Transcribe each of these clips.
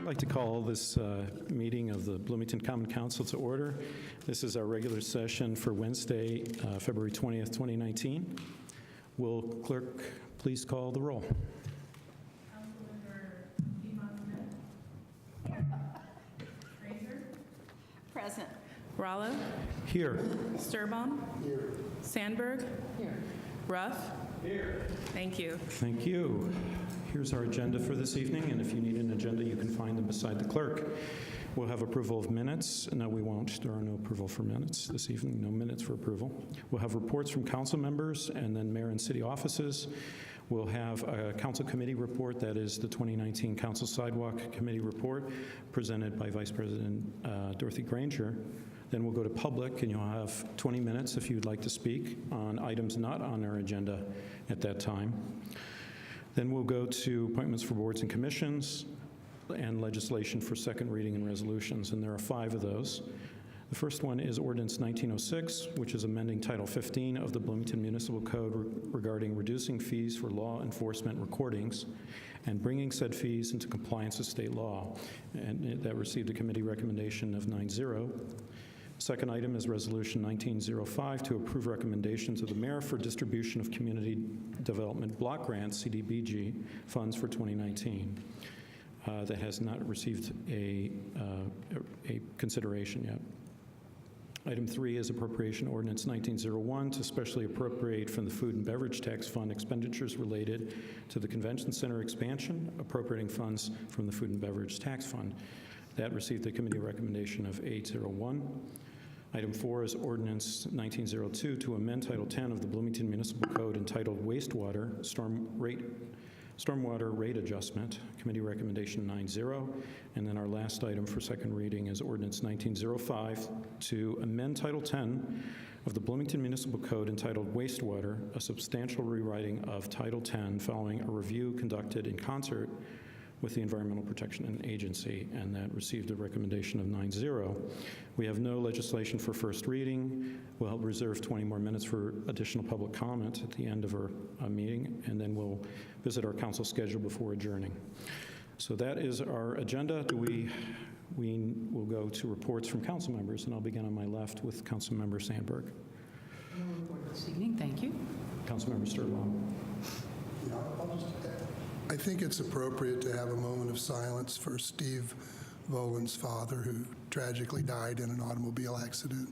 like to call this meeting of the Bloomington Common Council to order. This is our regular session for Wednesday, February 20th, 2019. Will clerk please call the roll? Councilmember Piedmont-Smith. Fraser. Present. Rallo. Here. Sturbaum. Here. Sandberg. Here. Ruff. Here. Thank you. Thank you. Here's our agenda for this evening, and if you need an agenda, you can find them beside the clerk. We'll have approval of minutes. No, we won't. There are no approval for minutes this evening, no minutes for approval. We'll have reports from council members and then mayor and city offices. We'll have a council committee report, that is the 2019 Council Sidewalk Committee report, presented by Vice President Dorothy Granger. Then we'll go to public, and you'll have 20 minutes if you'd like to speak on items not on our agenda at that time. Then we'll go to appointments for boards and commissions and legislation for second reading and resolutions, and there are 5 of those. The first one is Ordinance 1906, which is amending Title 15 of the Bloomington Municipal Code regarding reducing fees for law enforcement recordings and bringing said fees into compliance with state law, and that received a committee recommendation of 9-0. Second item is Resolution 1905 to approve recommendations of the mayor for distribution of community development block grants, CDBG, funds for 2019. That has not received a consideration yet. Item 3 is Appropriation Ordinance 1901 to specially appropriate from the Food and Beverage Tax Fund expenditures related to the Convention Center expansion, appropriating funds from the Food and Beverage Tax Fund. That received a committee recommendation of 801. Item 4 is Ordinance 1902 to amend Title 10 of the Bloomington Municipal Code entitled Wastewater Stormwater Rate Adjustment, committee recommendation 9-0. And then our last item for second reading is Ordinance 1905 to amend Title 10 of the Bloomington Municipal Code entitled Wastewater, a substantial rewriting of Title 10 following a review conducted in concert with the Environmental Protection Agency, and that received a recommendation of 9-0. We have no legislation for first reading. We'll reserve 20 more minutes for additional public comment at the end of our meeting, and then we'll visit our council schedule before adjourning. So that is our agenda. We will go to reports from council members, and I'll begin on my left with Council Member Sandberg. No report this evening, thank you. Council Member Sturbaum. I think it's appropriate to have a moment of silence for Steve Volan's father, who tragically died in an automobile accident.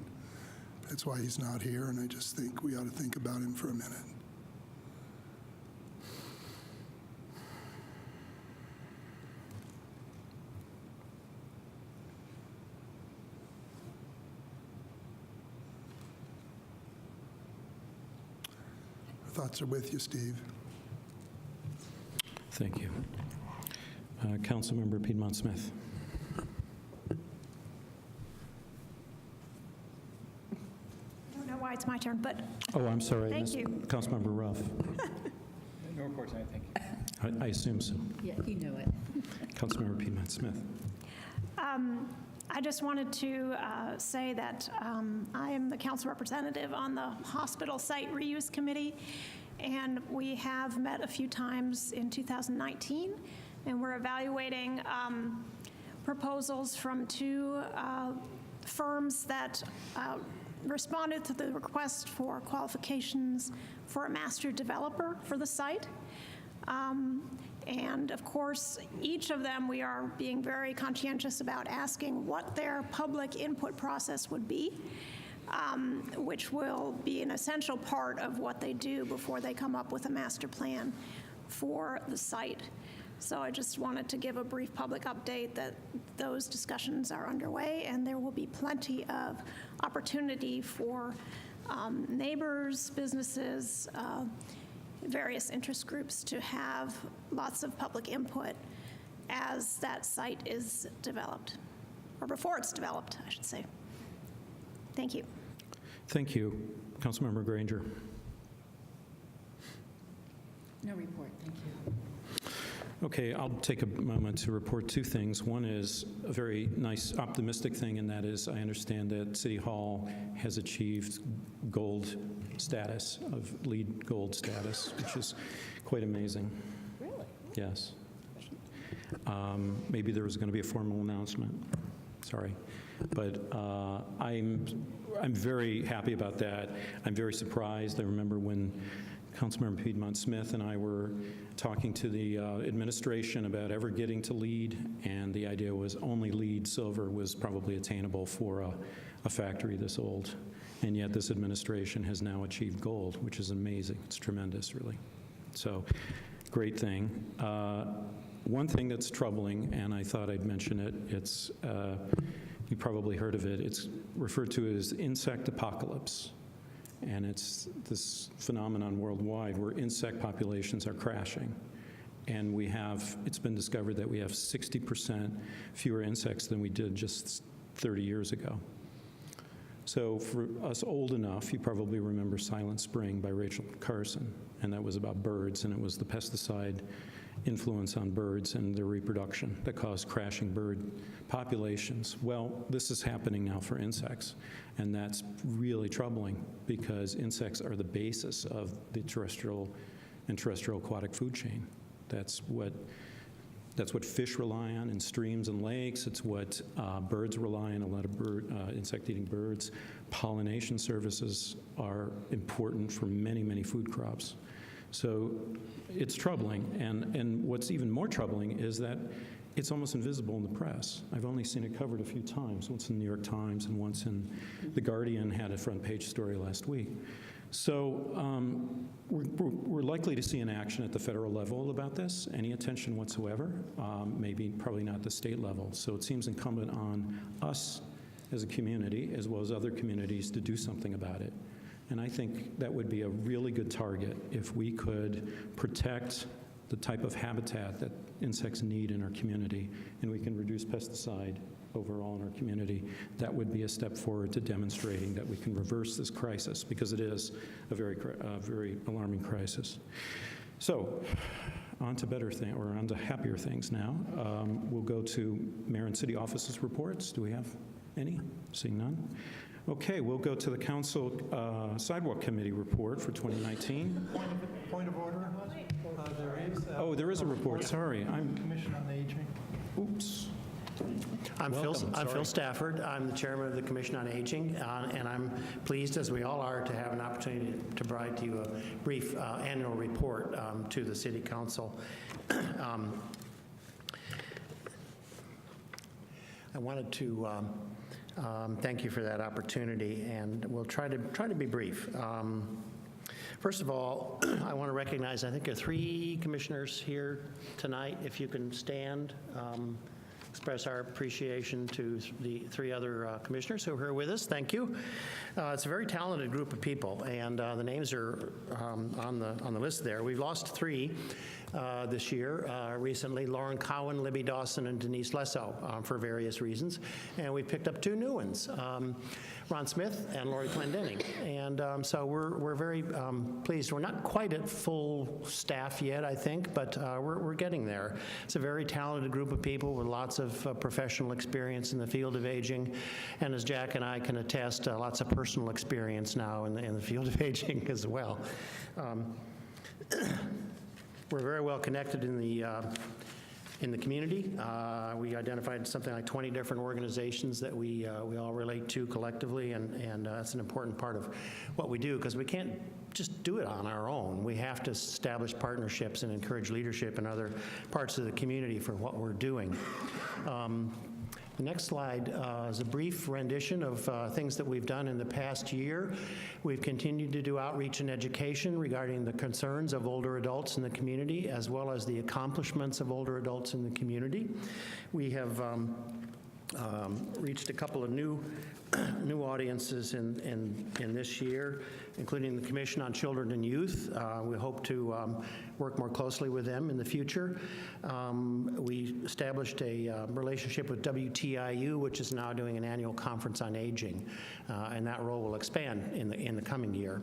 That's why he's not here, and I just think we ought to think about him for a minute. Our thoughts are with you, Steve. Thank you. Councilmember Piedmont-Smith. I don't know why it's my turn, but Oh, I'm sorry. Thank you. Councilmember Ruff. No report tonight, thank you. I assume so. Yeah, you know it. Councilmember Piedmont-Smith. I just wanted to say that I am the council representative on the hospital site reuse committee, and we have met a few times in 2019, and we're evaluating proposals from 2 firms that responded to the request for qualifications for a master developer for the site. And of course, each of them, we are being very conscientious about asking what their public input process would be, which will be an essential part of what they do before they come up with a master plan for the site. So I just wanted to give a brief public update that those discussions are underway, and there will be plenty of opportunity for neighbors, businesses, various interest groups to have lots of public input as that site is developed, or before it's developed, I should say. Thank you. Thank you. Councilmember Granger. No report, thank you. Okay, I'll take a moment to report 2 things. One is a very nice optimistic thing, and that is I understand that City Hall has achieved gold status, of LEED gold status, which is quite amazing. Really? Yes. Maybe there was going to be a formal announcement. Sorry. But I'm very happy about that. I'm very surprised. I remember when Councilmember Piedmont Smith and I were talking to the administration about ever getting to LEED, and the idea was only LEED silver was probably attainable for a factory this old. And yet this administration has now achieved gold, which is amazing. It's tremendous, really. So, great thing. One thing that's troubling, and I thought I'd mention it, it's, you probably heard of it, it's referred to as insect apocalypse. And it's this phenomenon worldwide where insect populations are crashing. And we have, it's been discovered that we have 60% fewer insects than we did just 30 years ago. So for us old enough, you probably remember Silent Spring by Rachel Carson, and that was about birds, and it was the pesticide influence on birds and their reproduction that caused crashing bird populations. Well, this is happening now for insects, and that's really troubling because insects are the basis of the terrestrial and terrestrial aquatic food chain. That's what fish rely on in streams and lakes. It's what birds rely on, a lot of insect-eating birds. Pollination services are important for many, many food crops. So it's troubling, and what's even more troubling is that it's almost invisible in the press. I've only seen it covered a few times, once in the New York Times and once in The Guardian had a front page story last week. So we're likely to see an action at the federal level about this, any attention whatsoever, maybe probably not the state level. So it seems incumbent on us as a community, as well as other communities, to do something about it. And I think that would be a really good target if we could protect the type of habitat that insects need in our community, and we can reduce pesticide overall in our community. That would be a step forward to demonstrating that we can reverse this crisis, because it is a very alarming crisis. So, on to better things, or on to happier things now. We'll go to Mayor and City Offices reports. Do we have any? Seeing none. Okay, we'll go to the Council Sidewalk Committee report for 2019. Point of order? There is a report. Sorry, Commission on Aging. Oops. I'm Welcome. Phil Stafford. I'm the chairman of the Commission on Aging, and I'm pleased, as we all are, to have an opportunity to provide to you a brief annual report to the City Council. I wanted to thank you for that opportunity, and we'll try to be brief. First of all, I want to recognize, I think there are 3 commissioners here tonight. If you can stand, express our appreciation to the 3 other commissioners who are here with us. Thank you. It's a very talented group of people, and the names are on the list there. We've lost 3 this year recently: Lauren Cowan, Libby Dawson, and Denise Lesso, for various reasons. And we picked up 2 new ones, Ron Smith and Lori Clendenning. And so we're very pleased. We're not quite at full staff yet, I think, but we're getting there. It's a very talented group of people with lots of professional experience in the field of aging. And as Jack and I can attest, lots of personal experience now in the field of aging as well. We're very well connected in the community. We identified something like 20 different organizations that we all relate to collectively, and that's an important part of what we do, because we can't just do it on our own. We have to establish partnerships and encourage leadership in other parts of the community for what we're doing. The next slide is a brief rendition of things that we've done in the past year. We've continued to do outreach and education regarding the concerns of older adults in the community, as well as the accomplishments of older adults in the community. We have reached a couple of new audiences in this year, including the Commission on Children and Youth. We hope to work more closely with them in the future. We established a relationship with WTIU, which is now doing an annual conference on aging, and that role will expand in the coming year.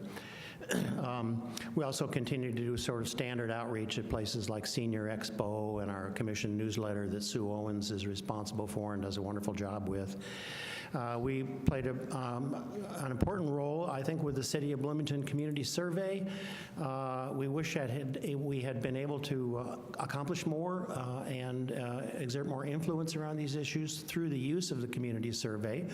We also continue to do sort of standard outreach at places like Senior Expo and our commission newsletter that Sue Owens is responsible for and does a wonderful job with. We played an important role, I think, with the City of Bloomington Community Survey. We wish that we had been able to accomplish more and exert more influence around these issues through the use of the community survey.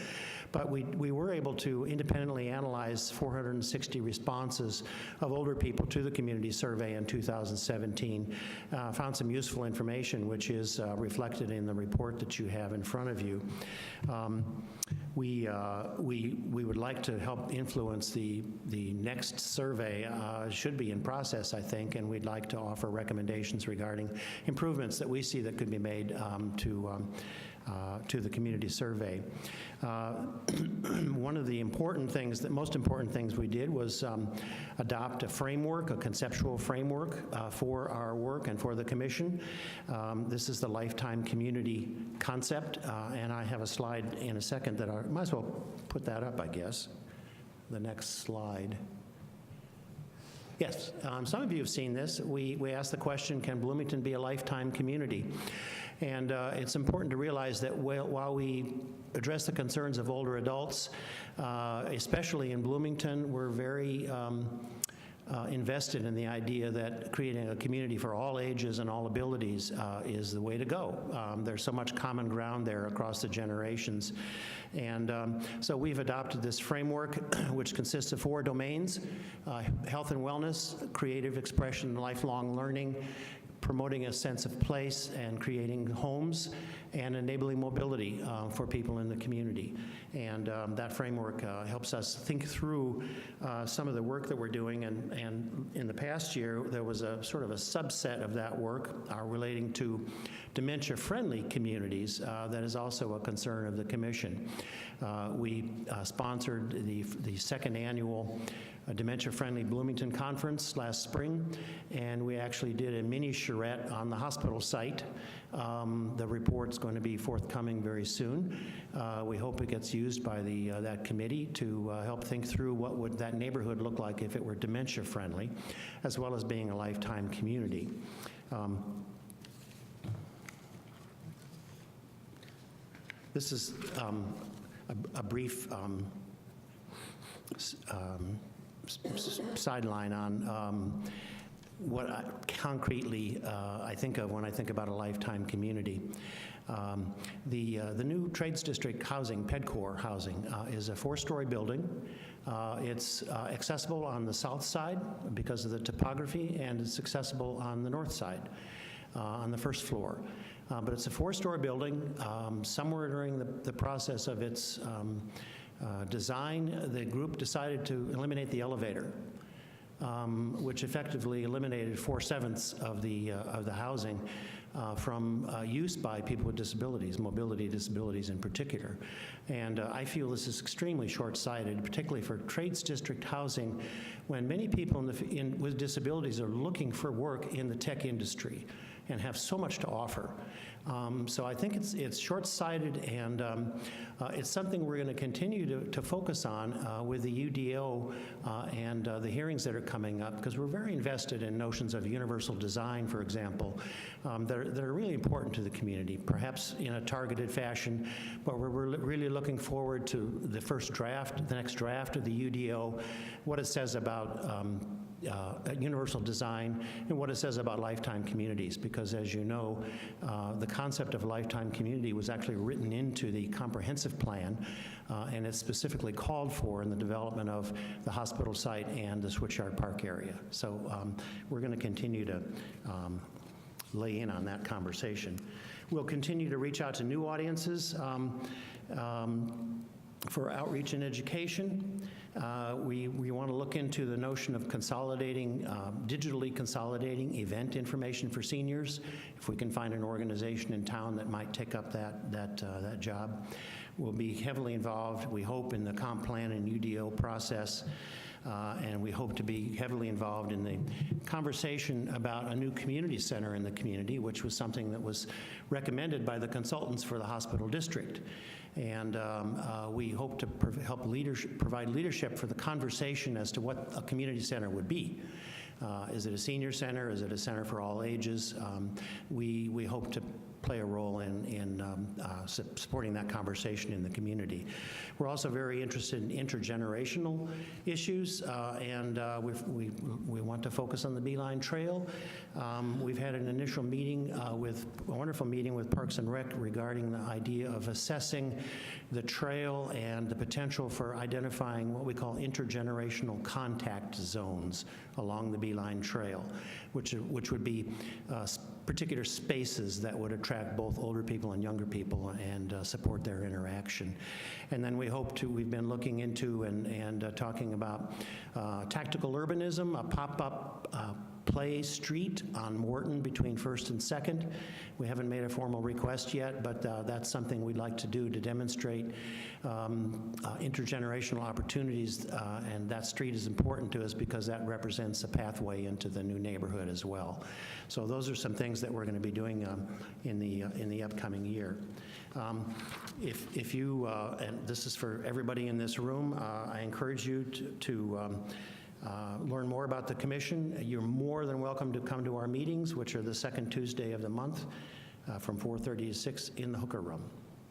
But we were able to independently analyze 460 responses of older people to the community survey in 2017. Found some useful information, which is reflected in the report that you have in front of you. We would like to help influence the next survey. Should be in process, I think, and we'd like to offer recommendations regarding improvements that we see that could be made to the community survey. One of the most important things we did was adopt a framework, a conceptual framework for our work and for the commission. This is the lifetime community concept, and I have a slide in a second that I might as well put that up, I guess. The next slide. Yes, some of you have seen this. We asked the question, can Bloomington be a lifetime community? And it's important to realize that while we address the concerns of older adults, especially in Bloomington, we're very invested in the idea that creating a community for all ages and all abilities is the way to go. There's so much common ground there across the generations. And so we've adopted this framework, which consists of 4 domains: health and wellness, creative expression, lifelong learning, promoting a sense of place, and creating homes, and enabling mobility for people in the community. And that framework helps us think through some of the work that we're doing. And in the past year, there was a sort of a subset of that work relating to dementia-friendly communities that is also a concern of the Commission. We sponsored the second annual Dementia-Friendly Bloomington Conference last spring, and we actually did a mini charrette on the hospital site. The report's going to be forthcoming very soon. We hope it gets used by that committee to help think through what would that neighborhood look like if it were dementia-friendly, as well as being a lifetime community. This is a brief sideline on what concretely I think of when I think about a lifetime community. The new Trades District housing, PEDCOR housing, is a 4-story building. It's accessible on the south side because of the topography, and it's accessible on the north side, on the first floor. But it's a 4-story building. Somewhere during the process of its design, the group decided to eliminate the elevator, which effectively eliminated 4/7 of the housing from use by people with disabilities, mobility disabilities in particular. And I feel this is extremely short-sighted, particularly for Trades District housing, when many people with disabilities are looking for work in the tech industry and have so much to offer. So I think it's short-sighted, and it's something we're going to continue to focus on with the UDO and the hearings that are coming up, because we're very invested in notions of universal design, for example, that are really important to the community, perhaps in a targeted fashion, but we're really looking forward to the next draft of the UDO, what it says about universal design and what it says about lifetime communities, because as you know, the concept of a lifetime community was actually written into the comprehensive plan, and it's specifically called for in the development of the hospital site and the Switchyard Park area. So we're going to continue to lay in on that conversation. We'll continue to reach out to new audiences for outreach and education. We want to look into the notion of digitally consolidating event information for seniors. If we can find an organization in town that might take up that job. We'll be heavily involved, we hope, in the comp plan and UDO process. And we hope to be heavily involved in the conversation about a new community center in the community, which was something that was recommended by the consultants for the hospital district. And we hope to provide leadership for the conversation as to what a community center would be. Is it a senior center? Is it a center for all ages? We hope to play a role in supporting that conversation in the community. We're also very interested in intergenerational issues, and we want to focus on the Beeline Trail. We've had an initial meeting a wonderful meeting with Parks and Rec regarding the idea of assessing the trail and the potential for identifying what we call intergenerational contact zones along the Beeline Trail, which would be particular spaces that would attract both older people and younger people and support their interaction. And then we've been looking into and talking about tactical urbanism, a pop-up play street on Morton between 1st and 2nd. We haven't made a formal request yet, but that's something we'd like to do to demonstrate intergenerational opportunities, and that street is important to us because that represents a pathway into the new neighborhood as well. So those are some things that we're going to be doing in the upcoming year. If you, and this is for everybody in this room, I encourage you to learn more about the commission. You're more than welcome to come to our meetings, which are the second Tuesday of the month from 4:30 to 6 in the Hooker Room.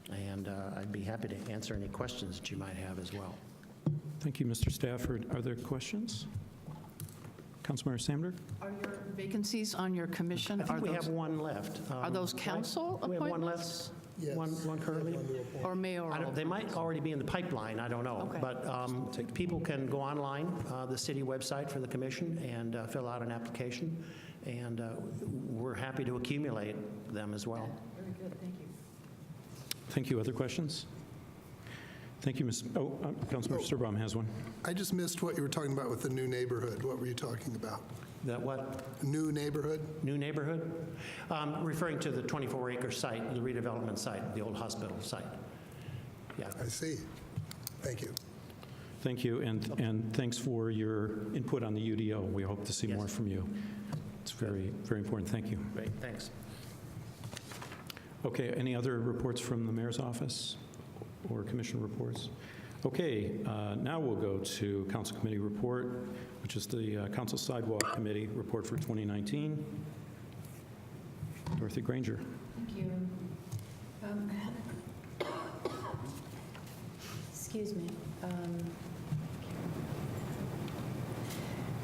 And I'd be happy to answer any questions that you might have as well. Thank you, Mr. Stafford. Are there questions? Councilmember Sandberg? Are your vacancies on your commission? I think we have one left. Are those council We have one appointments? left. One currently. Or mayoral? They might already be in the pipeline, I don't know. Okay. But people can go online, the city website for the commission, and fill out an application, and we're happy to accumulate them as well. Very good, thank you. Thank you. Other questions? Thank you, Ms. Councilmember Sturbaum has one. I just missed what you were talking about with the new neighborhood. What were you talking about? That what? New neighborhood? New neighborhood? Referring to the 24-acre site, the redevelopment site, the old hospital site. Yeah. I see. Thank you. Thank you, and thanks for your input on the UDO. We hope to see Yes. more from you. It's very, very important. Thank you. Great, thanks. Okay, any other reports from the mayor's office or commission reports? Okay, now we'll go to council committee report, which is the council sidewalk committee report for 2019. Dorothy Granger. Thank you. Excuse me.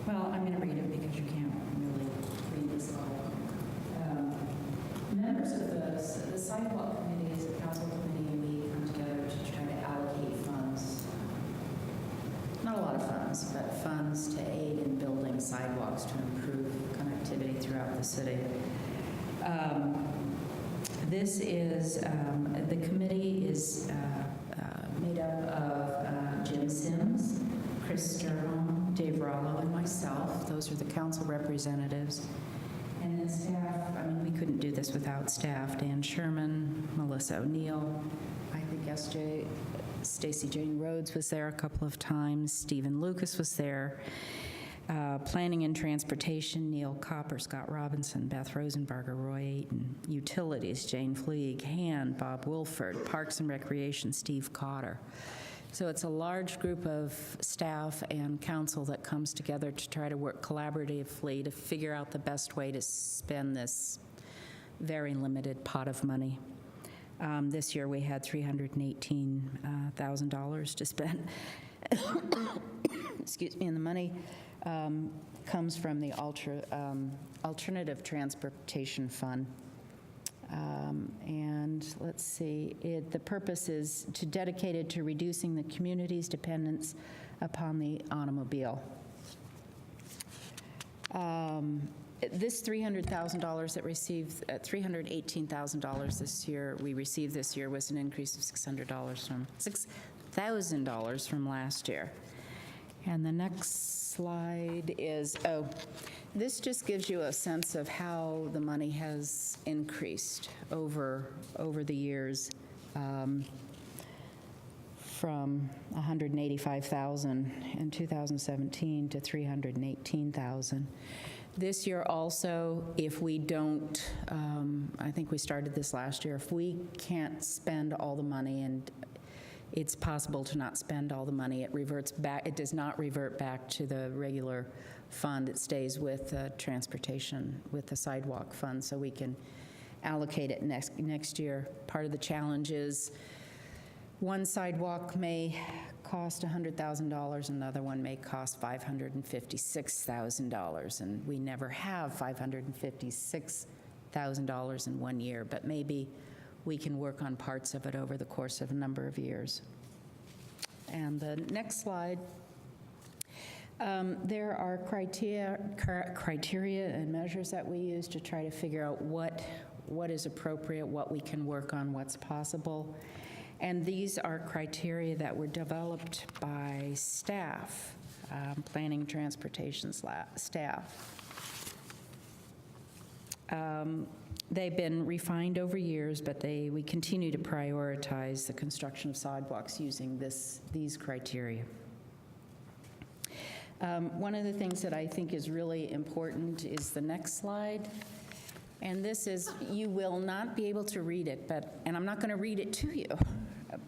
Well, I'm going to read it because you can't really read this all. Members of the sidewalk committee is a council committee, and we come together to try to allocate funds. Not a lot of funds, but funds to aid in building sidewalks to improve connectivity throughout the city. This is, the committee is made up of Jim Sims, Chris Sturbaum, Dave Rollo, and myself. Those are the council representatives. And then staff, I mean, we couldn't do this without staff. Dan Sherman, Melissa O'Neill, I think Stacy Jane Rhodes was there a couple of times. Stephen Lucas was there. Planning and Transportation, Neil Copper, Scott Robinson, Beth Rosenbarger, Roy Ayton. Utilities, Jane Fleeg, Han, Bob Wilford. Parks and Recreation, Steve Cotter. So it's a large group of staff and council that comes together to try to work collaboratively to figure out the best way to spend this very limited pot of money. This year we had $318,000 to spend. Excuse me, and the money comes from the Alternative Transportation Fund. And let's see, the purpose is to dedicate it to reducing the community's dependence upon the automobile. This $300,000 that received, $318,000 this year, we received this year was an increase of $6,000 from last year. And the next slide is, this just gives you a sense of how the money has increased over the years, from $185,000 in 2017 to $318,000. This year also, if we don't, I think we started this last year, if we can't spend all the money, and it's possible to not spend all the money, it reverts back, it does not revert back to the regular fund. It stays with transportation, with the sidewalk fund, so we can allocate it next year. Part of the challenge is one sidewalk may cost $100,000, another one may cost $556,000, and we never have $556,000 in 1 year, but maybe we can work on parts of it over the course of a number of years. And the next slide, there are criteria and measures that we use to try to figure out what is appropriate, what we can work on, what's possible. And these are criteria that were developed by staff, planning and transportation staff. They've been refined over years, but we continue to prioritize the construction of sidewalks using these criteria. One of the things that I think is really important is the next slide. And this is, you will not be able to read it, and I'm not going to read it to you.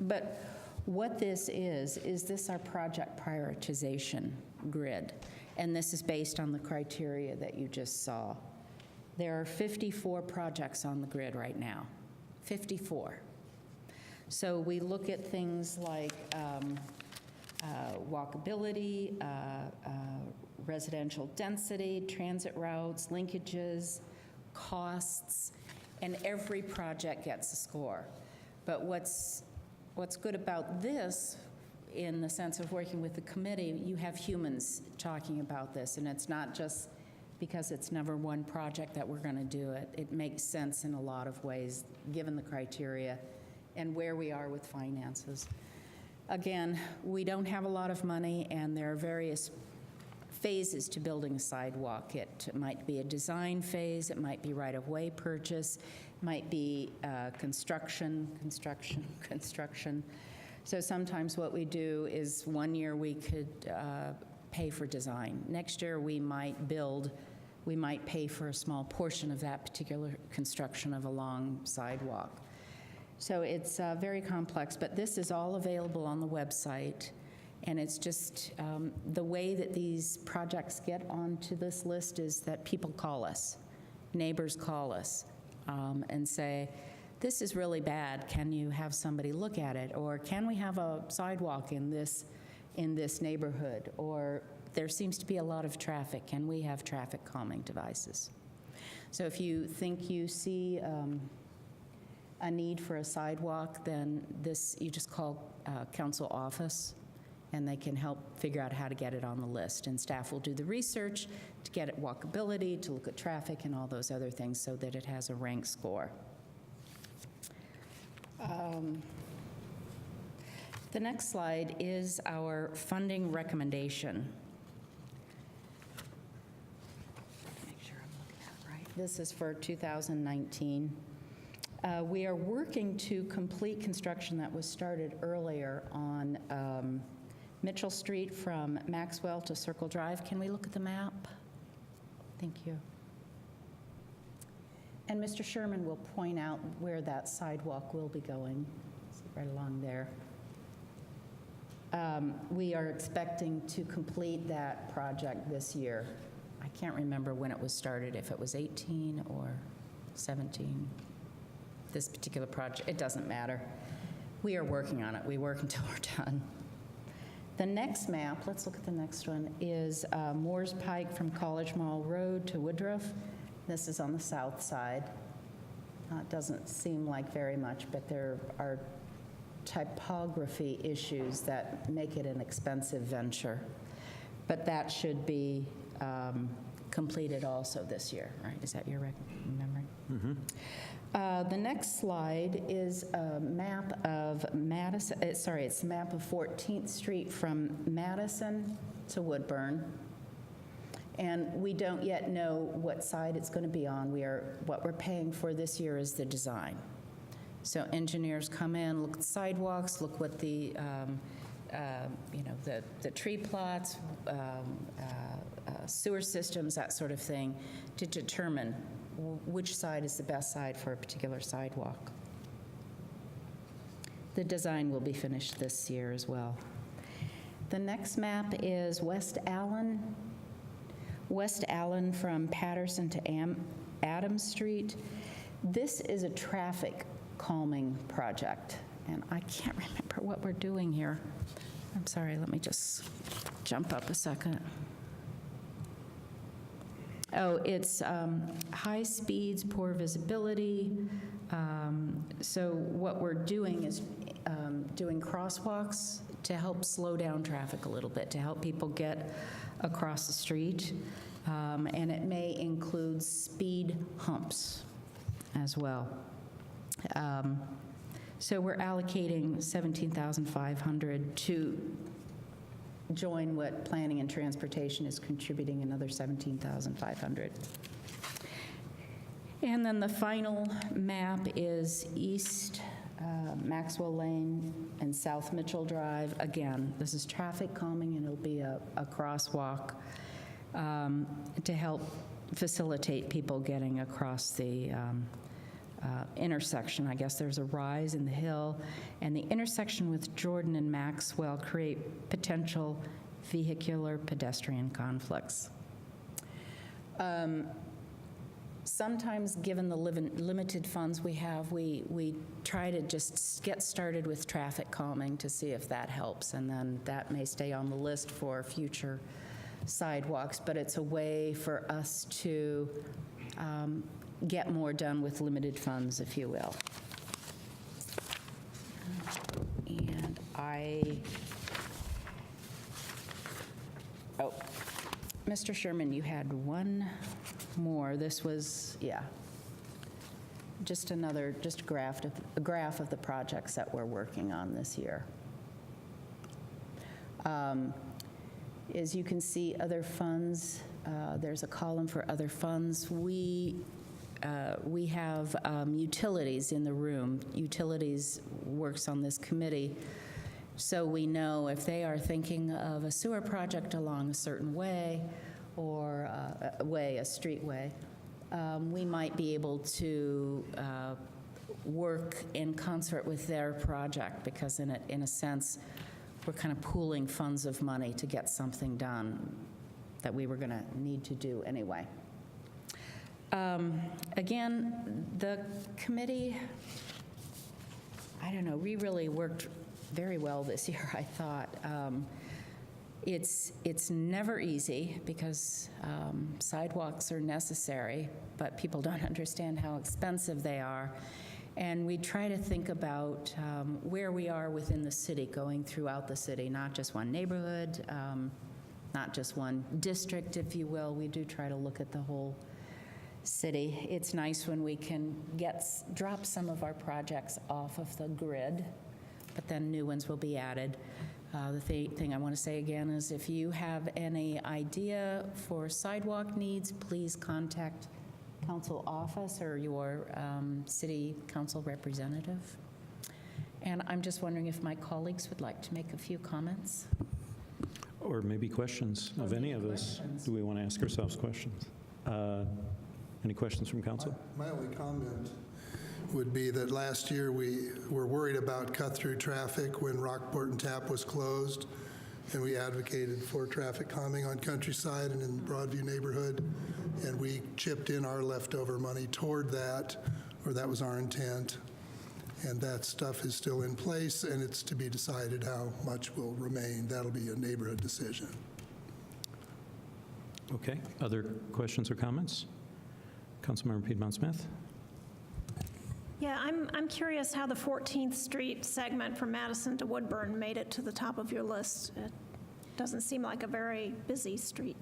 But what this is this our project prioritization grid? And this is based on the criteria that you just saw. There are 54 projects on the grid right now, 54. So we look at things like walkability, residential density, transit routes, linkages, costs, and every project gets a score. But what's good about this, in the sense of working with the committee, you have humans talking about this, and it's not just because it's never one project that we're going to do it. It makes sense in a lot of ways, given the criteria and where we are with finances. Again, we don't have a lot of money, and there are various phases to building a sidewalk. It might be a design phase, it might be right-of-way purchase, it might be construction. So sometimes what we do is 1 year we could pay for design. Next year we might pay for a small portion of that particular construction of a long sidewalk. So it's very complex, but this is all available on the website. And it's just the way that these projects get onto this list is that people call us, neighbors call us and say, this is really bad, can you have somebody look at it? Or can we have a sidewalk in this neighborhood? Or there seems to be a lot of traffic, can we have traffic calming devices? So if you think you see a need for a sidewalk, then you just call council office, and they can help figure out how to get it on the list. And staff will do the research to get it walkability, to look at traffic and all those other things so that it has a rank score. The next slide is our funding recommendation. Make sure I'm looking at it right. This is for 2019. We are working to complete construction that was started earlier on Mitchell Street from Maxwell to Circle Drive. Can we look at the map? Thank you. And Mr. Sherman will point out where that sidewalk will be going. It's right along there. We are expecting to complete that project this year. I can't remember when it was started, if it was 18 or 17. This particular project, it doesn't matter. We are working on it. We work until we're done. The next map, let's look at the next one, is Moores Pike from College Mall Road to Woodruff. This is on the south side. It doesn't seem like very much, but there are typography issues that make it an expensive venture. But that should be completed also this year, right? Is that your remembering? Mm-hmm. The next slide is a map of Madison, it's a map of 14th Street from Madison to Woodburn. And we don't yet know what side it's going to be on. What we're paying for this year is the design. So engineers come in, look at the sidewalks, look what the tree plots, sewer systems, that sort of thing, to determine which side is the best side for a particular sidewalk. The design will be finished this year as well. The next map is West Allen from Patterson to Adams Street. This is a traffic calming project, and I can't remember what we're doing here. I'm sorry, let me just jump up a second. Oh, it's high speeds, poor visibility. So what we're doing is doing crosswalks to help slow down traffic a little bit, to help people get across the street. And it may include speed humps as well. So we're allocating $17,500 to join what Planning and Transportation is contributing, another $17,500. And then the final map is East Maxwell Lane and South Mitchell Drive. Again, this is traffic calming, and it'll be a crosswalk to help facilitate people getting across the intersection. I guess there's a rise in the hill, and the intersection with Jordan and Maxwell create potential vehicular pedestrian conflicts. Sometimes, given the limited funds we have, we try to just get started with traffic calming to see if that helps, and then that may stay on the list for future sidewalks, but it's a way for us to get more done with limited funds, if you will. And Mr. Sherman, you had one more. This was, just a graph of the projects that we're working on this year. As you can see, other funds, there's a column for other funds. We have utilities in the room. Utilities works on this committee, so we know if they are thinking of a sewer project along a certain way or a streetway, we might be able to work in concert with their project, because in a sense, we're kind of pooling funds of money to get something done that we were going to need to do anyway. Again, the committee, I don't know, we really worked very well this year, I thought. It's never easy, because sidewalks are necessary, but people don't understand how expensive they are. And we try to think about where we are within the city, going throughout the city, not just one neighborhood, not just one district, if you will. We do try to look at the whole city. It's nice when we can drop some of our projects off of the grid, but then new ones will be added. The thing I want to say again is, if you have any idea for sidewalk needs, please contact council office or your city council representative. And I'm just wondering if my colleagues would like to make a few comments. Or maybe questions of any of us. Do we want to ask ourselves questions? Any questions from council? My only comment would be that last year we were worried about cut-through traffic when Rockport and Tap was closed, and we advocated for traffic calming on Countryside and in the Broadview neighborhood, and we chipped in our leftover money toward that, or that was our intent. And that stuff is still in place, and it's to be decided how much will remain. That'll be a neighborhood decision. Okay. Other questions or comments? Councilmember Piedmont-Smith? Yeah, I'm curious how the 14th Street segment from Madison to Woodburn made it to the top of your list. It doesn't seem like a very busy street,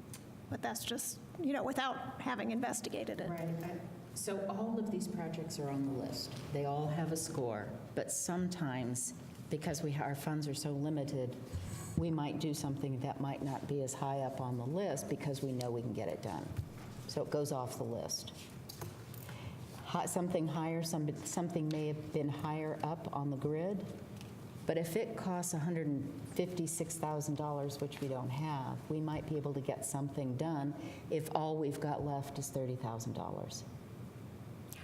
but that's just, without having investigated it. Right. So all of these projects are on the list. They all have a score, but sometimes, because our funds are so limited, we might do something that might not be as high up on the list because we know we can get it done. So it goes off the list. Something higher, something may have been higher up on the grid, but if it costs $156,000, which we don't have, we might be able to get something done if all we've got left is $30,000.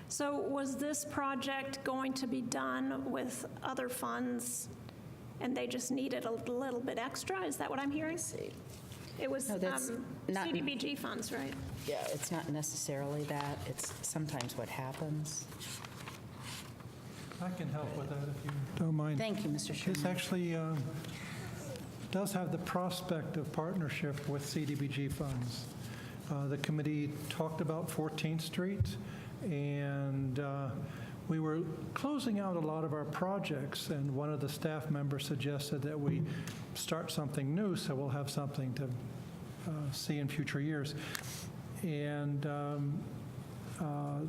So was this project going to be done with other funds, and they just needed a little bit extra? Is that what I'm hearing? It was No, that's not- CDBG funds, right? Yeah, it's not necessarily that. It's sometimes what happens. I can help with that if you don't mind. Thank you, Mr. This Sherman. actually does have the prospect of partnership with CDBG funds. The committee talked about 14th Street, and we were closing out a lot of our projects, and one of the staff members suggested that we start something new, so we'll have something to see in future years. And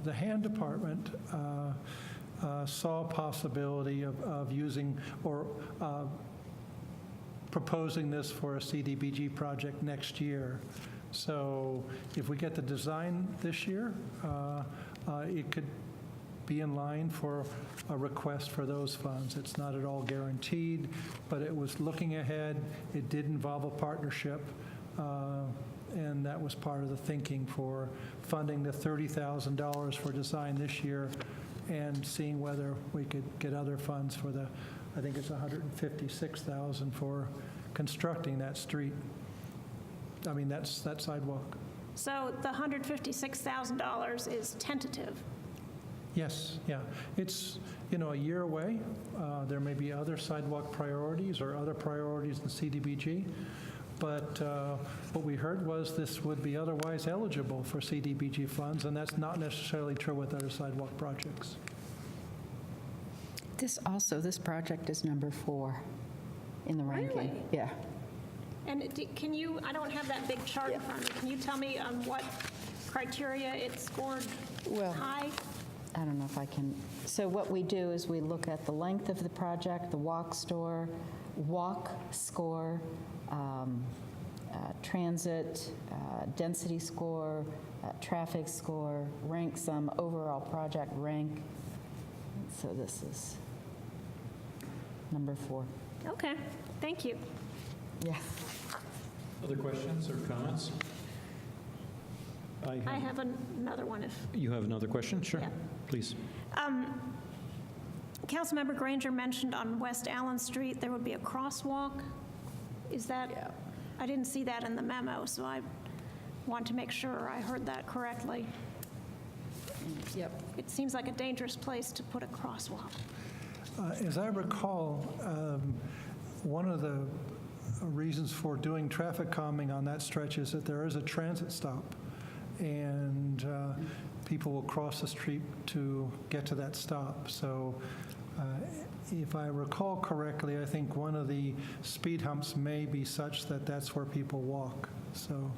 the hand department saw a possibility of using or proposing this for a CDBG project next year. So if we get the design this year, it could be in line for a request for those funds. It's not at all guaranteed, but it was looking ahead. It did involve a partnership, and that was part of the thinking for funding the $30,000 for design this year and seeing whether we could get other funds for the, I think it's $156,000 for constructing that street. I mean, that sidewalk. So the $156,000 is tentative. Yes, yeah. It's, a year away. There may be other sidewalk priorities or other priorities in CDBG. But what we heard was this would be otherwise eligible for CDBG funds, and that's not necessarily true with other sidewalk projects. This project is number 4 in the ranking. Really? Yeah. And can you, I don't have that big chart in front of me. Can you tell me on what criteria it scored Well, high? I don't know if I can. So what we do is we look at the length of the project, the walk score, transit, density score, traffic score, rank sum, overall project rank. So this is number 4. Okay, thank you. Yeah. Other questions or comments? I have another one if. You have another question? Sure. Yeah. Please. Councilmember Granger mentioned on West Allen Street there would be a crosswalk. Is that? Yeah. I didn't see that in the memo, so I want to make sure I heard that correctly. Yep. It seems like a dangerous place to put a crosswalk. As I recall, one of the reasons for doing traffic calming on that stretch is that there is a transit stop, and people will cross the street to get to that stop. So if I recall correctly, I think one of the speed humps may be such that that's where people walk. So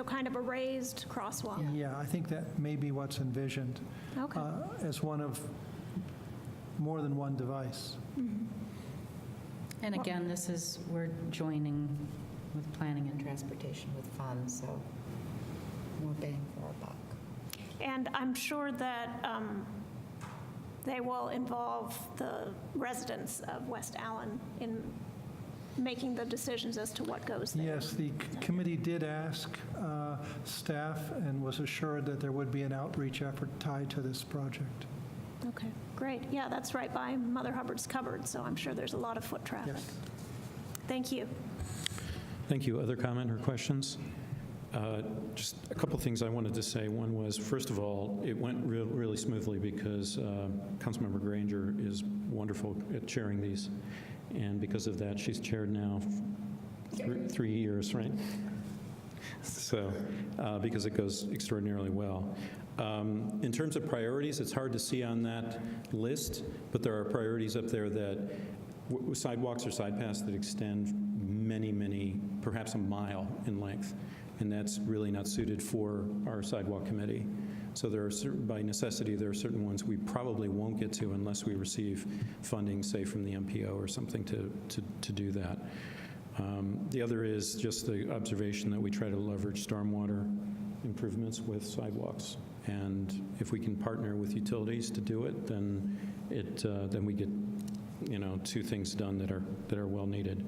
kind of a raised crosswalk. Yeah, I think that may be what's envisioned Okay. as one of more than one device. And again, we're joining with planning and transportation with funds, so more bang for our buck. And I'm sure that they will involve the residents of West Allen in making the decisions as to what goes there. Yes, the committee did ask staff and was assured that there would be an outreach effort tied to this project. Okay, great. Yeah, that's right by Mother Hubbard's cupboard, so I'm sure there's a lot of foot traffic. Yes. Thank you. Thank you. Other comment or questions? Just a couple things I wanted to say. One was, first of all, it went really smoothly because Councilmember Granger is wonderful at chairing these. And because of that, she's chaired now 3 years, right? So, because it goes extraordinarily well. In terms of priorities, it's hard to see on that list, but there are priorities up there that sidewalks or side paths that extend many, perhaps a mile in length, and that's really not suited for our sidewalk committee. So there are by necessity, there are certain ones we probably won't get to unless we receive funding, say, from the MPO or something to do that. The other is just the observation that we try to leverage stormwater improvements with sidewalks. And if we can partner with utilities to do it, then we get, 2 things done that are well needed.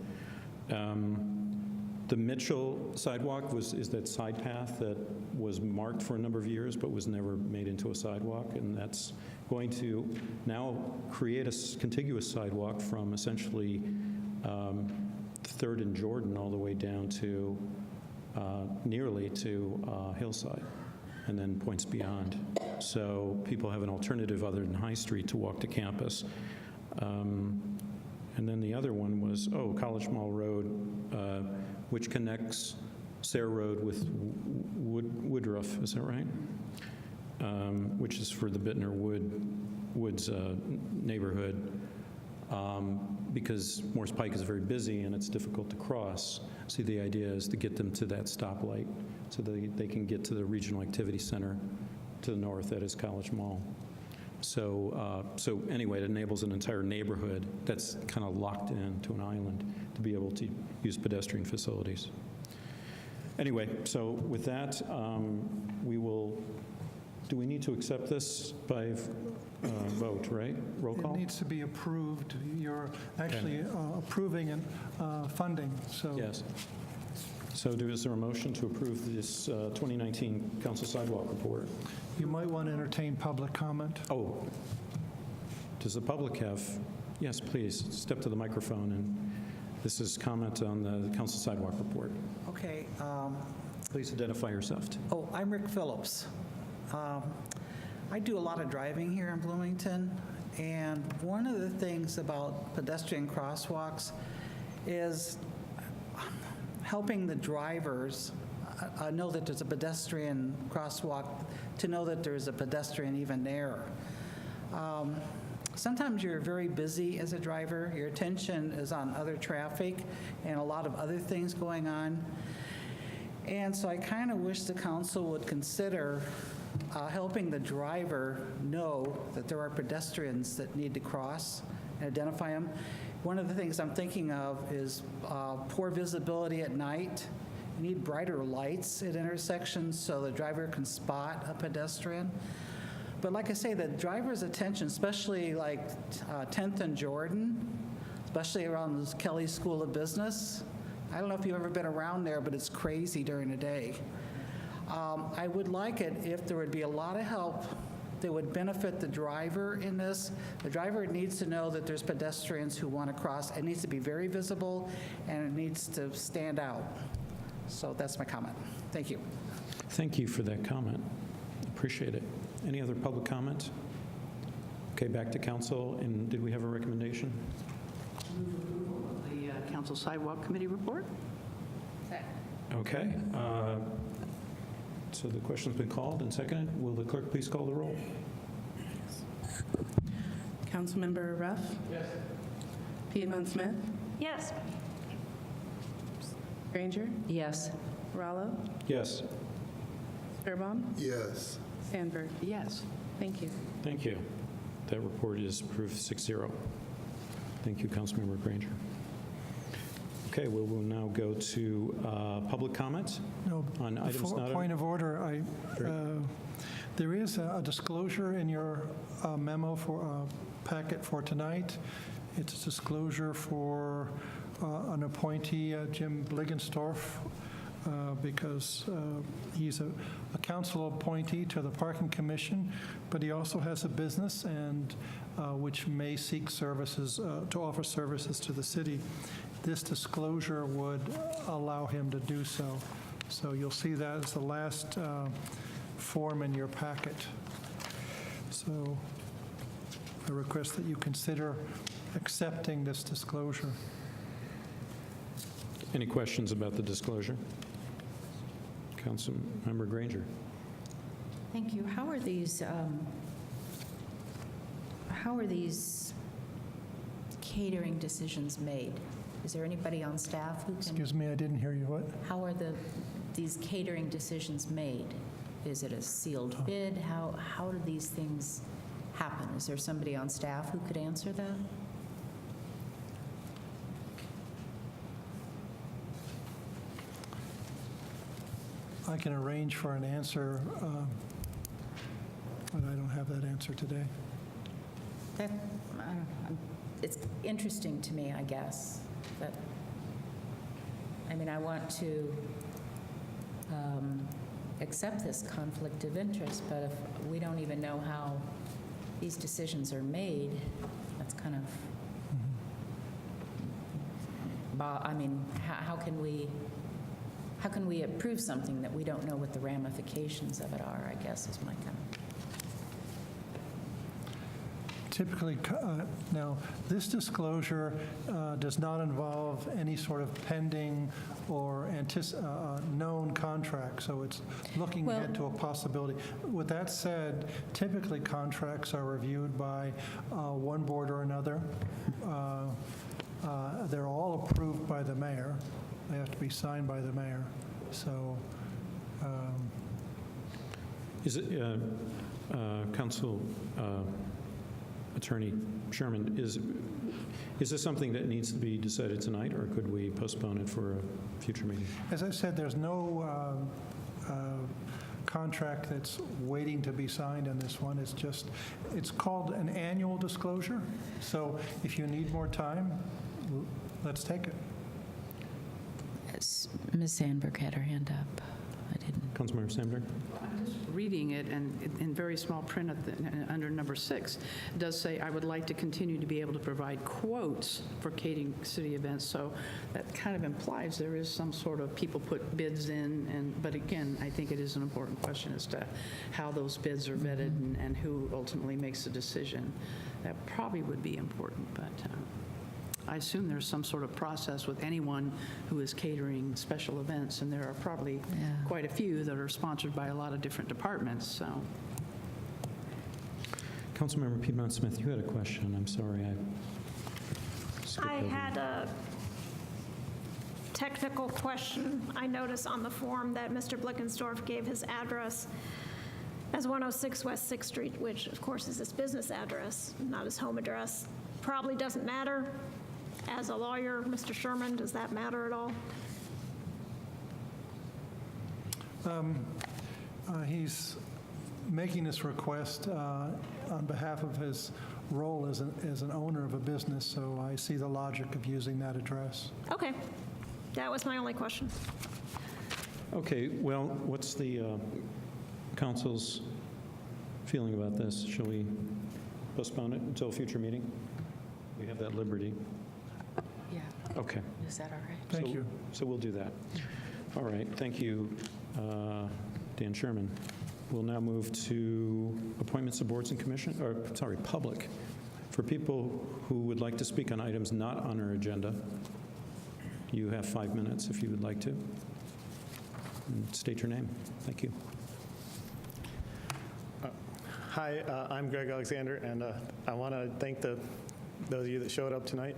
The Mitchell sidewalk is that side path that was marked for a number of years but was never made into a sidewalk, and that's going to now create a contiguous sidewalk from essentially 3rd and Jordan all the way down to nearly to Hillside, and then points beyond. So people have an alternative other than High Street to walk to campus. And then the other one was, College Mall Road, which connects Sayre Road with Woodruff, is that right? Which is for the Bittner Woods neighborhood, because Morse Pike is very busy and it's difficult to cross. So the idea is to get them to that stoplight so they can get to the Regional Activity Center to the north, that is College Mall. So anyway, it enables an entire neighborhood that's kind of locked into an island to be able to use pedestrian facilities. Anyway, so with that, do we need to accept this by vote, right? Roll call? It needs to be approved. You're actually approving and funding, so. Yes. So is there a motion to approve this 2019 Council Sidewalk Report? You might want to entertain public comment. Oh, does the public have? Yes, please, step to the microphone, and this is comment on the Council Sidewalk Report. Okay. Please identify yourself. I'm Rick Phillips. I do a lot of driving here in Bloomington, and one of the things about pedestrian crosswalks is helping the drivers know that there's a pedestrian crosswalk, to know that there's a pedestrian even there. Sometimes you're very busy as a driver. Your attention is on other traffic and a lot of other things going on. And so I kind of wish the council would consider helping the driver know that there are pedestrians that need to cross and identify them. One of the things I'm thinking of is poor visibility at night. You need brighter lights at intersections so the driver can spot a pedestrian. But like I say, the driver's attention, especially like 10th and Jordan, especially around the Kelly School of Business. I don't know if you've ever been around there, but it's crazy during the day. I would like it if there would be a lot of help that would benefit the driver in this. The driver needs to know that there's pedestrians who want to cross. It needs to be very visible, and it needs to stand out. So that's my comment. Thank you. Thank you for that comment. Appreciate it. Any other public comment? Okay, back to council. And did we have a recommendation? The Council Sidewalk Committee report? Okay. So the question's been called and seconded. Will the clerk please call the roll? Councilmember Ruff? Yes. Piedmont Smith? Yes. Granger? Yes. Rallo? Yes. Sturbaum? Yes. Sandberg? Yes. Thank you. Thank you. That report is approved 6-0. Thank you, Councilmember Granger. Okay, we will now go to public comment No, on items before- not... Point of order, there is a disclosure in your memo for packet for tonight. It's a disclosure for an appointee, Jim Bligenstorff, because he's a council appointee to the Parking Commission, but he also has a business and which may seek services, to offer services to the city. This disclosure would allow him to do so. So you'll see that as the last form in your packet. So I request that you consider accepting this disclosure. Any questions about the disclosure? Councilmember Granger. Thank you. How are these catering decisions made? Is there anybody on staff who can? Excuse me, I didn't hear you. What? How are these catering decisions made? Is it a sealed bid? How do these things happen? Is there somebody on staff who could answer that? I can arrange for an answer, but I don't have that answer today. That, I don't know. It's interesting to me, I guess. But, I mean, I want to accept this conflict of interest, but if we don't even know how these decisions are made, that's kind of, I mean, how can we how can we approve something that we don't know what the ramifications of it are, I guess, is my comment. Typically, now, this disclosure does not involve any sort of pending or known contract, so it's looking Well- ahead to a possibility. With that said, typically contracts are reviewed by one board or another. They're all approved by the mayor. They have to be signed by the mayor. So, Is it, Council Attorney Sherman, is this something that needs to be decided tonight, or could we postpone it for a future meeting? as I said, there's no contract that's waiting to be signed on this one. It's called an annual disclosure. So if you need more time, let's take it. Ms. Sandberg had her hand up. I didn't. Councilmember Sandberg? I'm just reading it, and in very small print under number 6, it does say, "I would like to continue to be able to provide quotes for catering city events." So that kind of implies there is some sort of, people put bids in, but again, I think it is an important question as to how those bids are vetted and who ultimately makes the decision. That probably would be important, but I assume there's some sort of process with anyone who is catering special events, and there are probably quite a few that are sponsored by a lot of different departments, so. Councilmember Piedmont Smith, you had a question. I'm sorry. I skipped I over you. had a technical question. I noticed on the form that Mr. Blickensdorf gave his address as 106 West 6th Street, which of course is his business address, not his home address. Probably doesn't matter. As a lawyer, Mr. Sherman, does that matter at all? He's making this request on behalf of his role as an owner of a business, so I see the logic of using that address. Okay. That was my only question. Okay, well, what's the council's feeling about this? Shall we postpone it until a future meeting? We have that liberty. Yeah. Okay. Is that all right? Thank you. So we'll do that. All right, thank you, Dan Sherman. We'll now move to appointments of boards and commission, or, sorry, public. For people who would like to speak on items not on our agenda, you have 5 minutes if you would like to. And state your name. Thank you. Hi, I'm Greg Alexander, and I want to thank those of you that showed up tonight.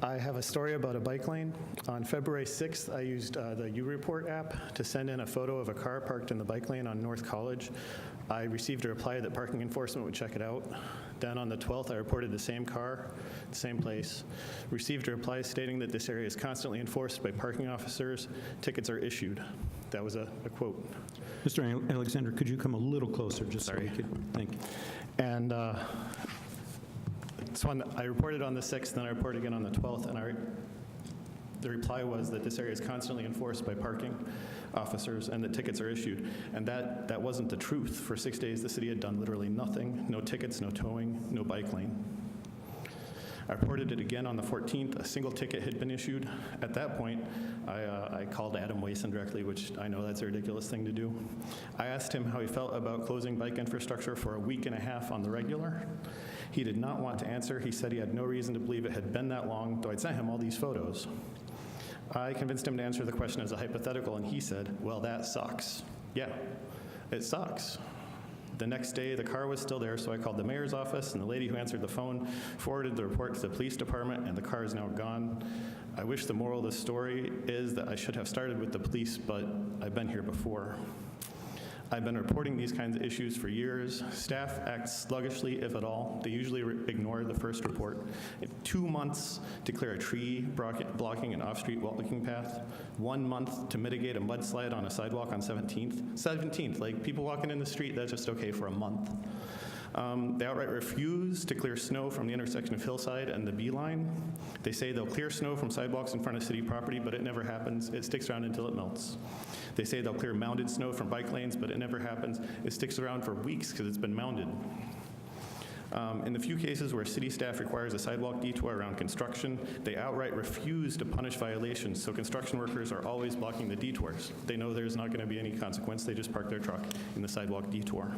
I have a story about a bike lane. On February 6th, I used the U-Report app to send in a photo of a car parked in the bike lane on North College. I received a reply that parking enforcement would check it out. Then on the 12th, I reported the same car, the same place. Received a reply stating that this area is constantly enforced by parking officers. Tickets are issued. That was a quote. Mr. Alexander, could you come a little closer just so we could, thank you. And this one, I reported on the 6th, then I reported again on the 12th, and the reply was that this area is constantly enforced by parking officers and that tickets are issued. And that wasn't the truth. For 6 days, the city had done literally nothing. No tickets, no towing, no bike lane. I reported it again on the 14th. A single ticket had been issued. At that point, I called Adam Wason directly, which I know that's a ridiculous thing to do. I asked him how he felt about closing bike infrastructure for a week and a half on the regular. He did not want to answer. He said he had no reason to believe it had been that long, though I'd sent him all these photos. I convinced him to answer the question as a hypothetical, and he said, well, that sucks. Yeah, it sucks. The next day, the car was still there, so I called the mayor's office, and the lady who answered the phone forwarded the report to the police department, and the car is now gone. I wish the moral of the story is that I should have started with the police, but I've been here before. I've been reporting these kinds of issues for years. Staff acts sluggishly, if at all. They usually ignore the first report. 2 months to clear a tree blocking an off-street walking path. 1 month to mitigate a mudslide on a sidewalk on 17th. 17th, like people walking in the street, that's just okay for a month. They outright refuse to clear snow from the intersection of Hillside and the B line. They say they'll clear snow from sidewalks in front of city property, but it never happens. It sticks around until it melts. They say they'll clear mounded snow from bike lanes, but it never happens. It sticks around for weeks because it's been mounded. In the few cases where city staff requires a sidewalk detour around construction, they outright refuse to punish violations, so construction workers are always blocking the detours. They know there's not going to be any consequence. They just park their truck in the sidewalk detour.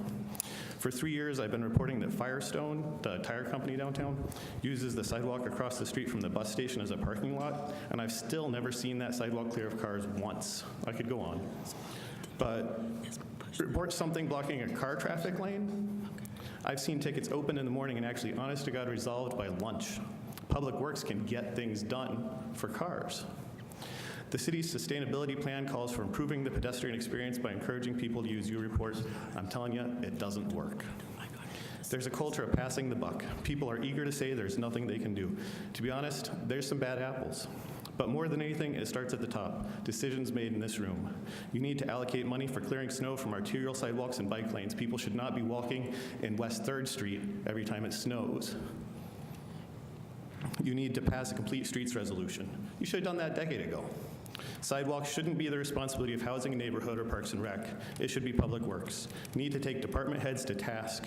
For 3 years, I've been reporting that Firestone, the tire company downtown, uses the sidewalk across the street from the bus station as a parking lot, and I've still never seen that sidewalk clear of cars once. I could go on. But report something blocking a car traffic lane. I've seen tickets open in the morning and actually, honest to God, resolved by lunch. Public Works can get things done for cars. The city's sustainability plan calls for improving the pedestrian experience by encouraging people to use U-Report. I'm telling you, it doesn't work. There's a culture of passing the buck. People are eager to say there's nothing they can do. To be honest, there's some bad apples. But more than anything, it starts at the top. Decisions made in this room. You need to allocate money for clearing snow from arterial sidewalks and bike lanes. People should not be walking in West 3rd Street every time it snows. You need to pass a complete streets resolution. You should have done that a decade ago. Sidewalks shouldn't be the responsibility of housing and neighborhood or parks and rec. It should be Public Works. You need to take department heads to task.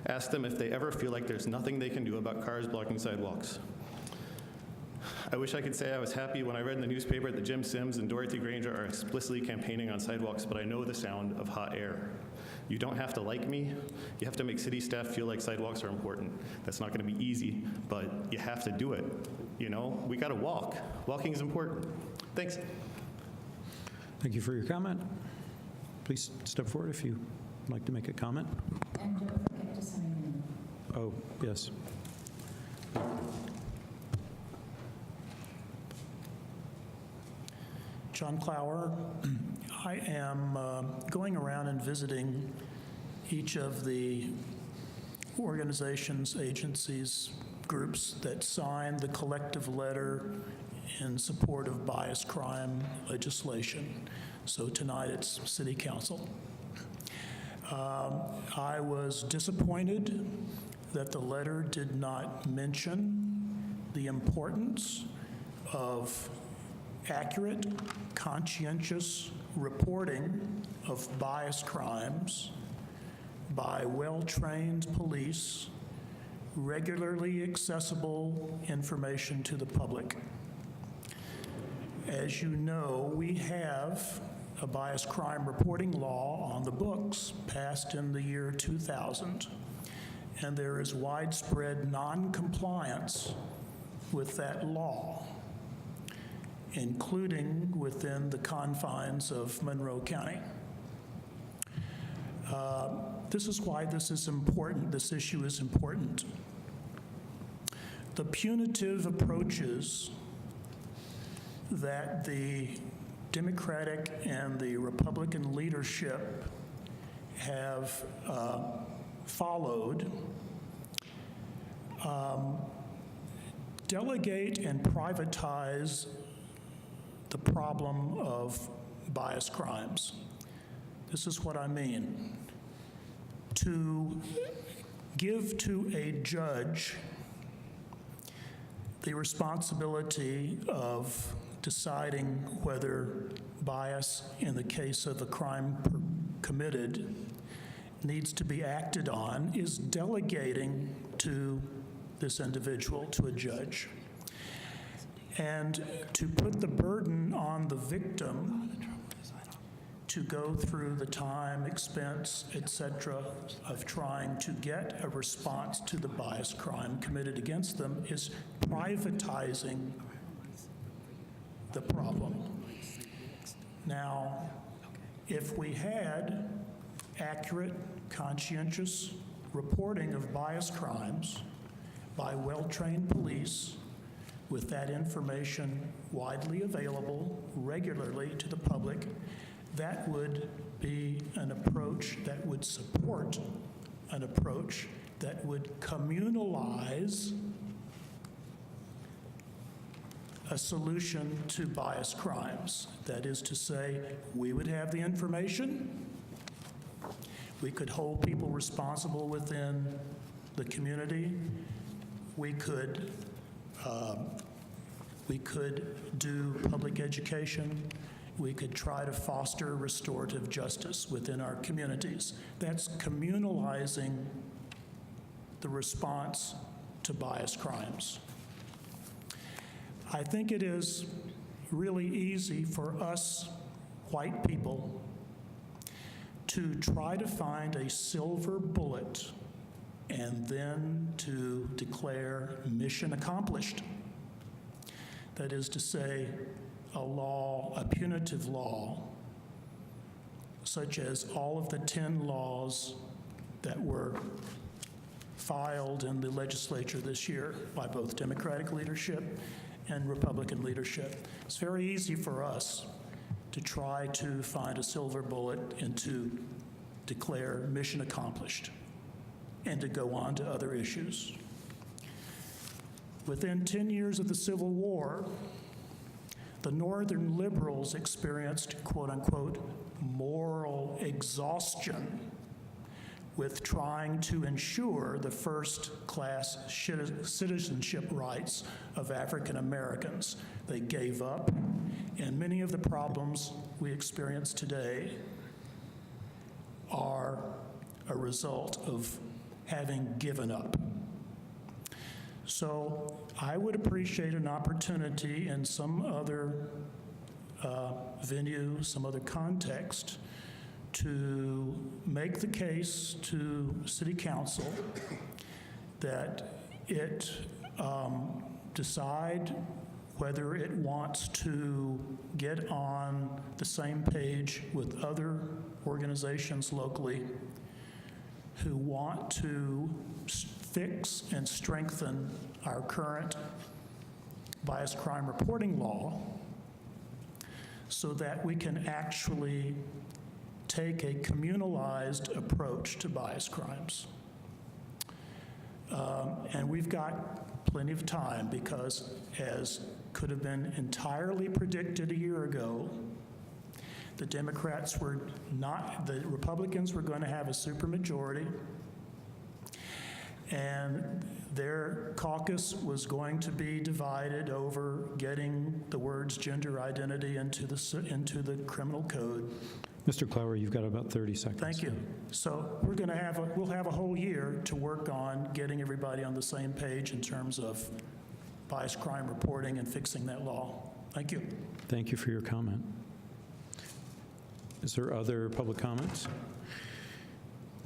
Ask them if they ever feel like there's nothing they can do about cars blocking sidewalks. I wish I could say I was happy when I read in the newspaper that Jim Sims and Dorothy Granger are explicitly campaigning on sidewalks, but I know the sound of hot air. You don't have to like me. You have to make city staff feel like sidewalks are important. That's not going to be easy, but you have to do it. You know, we got to walk. Walking is important. Thanks. Thank you for your comment. Please step forward if you'd like to make a comment. And don't forget to sign in. Oh, yes. John Clower. I am going around and visiting each of the organizations, agencies, groups that signed the collective letter in support of bias crime legislation. So tonight it's City Council. I was disappointed that the letter did not mention the importance of accurate, conscientious reporting of bias crimes by well-trained police, regularly accessible information to the public. As you know, we have a bias crime reporting law on the books passed in the year 2000, and there is widespread non-compliance with that law, including within the confines of Monroe County. This is why this is important, this issue is important. The punitive approaches that the Democratic and the Republican leadership have followed delegate and privatize the problem of bias crimes. This is what I mean. To give to a judge the responsibility of deciding whether bias in the case of a crime committed needs to be acted on is delegating to this individual, to a judge. And to put the burden on the victim to go through the time, expense, et cetera, of trying to get a response to the bias crime committed against them is privatizing the problem. Now, if we had accurate, conscientious reporting of bias crimes by well-trained police, with that information widely available regularly to the public, that would be an approach that would support an approach that would communalize a solution to bias crimes. That is to say, we would have the information, we could hold people responsible within the community, we could do public education, we could try to foster restorative justice within our communities. That's communalizing the response to bias crimes. I think it is really easy for us white people to try to find a silver bullet and then to declare mission accomplished. That is to say, a punitive law, such as all of the 10 laws that were filed in the legislature this year by both Democratic leadership and Republican leadership. It's very easy for us to try to find a silver bullet and to declare mission accomplished and to go on to other issues. Within 10 years of the Civil War, the Northern liberals experienced, quote unquote, moral exhaustion with trying to ensure the first-class citizenship rights of African Americans. They gave up, and many of the problems we experience today are a result of having given up. So I would appreciate an opportunity in some other venue, some other context, to make the case to City Council that it decide whether it wants to get on the same page with other organizations locally who want to fix and strengthen our current bias crime reporting law so that we can actually take a communalized approach to bias crimes. And we've got plenty of time because, as could have been entirely predicted a year ago, the Republicans were going to have a supermajority, and their caucus was going to be divided over getting the words gender identity into the criminal code. Mr. Clower, you've got about 30 seconds. Thank you. So we'll have a whole year to work on getting everybody on the same page in terms of bias crime reporting and fixing that law. Thank you. Thank you for your comment. Is there other public comments?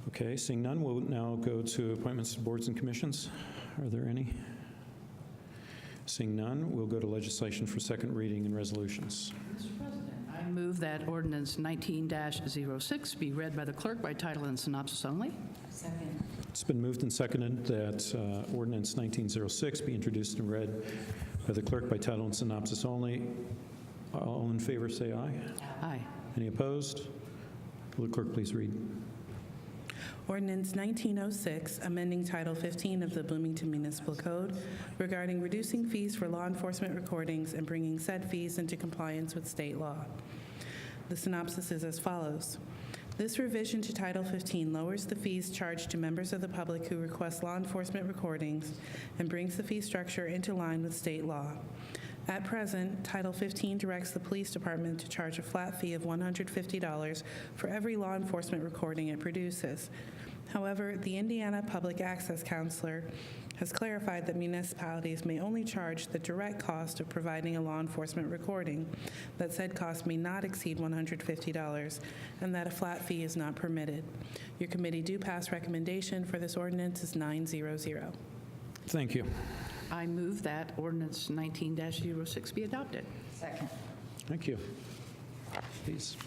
Okay, seeing none, we'll now go to appointments to boards and commissions. Are there any? Seeing none, we'll go to legislation for second reading and resolutions. Mr. President, I move that ordinance 19-06 be read by the clerk by title and synopsis only. Second. It's been moved and seconded that ordinance 1906 be introduced and read by the clerk by title and synopsis only. All in favor say aye. Aye. Any opposed? Will the clerk please read? Ordinance 1906, amending Title 15 of the Bloomington Municipal Code regarding reducing fees for law enforcement recordings and bringing said fees into compliance with state law. The synopsis is as follows. This revision to Title 15 lowers the fees charged to members of the public who request law enforcement recordings and brings the fee structure into line with state law. At present, Title 15 directs the police department to charge a flat fee of $150 for every law enforcement recording it produces. However, the Indiana Public Access Counselor has clarified that municipalities may only charge the direct cost of providing a law enforcement recording, that said cost may not exceed $150, and that a flat fee is not permitted. Your committee do pass recommendation for this ordinance is 900. Thank you. I move that ordinance 19-06 be adopted. Second. Thank you. Please.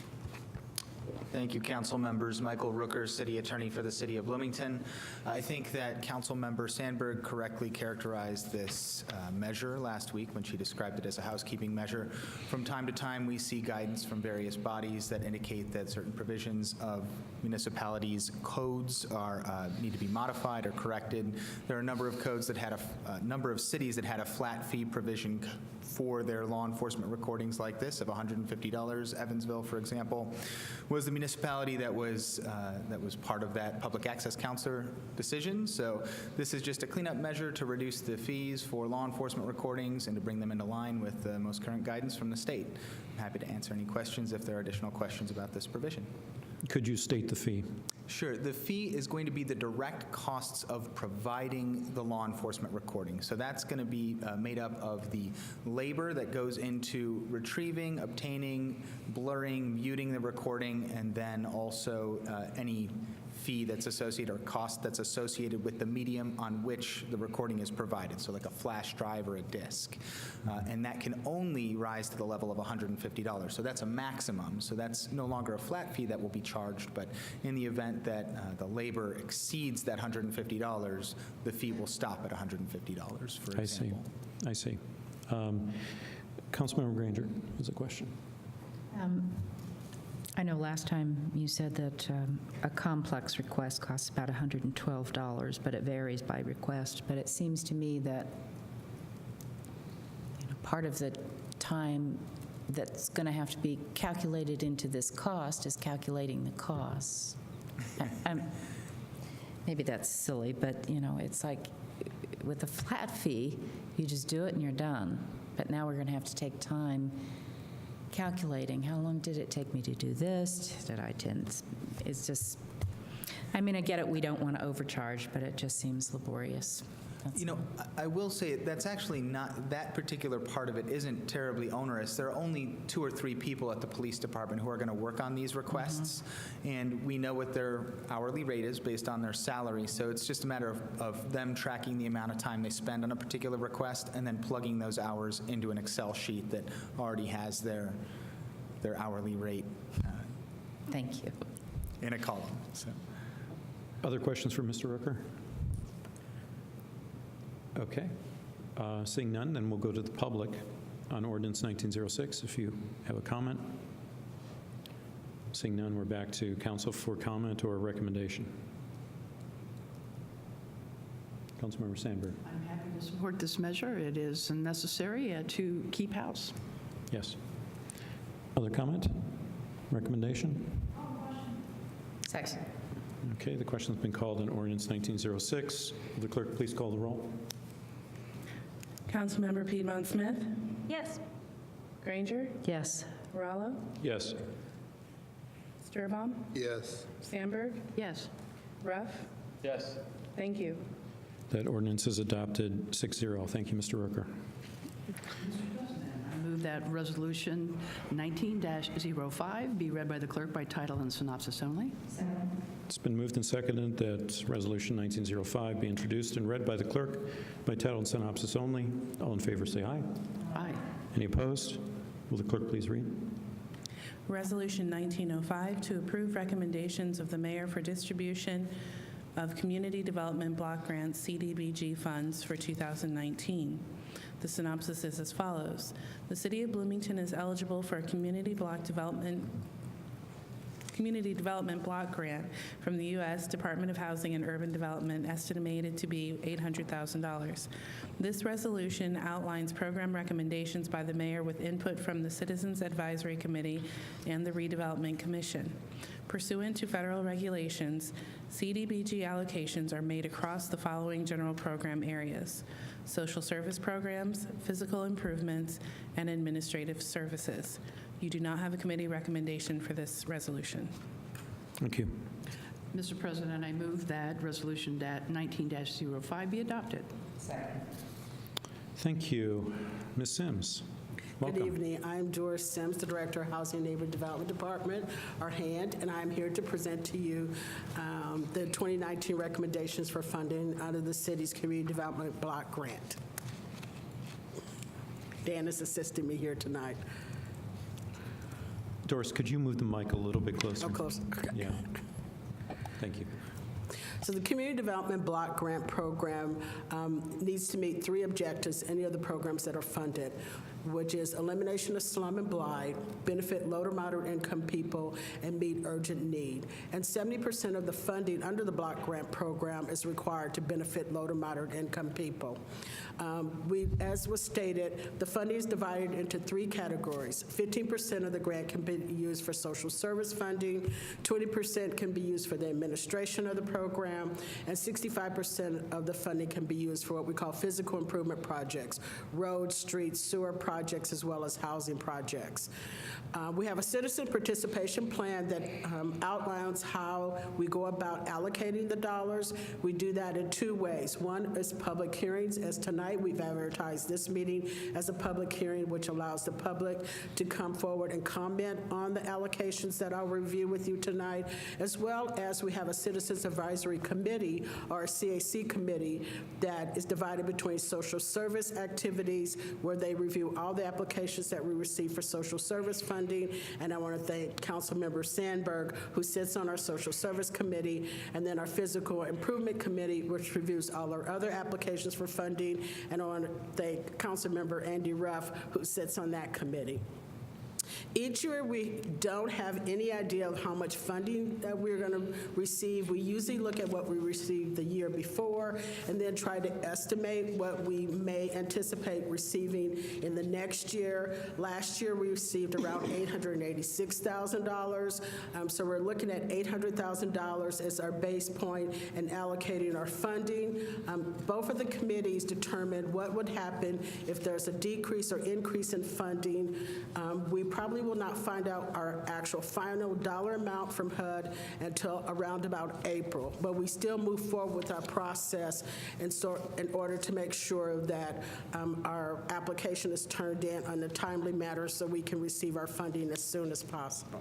Thank you, council members. Michael Rooker, City Attorney for the City of Bloomington. I think that Council Member Sandberg correctly characterized this measure last week when she described it as a housekeeping measure. From time to time, we see guidance from various bodies that indicate that certain provisions of municipalities' codes need to be modified or corrected. There are a number of codes that had a number of cities that had a flat fee provision for their law enforcement recordings like this of $150. Evansville, for example, was the municipality that was part of that public access counselor decision. So this is just a cleanup measure to reduce the fees for law enforcement recordings and to bring them into line with the most current guidance from the state. I'm happy to answer any questions if there are additional questions about this provision. Could you state the fee? Sure. The fee is going to be the direct costs of providing the law enforcement recording. So that's going to be made up of the labor that goes into retrieving, obtaining, blurring, muting the recording, and then also any fee that's associated or cost that's associated with the medium on which the recording is provided, so like a flash drive or a disc. And that can only rise to the level of $150. So that's a maximum. So that's no longer a flat fee that will be charged, but in the event that the labor exceeds that $150, the fee will stop at $150, for example. I see. Councilmember Granger has a question. I know last time you said that a complex request costs about $112, but it varies by request. But it seems to me that part of the time that's going to have to be calculated into this cost is calculating the costs. Maybe that's silly, but it's like with a flat fee, you just do it and you're done. But now we're going to have to take time calculating how long did it take me to do this? It's just, I get it, we don't want to overcharge, but it just seems laborious. I will say that's actually not, that particular part of it isn't terribly onerous. There are only 2 or 3 people at the police department who are going to work on these requests, and we know what their hourly rate is based on their salary, so it's just a matter of them tracking the amount of time they spend on a particular request and then plugging those hours into an Excel sheet that already has their hourly rate Thank you. in a column. So. Other questions for Mr. Rooker? Okay. Seeing none, then we'll go to the public on Ordinance 1906, if you have a comment. Seeing none, we're back to council for comment or recommendation. Councilmember Sandberg. I'm happy to support this measure. It is necessary to keep house. Yes. Other comment? Recommendation? Second. Okay, the question's been called on Ordinance 1906. Will the clerk please call the roll? Councilmember Piedmont Smith, Yes. Granger, Yes. Morallo, Yes. Sturbaum, Yes. Sandberg, Yes. Ruff. Yes. Thank you. That ordinance is adopted 6-0. Thank you, Mr. Rooker. I move that Resolution 19-05 be read by the clerk by title and synopsis only. It's been moved and seconded that Resolution 1905 be introduced and read by the clerk by title and synopsis only. All in favor say aye. Aye. Any opposed? Will the clerk please read? Resolution 1905 to approve recommendations of the mayor for distribution of Community Development Block Grant CDBG funds for 2019. The synopsis is as follows. The City of Bloomington is eligible for a Community Development Block Grant from the U.S. Department of Housing and Urban Development, estimated to be $800,000. This resolution outlines program recommendations by the mayor with input from the Citizens Advisory Committee and the Redevelopment Commission. Pursuant to federal regulations, CDBG allocations are made across the following general program areas: social service programs, physical improvements, and administrative services. You do not have a committee recommendation for this resolution. Thank you. Mr. President, I move that Resolution 19-05 be adopted. Thank you. Ms. Sims, welcome. Good evening. I'm Doris Sims, the Director of Housing and Neighborhood Development Department, or HAND, and I'm here to present to you the 2019 recommendations for funding out of the city's Community Development Block Grant. Dan is assisting me here tonight. Doris, could you move the mic a little bit closer? Oh, close. Okay. Yeah. Thank you. So the Community Development Block Grant Program needs to meet 3 objectives, any of the programs that are funded, which is elimination of slum and blight, benefit low to moderate income people, and meet urgent need. And 70% of the funding under the Block Grant Program is required to benefit low to moderate income people. As was stated, the funding is divided into 3 categories. 15% of the grant can be used for social service funding, 20% can be used for the administration of the program, program, and 65% of the funding can be used for what we call physical improvement projects, roads, streets, sewer projects, as well as housing projects. We have a citizen participation plan that outlines how we go about allocating the dollars. We do that in two ways. One is public hearings. As tonight, we've advertised this meeting as a public hearing, which allows the public to come forward and comment on the allocations that I'll review with you tonight, as well as we have a Citizens Advisory Committee, or a CAC committee, that is divided between social service activities, where they review all the applications that we receive for social service funding. And I want to thank Councilmember Sandberg, who sits on our Social Service Committee, and then our Physical Improvement Committee, which reviews all our other applications for funding. And I want to thank Councilmember Andy Ruff, who sits on that committee. Each year, we don't have any idea of how much funding that we're going to receive. We usually look at what we received the year before and then try to estimate what we may anticipate receiving in the next year. Last year, we received around $886,000. So we're looking at $800,000 as our base point and allocating our funding. Both of the committees determined what would happen if there's a decrease or increase in funding. We probably will not find out our actual final dollar amount from HUD until around about April, but we still move forward with our process in order to make sure that our application is turned in a timely manner so we can receive our funding as soon as possible.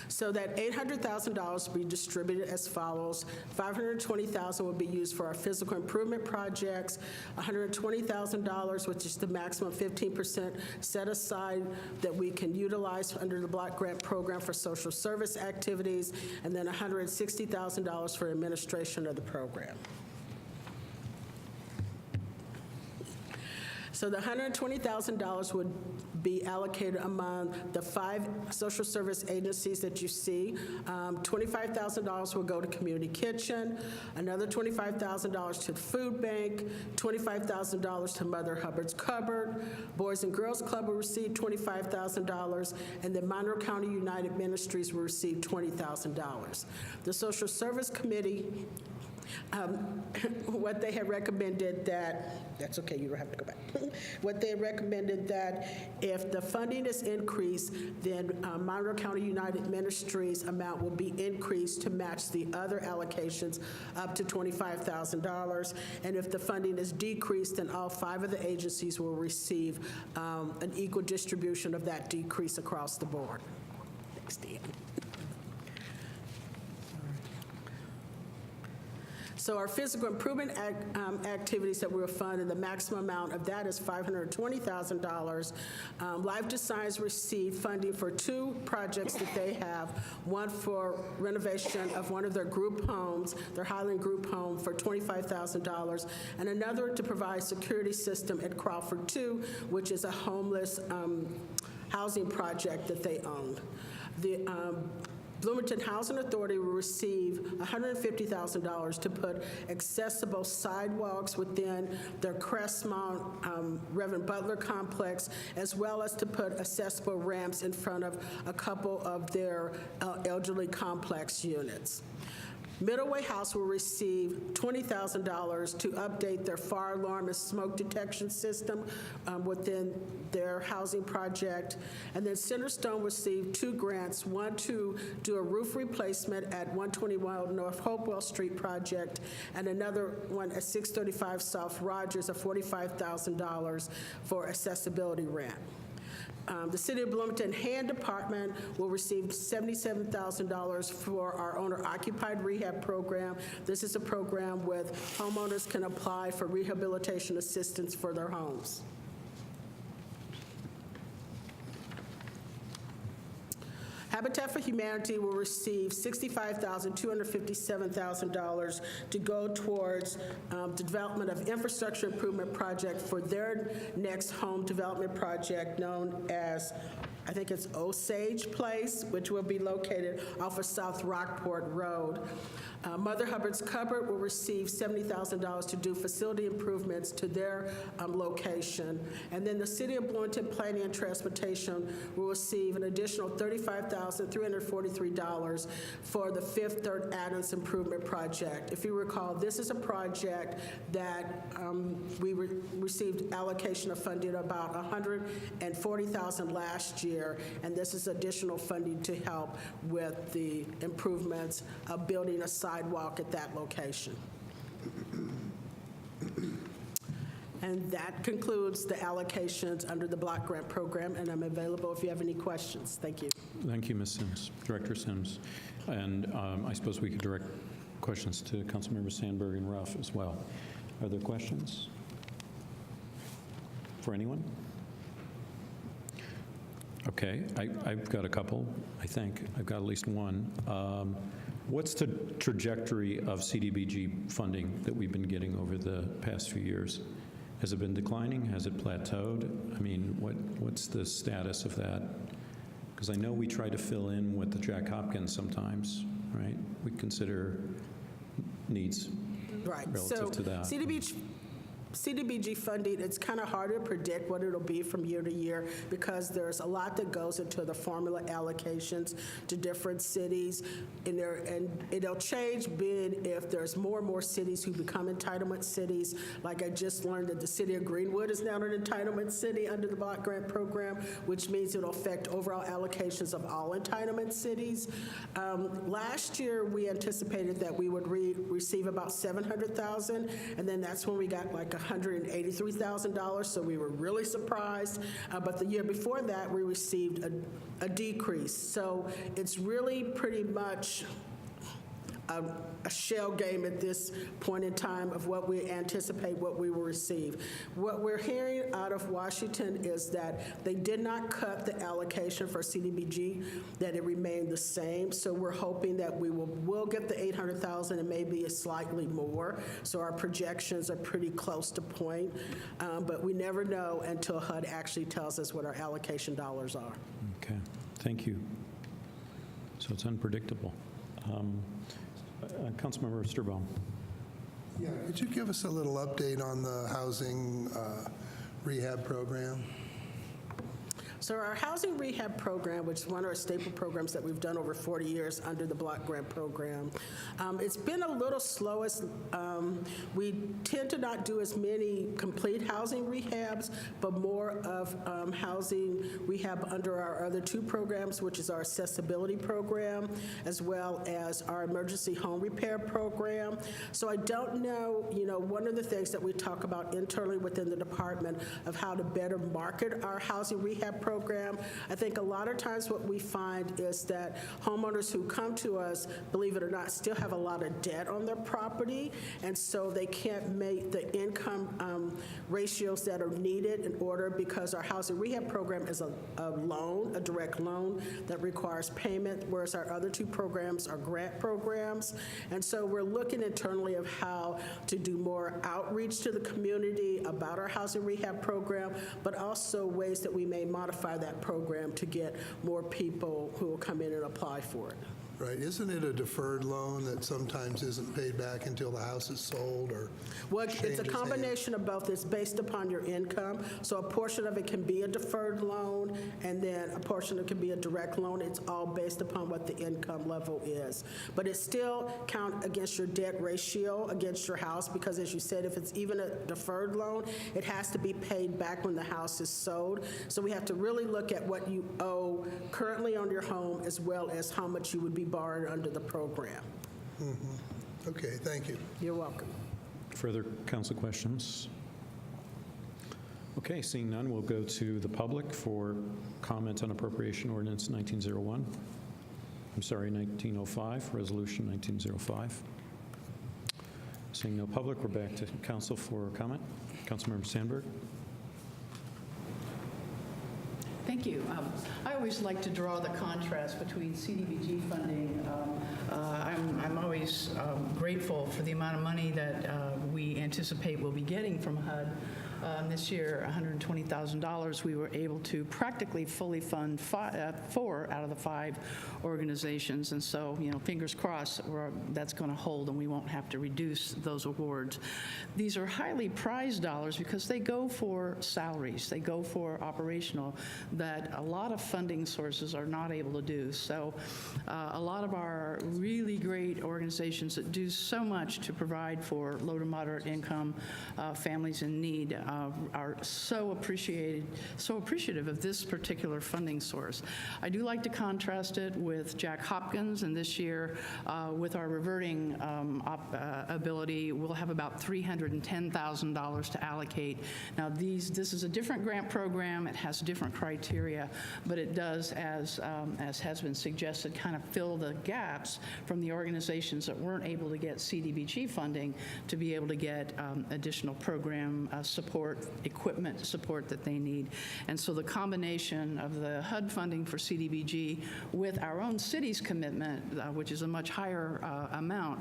So that $800,000 will be distributed as follows. $520,000 will be used for our physical improvement projects, $120,000, which is the maximum 15% set aside that we can utilize under the Block Grant Program for social service activities, and then $160,000 for administration of the program. So the $120,000 would be allocated among the 5 social service agencies that you see. $25,000 will go to Community Kitchen, another $25,000 to the Food Bank, $25,000 to Mother Hubbard's Cupboard, Boys and Girls Club will receive $25,000, and the Monroe County United Ministries will receive $20,000. The Social Service Committee, what they had recommended that's okay, you don't have to go back. What they recommended that if the funding is increased, then Monroe County United Ministries amount will be increased to match the other allocations up to $25,000. And if the funding is decreased, then all 5 of the agencies will receive an equal distribution of that decrease across the board. Thanks, Dan. So our physical improvement activities that we'll fund, and the maximum amount of that is $520,000. Life Designs received funding for 2 projects that they have, one for renovation of one of their group homes, their Highland Group Home, for $25,000, and another to provide security system at Crawford 2, which is a homeless housing project that they owned. The Bloomington Housing Authority will receive $150,000 to put accessible sidewalks within their Crestmont Reverend Butler complex, as well as to put accessible ramps in front of a couple of their elderly complex units. Middleway House will receive $20,000 to update their fire alarm and smoke detection system within their housing project. And then Centerstone will receive 2 grants, one to do a roof replacement at 121 North Hopewell Street project, and another one at 635 South Rogers, of $45,000 for accessibility ramp. The City of Bloomington Hand Department will receive $77,000 for our owner-occupied rehab program. This is a program with homeowners can apply for rehabilitation assistance for their homes. Habitat for Humanity will receive $65,257,000 to go towards the development of infrastructure improvement project for their next home development project known as, I think it's Osage Place, which will be located off of South Rockport Road. Mother Hubbard's Cupboard will receive $70,000 to do facility improvements to their location. And then the City of Bloomington Planning and Transportation will receive an additional $35,000 $1,343 for the Fifth Third Adams Improvement Project. If you recall, this is a project that we received allocation of funding about $140,000 last year, and this is additional funding to help with the improvements of building a sidewalk at that location. And that concludes the allocations under the block grant program, and I'm available if you have any questions. Thank you. Thank you, Ms. Sims, Director Sims. And I suppose we could direct questions to Councilmember Sandberg and Ruff as well. Are there questions for anyone? Okay, I've got a couple, I think. I've got at least one. What's the trajectory of CDBG funding that we've been getting over the past few years? Has it been declining? Has it plateaued? I mean, what's the status of that? Because I know we try to fill in with the Jack Hopkins sometimes, right? We consider needs Right. relative to that. CDBG funding, it's kind of hard to predict what it'll be from year to year because there's a lot that goes into the formula allocations to different cities, and it'll change if there's more and more cities who become entitlement cities. Like I just learned that the city of Greenwood is now an entitlement city under the block grant program, which means it'll affect overall allocations of all entitlement cities. Last year, we anticipated that we would receive about $700,000, and then that's when we got like $183,000, so we were really surprised. But the year before that, we received a decrease. So it's really pretty much a shell game at this point in time of what we anticipate what we will receive. What we're hearing out of Washington is that they did not cut the allocation for CDBG, that it remained the same. So we're hoping that we'll get the $800,000 and maybe slightly more. So our projections are pretty close to point, but we never know until HUD actually tells us what our allocation dollars are. Okay, thank you. So it's unpredictable. Councilmember Sturbaum. Yeah, could you give us a little update on the housing rehab program? So our housing rehab program, which is one of our staple programs that we've done over 40 years under the block grant program, it's been a little slow. We tend to not do as many complete housing rehabs, but more of housing rehab under our other two programs, which is our accessibility program, as well as our emergency home repair program. So I don't know, one of the things that we talk about internally within the department of how to better market our housing rehab program. I think a lot of times what we find is that homeowners who come to us, believe it or not, still have a lot of debt on their property, and so they can't make the income ratios that are needed in order, because our housing rehab program is a loan, a direct loan that requires payment, whereas our other two programs are grant programs. And so we're looking internally of how to do more outreach to the community about our housing rehab program, but also ways that we may modify that program to get more people who will come in and apply for it. Right, isn't it a deferred loan that sometimes isn't paid back until the house is sold or Well, it's a changes combination of both. It's based upon your income. So a portion of it can be a deferred loan, and then a portion of it can be a direct loan. It's all based upon what the income level is. But it still counts against your debt ratio against your house, because as you said, if it's even a deferred loan, it has to be paid back when the house is sold. So we have to really look at what you owe currently on your home, as well as how much you would be borrowed under the program. Mm-hmm. Okay, thank you. You're welcome. Further council questions? Okay, seeing none, we'll go to the public for comment on appropriation ordinance 1905, resolution 1905. Seeing no public, we're back to council for comment. Councilmember Sandberg. Thank you. I always like to draw the contrast between CDBG funding. I'm always grateful for the amount of money that we anticipate we'll be getting from HUD. This year, $120,000, we were able to practically fully fund 4 out of the 5 organizations. And so, fingers crossed, that's going to hold and we won't have to reduce those awards. These are highly prized dollars because they go for salaries, they go for operational, that a lot of funding sources are not able to do. So a lot of our really great organizations that do so much to provide for low to moderate income families in need are so appreciative of this particular funding source. I do like to contrast it with Jack Hopkins, and this year with our reverting ability, we'll have about $310,000 to allocate. Now this is a different grant program, it has different criteria, but it does, as has been suggested, kind of fill the gaps from the organizations that weren't able to get CDBG funding to be able to get additional program support, equipment support that they need. And so the combination of the HUD funding for CDBG with our own city's commitment, which is a much higher amount,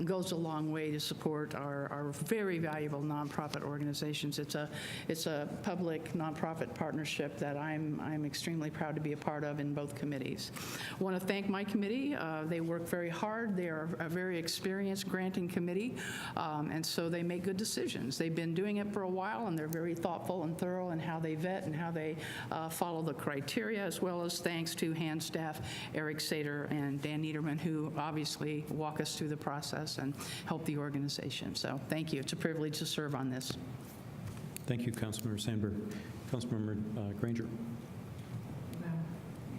goes a long way to support our very valuable nonprofit organizations. It's a public nonprofit partnership that I'm extremely proud to be a part of in both committees. I want to thank my committee. They work very hard. They are a very experienced granting committee, and so they make good decisions. They've been doing it for a while, and they're very thoughtful and thorough in how they vet and how they follow the criteria, as well as thanks to hand staff Eric Sater and Dan Niederman, who obviously walk us through the process and help the organization. So thank you. It's a privilege to serve on this. Thank you, Councilmember Sandberg. Councilmember Granger.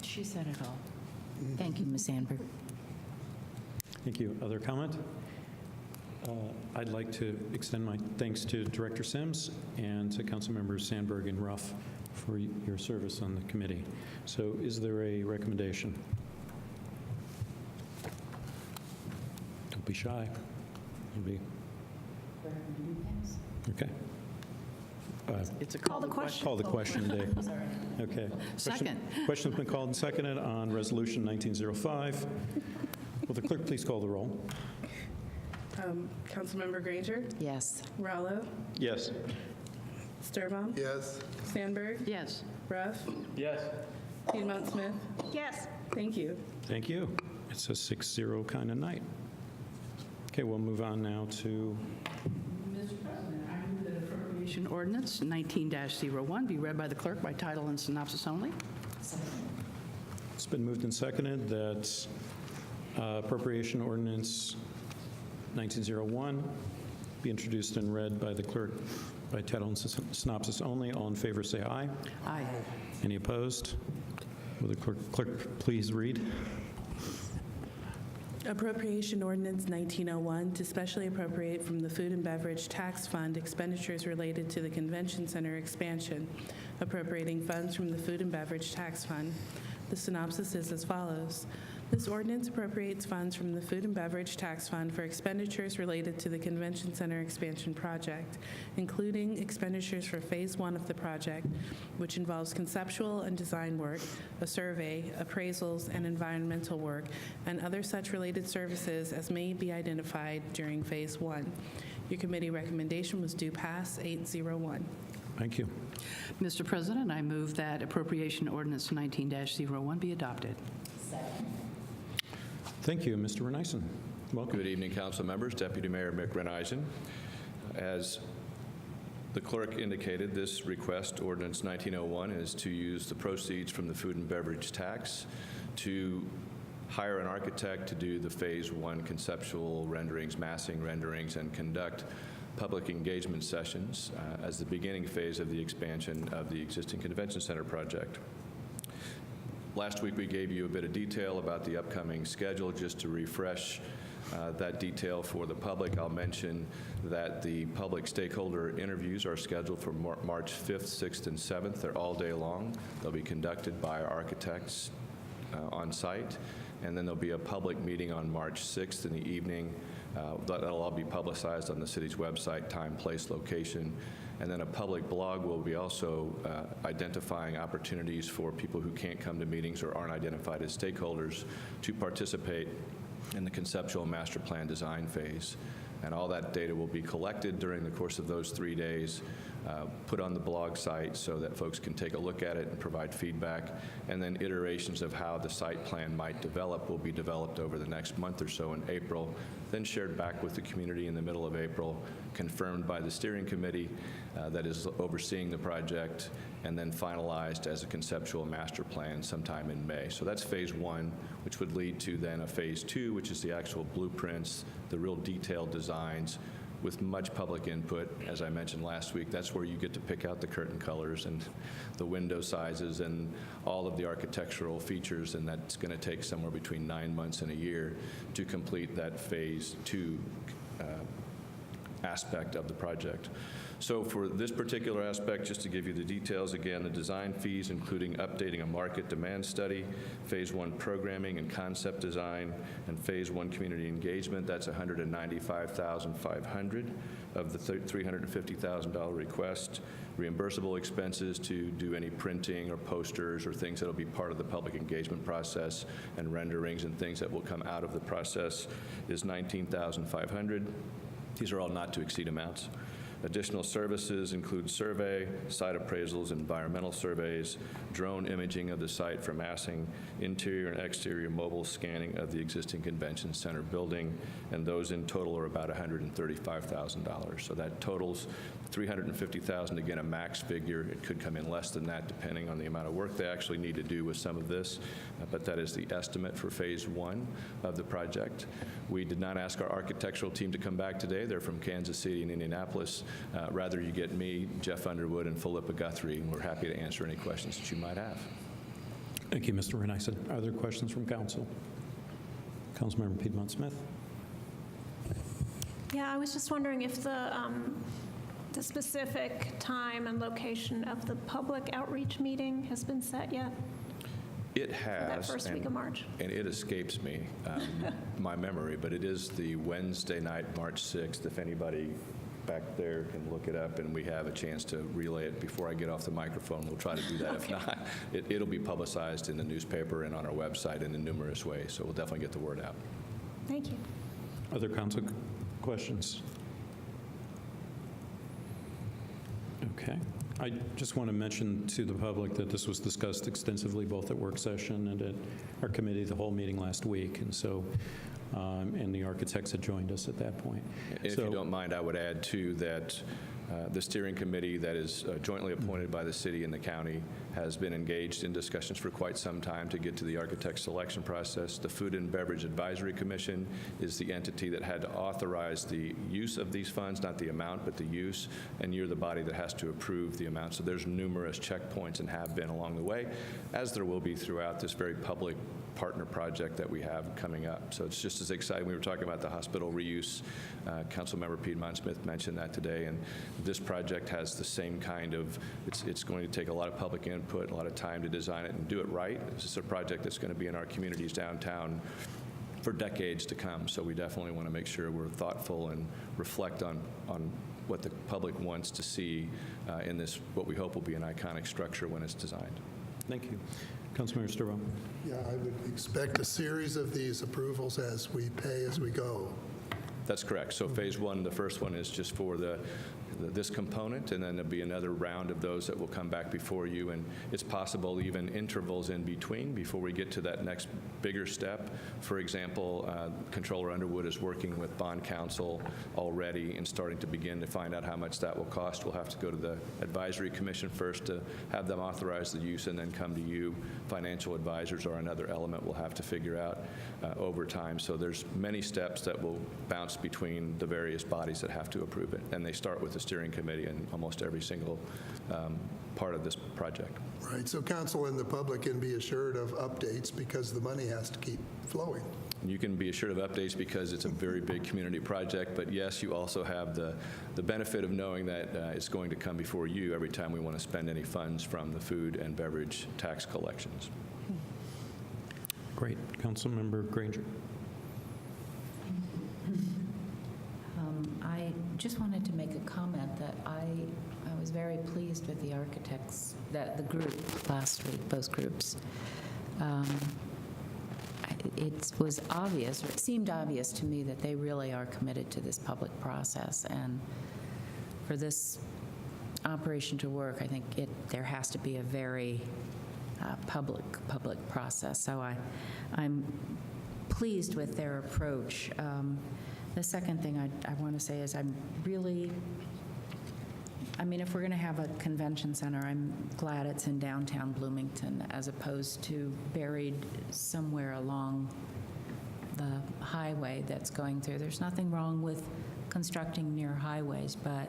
She said it all. Thank you, Ms. Sandberg. Thank you. Other comment? I'd like to extend my thanks to Director Sims and to Councilmembers Sandberg and Ruff for your service on the committee. So is there a recommendation? Don't be shy. Okay. It's a call to question. Call the question day. Okay. Second. Question's been called and seconded on Resolution 1905. Will the clerk please call the roll? Councilmember Granger? Yes. Rallo? Yes. Sturbaum? Yes. Sandberg? Yes. Ruff? Yes. Piedmont Smith? Yes. Thank you. Thank you. It's a 6-0 kind of night. Okay, we'll move on now to Mr. President, I move that appropriation ordinance 19-01 be read by the clerk by title and synopsis only. It's been moved and seconded that appropriation ordinance 1901 be introduced and read by the clerk by title and synopsis only. All in favor say aye. Aye. Any opposed? Will the clerk please read? Appropriation Ordinance 1901 to specially appropriate from the Food and Beverage Tax Fund expenditures related to the Convention Center expansion, appropriating funds from the Food and Beverage Tax Fund. The synopsis is as follows. This ordinance appropriates funds from the Food and Beverage Tax Fund for expenditures related to the Convention Center expansion project, including expenditures for Phase 1 of the project, which involves conceptual and design work, a survey, appraisals, and environmental work, and other such related services as may be identified during Phase 1. Your committee recommendation was due pass 801. Thank you. Mr. President, I move that appropriation ordinance 19-01 be adopted. Thank you. Mr. Renaison, welcome. Good evening, council members. Deputy Mayor Mick Renaison. As the clerk indicated, this request, ordinance 1901, is to use the proceeds from the food and beverage tax to hire an architect to do the Phase 1 conceptual renderings, massing renderings, and conduct public engagement sessions as the beginning phase of the expansion of the existing convention center project. Last week, we gave you a bit of detail about the upcoming schedule. Just to refresh that detail for the public, I'll mention that the public stakeholder interviews are scheduled for March 5th, 6th, and 7th. They're all day long. They'll be conducted by our architects on site. And then there'll be a public meeting on March 6th in the evening. That'll all be publicized on the city's website, time, place, location. And then a public blog will be also identifying opportunities for people who can't come to meetings or aren't identified as stakeholders to participate in the conceptual master plan design phase. And all that data will be collected during the course of those 3 days put on the blog site so that folks can take a look at it and provide feedback. And then iterations of how the site plan might develop will be developed over the next month or so in April, then shared back with the community in the middle of April, confirmed by the steering committee that is overseeing the project, and then finalized as a conceptual master plan sometime in May. So that's phase one, which would lead to then a phase two, which is the actual blueprints, the real detailed designs with much public input. As I mentioned last week, that's where you get to pick out the curtain colors and the window sizes and all of the architectural features, and that's going to take somewhere between 9 months and a year to complete that phase two aspect of the project. So for this particular aspect, just to give you the details, again, the design fees, including updating a market demand study, phase one programming and concept design, and phase one community engagement, that's $195,500 of the $350,000 request. Reimbursable expenses to do any printing or posters or things that will be part of the public engagement process, and renderings and things that will come out of the process is $19,500. These are all not to exceed amounts. Additional services include survey, site appraisals, environmental surveys, drone imaging of the site for massing, interior and exterior mobile scanning of the existing convention center building, and those in total are about $135,000. So that totals $350,000, again, a max figure. It could come in less than that depending on the amount of work they actually need to do with some of this, but that is the estimate for phase one of the project. We did not ask our architectural team to come back today. They're from Kansas City and Indianapolis. Rather, you get me, Jeff Underwood, and Philippa Guthrie, and we're happy to answer any questions that you might have. Thank you, Mr. Renison. Are there questions from council? Councilmember Piedmont Smith. Yeah, I was just wondering if the specific time and location of the public outreach meeting has been set yet? It has. That first week of March. And it escapes me, my memory, but it is the Wednesday night, March 6th. If anybody back there can look it up and we have a chance to relay it before I get off the microphone, we'll try to do that. If not, it'll be publicized in the newspaper and on our website in numerous ways, so we'll definitely get the word out. Thank you. Other council questions? Okay. I just want to mention to the public that this was discussed extensively both at work session and at our committee of the whole meeting last week, and so and the architects had joined us at that point. If you don't mind, I would add, too, that the steering committee that is jointly appointed by the city and the county has been engaged in discussions for quite some time to get to the architect selection process. The Food and Beverage Advisory Commission is the entity that had to authorize the use of these funds, not the amount, but the use, and you're the body that has to approve the amount. So there's numerous checkpoints and have been along the way, as there will be throughout this very public partner project that we have coming up. So it's just as exciting. We were talking about the hospital reuse. Councilmember Piedmont Smith mentioned that today, and this project has the same kind of, it's going to take a lot of public input, a lot of time to design it and do it right. This is a project that's going to be in our communities downtown for decades to come, so we definitely want to make sure we're thoughtful and reflect on what the public wants to see in this, what we hope will be an iconic structure when it's designed. Thank you. Councilmember Sturbaugh. Yeah, I would expect a series of these approvals as we pay as we go. That's correct. So phase one, the first one is just for this component, and then there'll be another round of those that will come back before you, and it's possible even intervals in between before we get to that next bigger step. For example, Controller Underwood is working with bond counsel already and starting to begin to find out how much that will cost. We'll have to go to the advisory commission first to have them authorize the use and then come to you. Financial advisors are another element we'll have to figure out over time. So there's many steps that will bounce between the various bodies that have to approve it, and they start with the steering committee in almost every single part of this project. Right, so council and the public can be assured of updates because the money has to keep flowing. You can be assured of updates because it's a very big community project, but yes, you also have the benefit of knowing that it's going to come before you every time we want to spend any funds from the food and beverage tax collections. Great. Councilmember Granger. I just wanted to make a comment that I was very pleased with the architects, the group last week, both groups. It was obvious, or it seemed obvious to me, that they really are committed to this public process. And for this operation to work, I think there has to be a very public process. So I'm pleased with their approach. The second thing I want to say is if we're going to have a convention center, I'm glad it's in downtown Bloomington as opposed to buried somewhere along the highway that's going through. There's nothing wrong with constructing near highways, but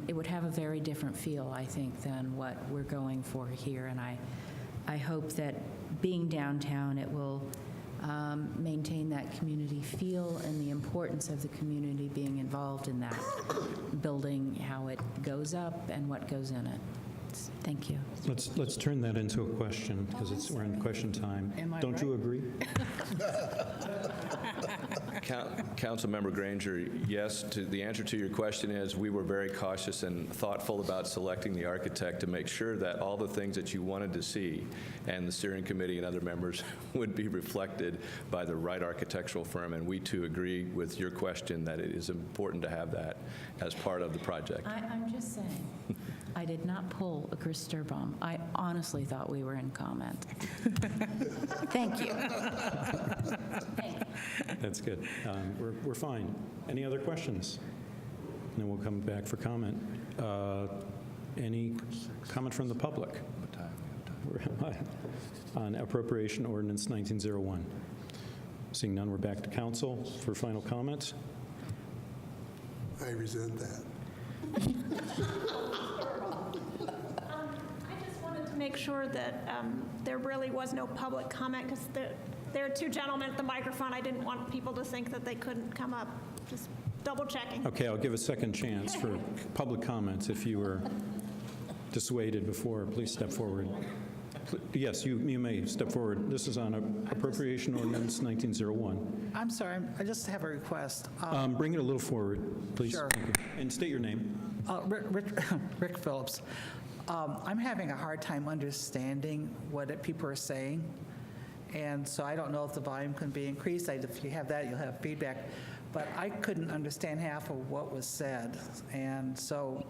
it would have a very different feel, I think, than what we're going for here. And I hope that being downtown, it will maintain that community feel and the importance of the community being involved in that building, how it goes up and what goes in it. Thank you. Let's turn that into a question, because we're in question time. Am I Don't you right? agree? Councilmember Granger, yes, the answer to your question is we were very cautious and thoughtful about selecting the architect to make sure that all the things that you wanted to see and the steering committee and other members would be reflected by the right architectural firm. And we too agree with your question that it is important to have that as part of the project. I'm just saying, I did not pull a Chris Sturbaum. I honestly thought we were in comment. Thank you. That's good. We're fine. Any other questions? And then we'll come back for comment. Any comment from the public? On appropriation ordinance 1901. Seeing none, we're back to council for final comments. I resent that. I just wanted to make sure that there really was no public comment, because there are two gentlemen at the microphone. I didn't want people to think that they couldn't come up. Just double checking. Okay, I'll give a second chance for public comments. If you were dissuaded before, please step forward. Yes, you may step forward. This is on appropriation ordinance 1901. I'm sorry, I just have a request. Bring it a little forward, please. Sure. Thank you. And state your name. Rick Phillips. I'm having a hard time understanding what people are saying, and so I don't know if the volume can be increased. If you have that, you'll have feedback. But I couldn't understand half of what was said, and so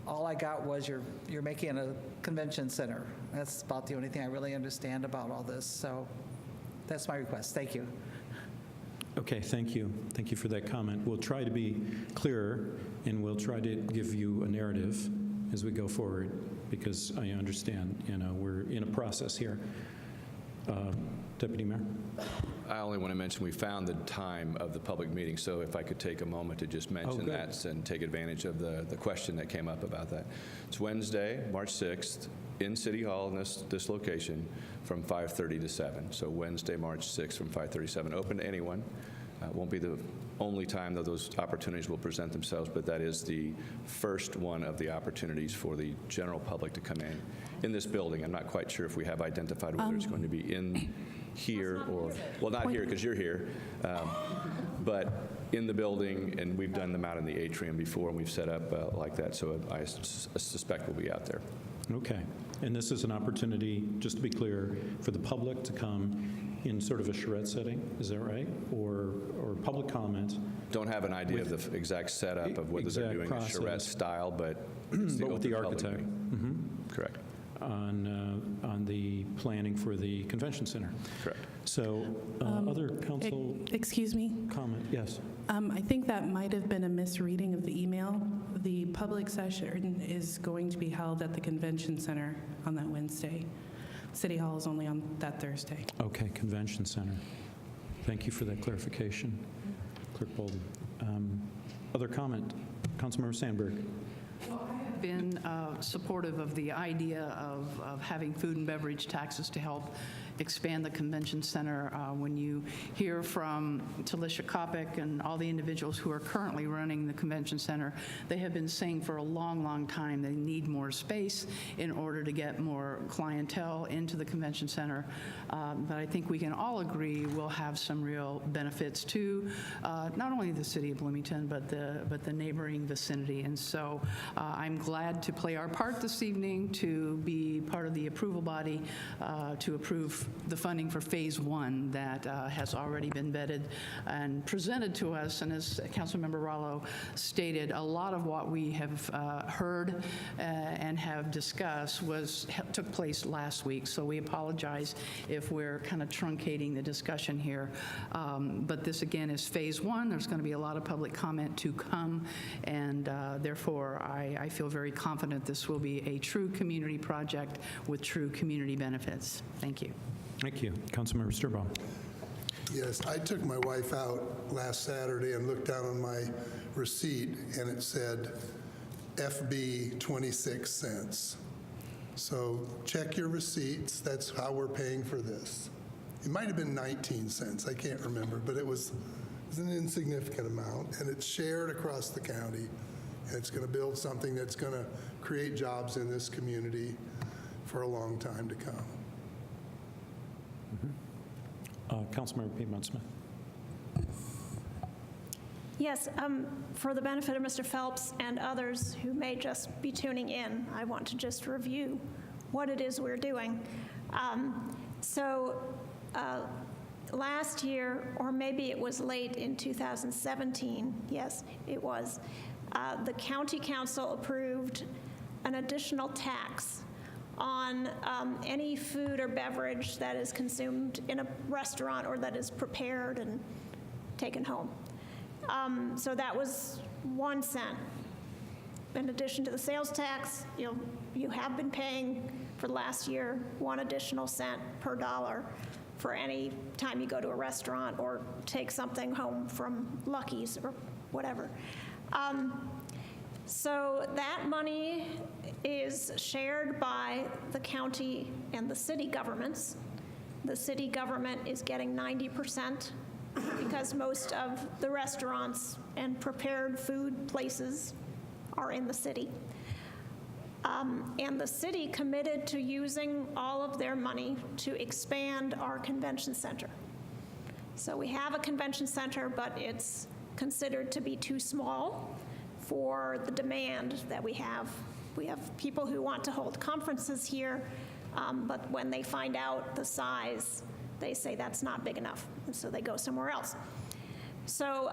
all I got was you're making a convention center. That's about the only thing I really understand about all this. So that's my request. Thank you. Okay, thank you. Thank you for that comment. We'll try to be clearer, and we'll try to give you a narrative as we go forward, because I understand, we're in a process here. Deputy Mayor? I only want to mention we found the time of the public meeting, so if I could take a moment to just mention good. that and take advantage of the question that came up about that. It's Wednesday, March 6th, in City Hall in this location from 5:30 to 7. So Wednesday, March 6th from 5:30 to 7. Open to anyone. Won't be the only time that those opportunities will present themselves, but that is the first one of the opportunities for the general public to come in this building. I'm not quite sure if we have identified whether it's going to be in here or, well, not here because you're here, but in the building, and we've done them out in the atrium before, and we've set up like that, so I suspect we'll be out there. Okay. And this is an opportunity, just to be clear, for the public to come in sort of a charrette setting, is that right? Or public comment? Don't have an idea of the exact setup of whether they're doing a charrette style, but it's the But with the open public architect. meeting. Correct. On the planning for the convention center. Correct. So other council Excuse me? comment? Yes. I think that might have been a misreading of the email. The public session is going to be held at the convention center on that Wednesday. City Hall is only on that Thursday. Okay, convention center. Thank you for that clarification, Clerk Bolden. Other comment? Councilmember Sandberg. Been supportive of the idea of having food and beverage taxes to help expand the convention center. When you hear from Talisha Kopic and all the individuals who are currently running the convention center, they have been saying for a long, long time they need more space in order to get more clientele into the convention center. But I think we can all agree we'll have some real benefits to not only the city of Bloomington, but the neighboring vicinity. And so I'm glad to play our part this evening to be part of the approval body to approve the funding for Phase 1 that has already been vetted and presented to us. And as Councilmember Rallo stated, a lot of what we have heard and have discussed took place last week. So we apologize if we're kind of truncating the discussion here. But this, again, is Phase 1. There's going to be a lot of public comment to come, and therefore, I feel very confident this will be a true community project with true community benefits. Thank you. Thank you. Councilmember Sturbaum. Yes, I took my wife out last Saturday and looked down on my receipt, and it said FB 26 cents. So check your receipts. That's how we're paying for this. It might have been 19 cents. I can't remember, but it was an insignificant amount, and it's shared across the county, and it's going to build something that's going to create jobs in this community for a long time to come. Councilmember Piedmont Smith. Yes, for the benefit of Mr. Phelps and others who may just be tuning in, I want to just review what it is we're doing. Last year, or maybe it was late in 2017, yes, it was, the county council approved an additional tax on any food or beverage that is consumed in a restaurant or that is prepared and taken home. So that was 1 cent. In addition to the sales tax, you have been paying for the last year 1 additional cent per dollar for any time you go to a restaurant or take something home from Lucky's or whatever. So that money is shared by the county and the city governments. The city government is getting 90% because most of the restaurants and prepared food places are in the city. And the city committed to using all of their money to expand our convention center. So we have a convention center, but it's considered to be too small for the demand that we have. We have people who want to hold conferences here, but when they find out the size, they say that's not big enough, and so they go somewhere else. So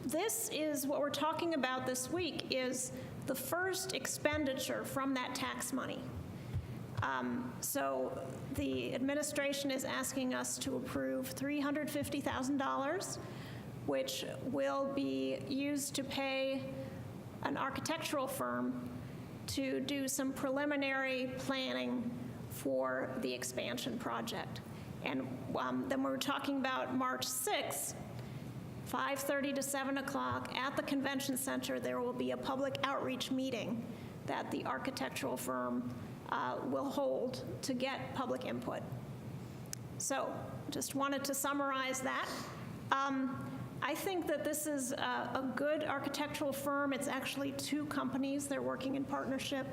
this is what we're talking about this week, is the first expenditure from that tax money. So the administration is asking us to approve $350,000, which will be used to pay an architectural firm to do some preliminary planning for the expansion project. And then we're talking about March 6th, 5:30 to 7 o'clock at the convention center, there will be a public outreach meeting that the architectural firm will hold to get public input. So just wanted to summarize that. I think that this is a good architectural firm. It's actually 2 companies. They're working in partnership,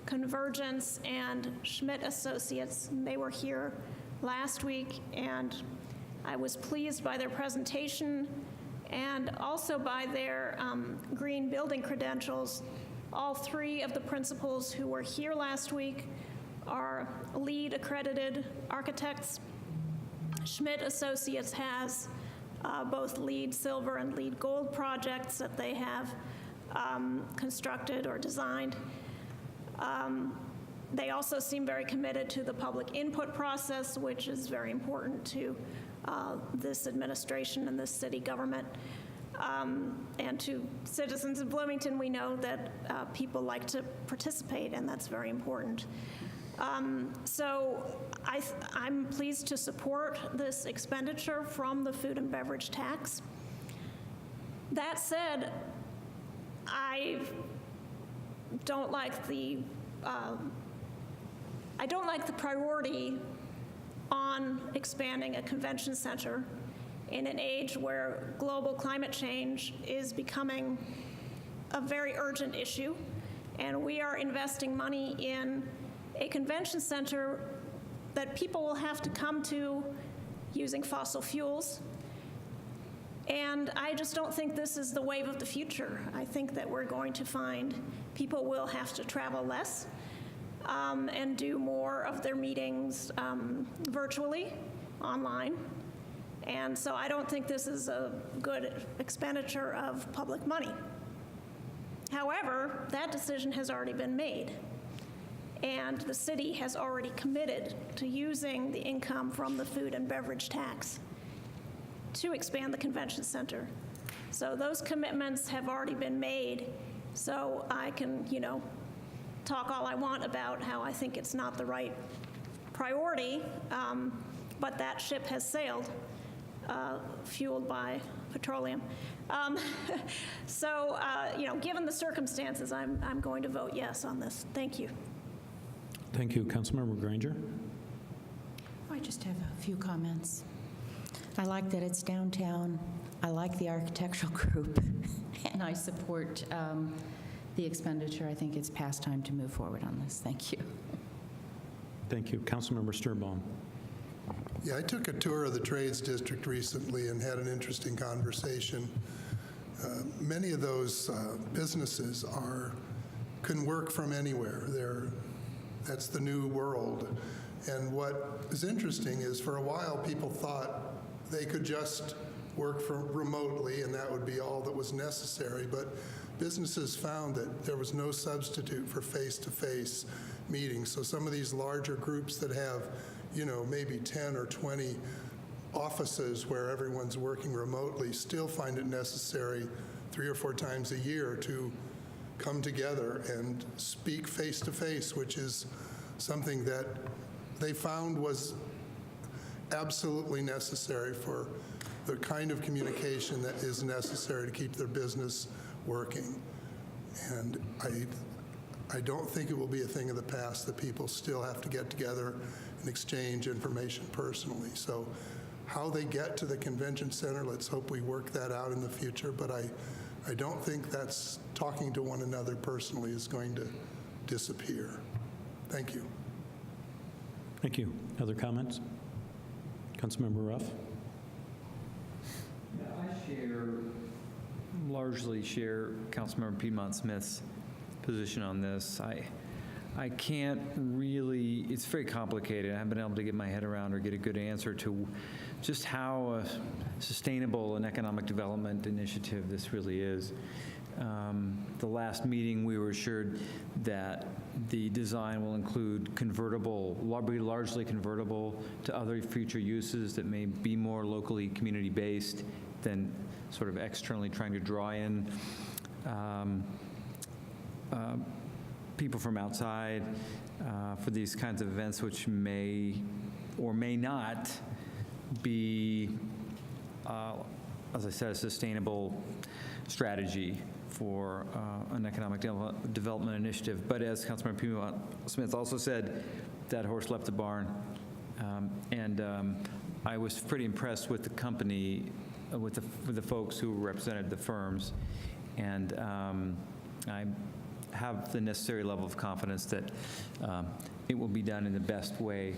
Convergence and Schmidt Associates. They were here last week, and I was pleased by their presentation and also by their green building credentials. All 3 of the principals who were here last week are LEED accredited architects. Schmidt Associates has both LEED Silver and LEED Gold projects that they have constructed or designed. They also seem very committed to the public input process, which is very important to this administration and this city government. And to citizens of Bloomington, we know that people like to participate, and that's very important. So I'm pleased to support this expenditure from the food and beverage tax. That said, I don't like the priority on expanding a convention center in an age where global climate change is becoming a very urgent issue, and we are investing money in a convention center that people will have to come to using fossil fuels. And I just don't think this is the wave of the future. I think that we're going to find people will have to travel less. and do more of their meetings virtually, online. And so I don't think this is a good expenditure of public money. However, that decision has already been made, and the city has already committed to using the income from the food and beverage tax to expand the convention center. So those commitments have already been made, so I can, talk all I want about how I think it's not the right priority, but that ship has sailed, fueled by petroleum. So, given the circumstances, I'm going to vote yes on this. Thank you. Thank you. Councilmember Granger? I just have a few comments. I like that it's downtown. I like the architectural group, and I support the expenditure. I think it's past time to move forward on this. Thank you. Thank you. Councilmember Sturbaum? Yeah, I took a tour of the Trades District recently and had an interesting conversation. Many of those businesses can work from anywhere. That's the new world. And what is interesting is for a while people thought they could just work remotely and that would be all that was necessary. But businesses found that there was no substitute for face-to-face meetings. So some of these larger groups that have, maybe 10 or 20 offices where everyone's working remotely still find it necessary 3 or 4 times a year to come together and speak face-to-face, which is something that they found was absolutely necessary for the kind of communication that is necessary to keep their business working. And I don't think it will be a thing of the past that people still have to get together and exchange information personally. So how they get to the convention center, let's hope we work that out in the future, but I don't think that's talking to one another personally is going to disappear. Thank you. Thank you. Other comments? Councilmember Ruff? Yeah, largely share Councilmember Piedmont Smith's position on this. I can't really, it's very complicated. I haven't been able to get my head around or get a good answer to just how sustainable an economic development initiative this really is. The last meeting, we were assured that the design will include largely convertible to other future uses that may be more locally community-based than sort of externally trying to draw in people from outside for these kinds of events, which may or may not be, as I said, a sustainable strategy for an economic development initiative. But as Councilmember Piedmont Smith also said, that horse left the barn. I was pretty impressed with the company, with the folks who represented the firms. And I have the necessary level of confidence that it will be done in the best way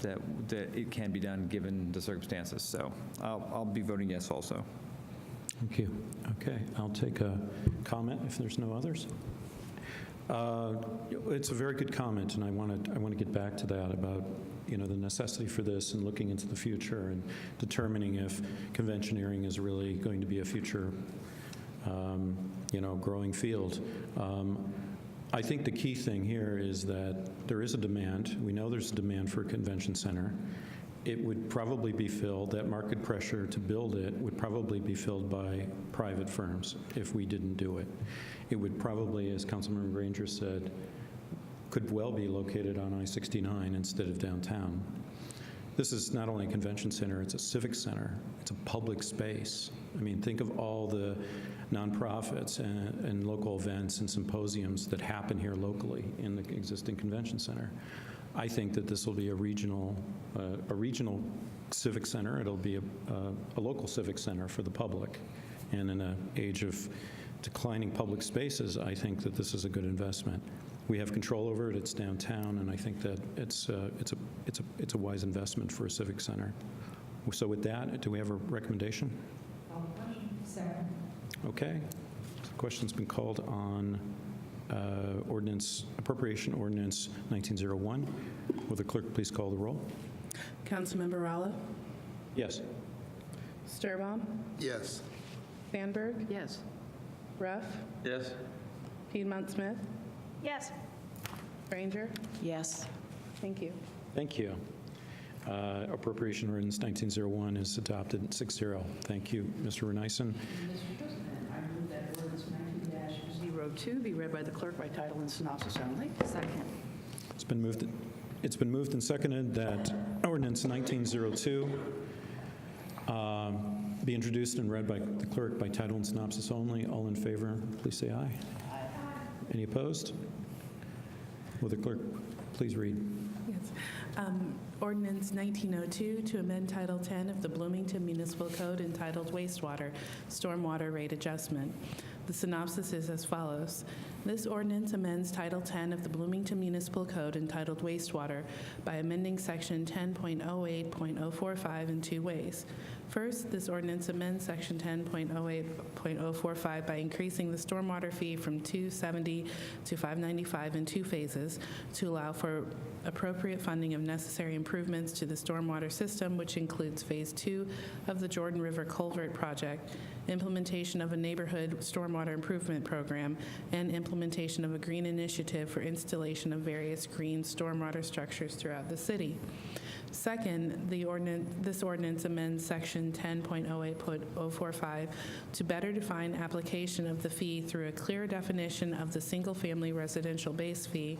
that it can be done given the circumstances. So I'll be voting yes also. Thank you. Okay, I'll take a comment if there's no others. It's a very good comment, and I want to get back to that about the necessity for this and looking into the future and determining if conventioneering is really going to be a future growing field. I think the key thing here is that there is a demand. We know there's a demand for a convention center. It would probably be filled, that market pressure to build it would probably be filled by private firms if we didn't do it. It would probably, as Councilmember Granger said, could well be located on I-69 instead of downtown. This is not only a convention center, it's a civic center. It's a public space. I mean, think of all the nonprofits and local events and symposiums that happen here locally in the existing convention center. I think that this will be a regional civic center. It'll be a local civic center for the public. And in an age of declining public spaces, I think that this is a good investment. We have control over it. It's downtown, and I think that it's a wise investment for a civic center. So with that, do we have a recommendation? Second. Okay. The question's been called on Appropriation Ordinance 1901. Will the clerk please call the roll? Councilmember Rallo? Yes. Sturbaum? Yes. Sandberg? Yes. Ruff? Yes. Piedmont Smith? Yes. Granger? Yes. Thank you. Thank you. Appropriation Ordinance 1901 is adopted 6-0. Thank you, Mr. Renaison. Mr. President, I move that ordinance 19-02 be read by the clerk by title and synopsis only. Second. It's been moved and seconded that ordinance 1902 be introduced and read by the clerk by title and synopsis only. All in favor, please say aye. Any opposed? Will the clerk please read? Yes. Ordinance 1902 to amend Title 10 of the Bloomington Municipal Code entitled Wastewater, Stormwater Rate Adjustment. The synopsis is as follows. This ordinance amends Title 10 of the Bloomington Municipal Code entitled Wastewater by amending Section 10.08.045 in two ways. First, this ordinance amends Section 10.08.045 by increasing the stormwater fee from $270 to $595 in two phases to allow for appropriate funding of necessary improvements to the stormwater system, which includes Phase 2 of the Jordan River Culvert Project, implementation of a neighborhood stormwater improvement program, and implementation of a green initiative for installation of various green stormwater structures throughout the city. Second, this ordinance amends Section 10.08.045 to better define application of the fee through a clear definition of the single-family residential base fee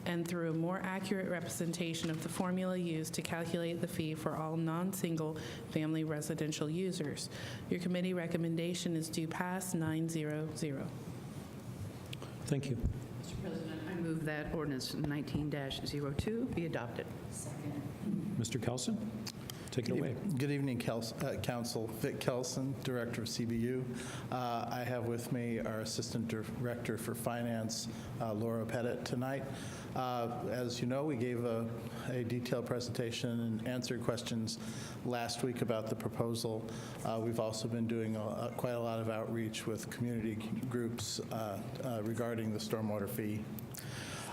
and through a more accurate representation of the formula used to calculate the fee for all non-single-family residential users. Your committee recommendation is due pass 900. Thank you. Mr. President, I move that ordinance 19-02 be adopted. Second. Mr. Kelson, take it away. Good evening, Council. Vic Kelson, Director of CBU. I have with me our Assistant Director for Finance, Laura Pettit, tonight. As you know, we gave a detailed presentation and answered questions last week about the proposal. We've also been doing quite a lot of outreach with community groups regarding the stormwater fee.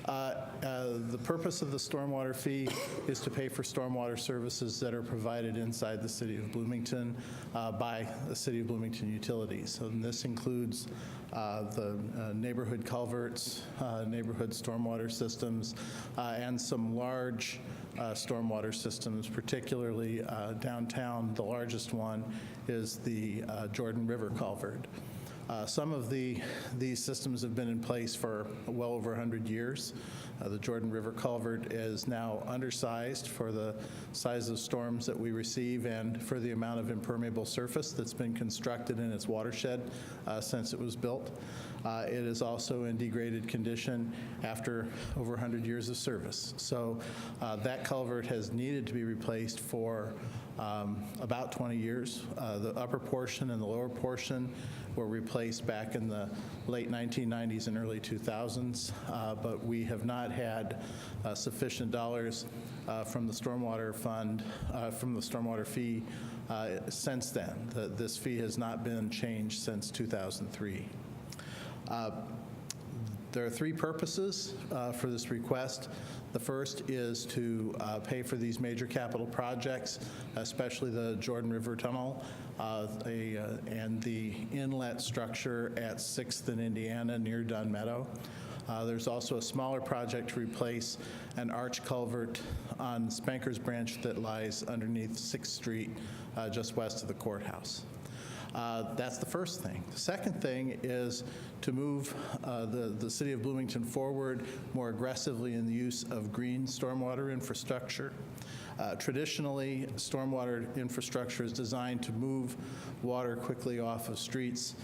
The purpose of the stormwater fee is to pay for stormwater services that are provided inside the City of Bloomington by the City of Bloomington utilities. And this includes the neighborhood culverts, neighborhood stormwater systems, and some large stormwater systems, particularly downtown. The largest one is the Jordan River culvert. Some of these systems have been in place for well over 100 years. The Jordan River culvert is now undersized for the size of storms that we receive and for the amount of impermeable surface that's been constructed in its watershed since it was built. It is also in degraded condition after over 100 years of service. So that culvert has needed to be replaced for about 20 years. The upper portion and the lower portion were replaced back in the late 1990s and early 2000s, but we have not had sufficient dollars from the stormwater fund, from the stormwater fee since then. This fee has not been changed since 2003. There are three purposes for this request. The first is to pay for these major capital projects, especially the Jordan River Tunnel and the inlet structure at 6th and Indiana near Dunn Meadow. There's also a smaller project to replace an arch culvert on Spanker's Branch that lies underneath 6th Street just west of the courthouse. That's the first thing. The second thing is to move the City of Bloomington forward more aggressively in the use of green stormwater infrastructure. Traditionally, stormwater infrastructure is designed to move water quickly off of streets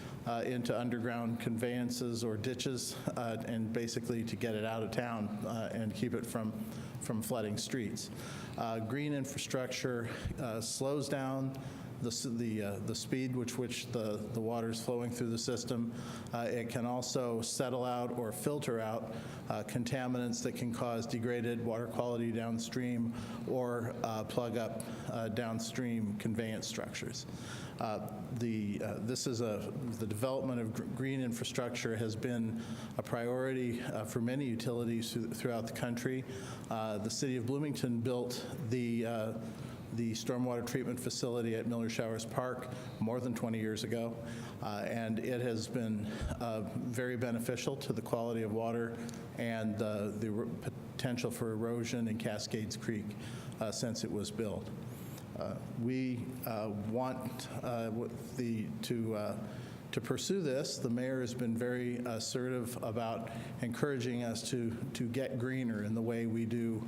into underground conveyances or ditches, and basically to get it out of town and keep it from flooding streets. Green infrastructure slows down the speed which the water is flowing through the system. It can also settle out or filter out contaminants that can cause degraded water quality downstream or plug up downstream conveyance structures. The development of green infrastructure has been a priority for many utilities throughout the country. The City of Bloomington built the stormwater treatment facility at Miller Showers Park more than 20 years ago, and it has been very beneficial to the quality of water and the potential for erosion in Cascades Creek since it was built. We want to pursue this. The mayor has been very assertive about encouraging us to get greener in the way we do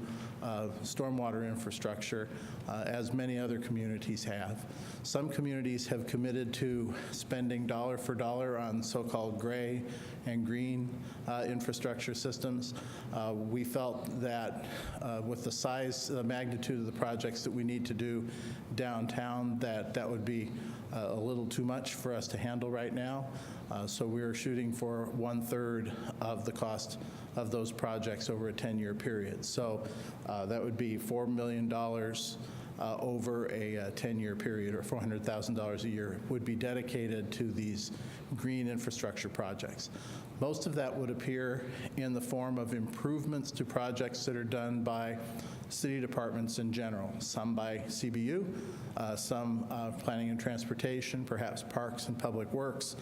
stormwater infrastructure, as many other communities have. Some communities have committed to spending dollar for dollar on so-called gray and green infrastructure systems. We felt that with the size, the magnitude of the projects that we need to do downtown, that would be a little too much for us to handle right now. So we're shooting for 1/3 of the cost of those projects over a 10-year period. So that would be $4 million over a 10-year period, or $400,000 a year would be dedicated to these green infrastructure projects. Most of that would appear in the form of improvements to projects that are done by city departments in general, some by CBU, some planning and transportation, perhaps parks and public works.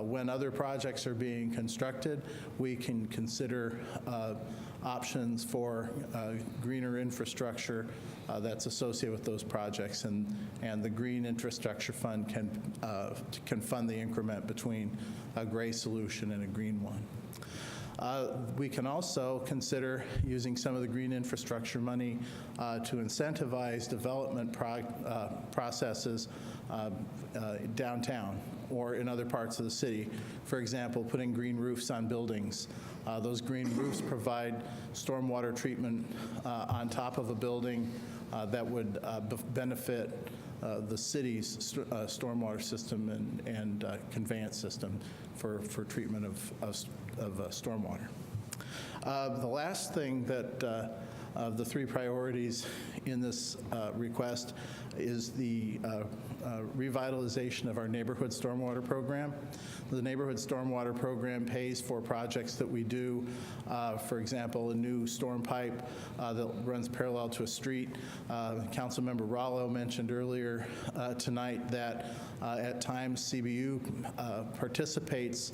When other projects are being constructed, we can consider options for greener infrastructure that's associated with those projects, and the Green Infrastructure Fund can fund the increment between a gray solution and a green one. We can also consider using some of the green infrastructure money to incentivize development processes downtown or in other parts of the city. For example, putting green roofs on buildings. Those green roofs provide stormwater treatment on top of a building that would benefit the city's stormwater system and conveyance system for treatment of stormwater. The last thing that of the three priorities in this request is the revitalization of our neighborhood stormwater program. The neighborhood stormwater program pays for projects that we do, for example, a new storm pipe that runs parallel to a street. Councilmember Rallo mentioned earlier tonight that at times CBU participates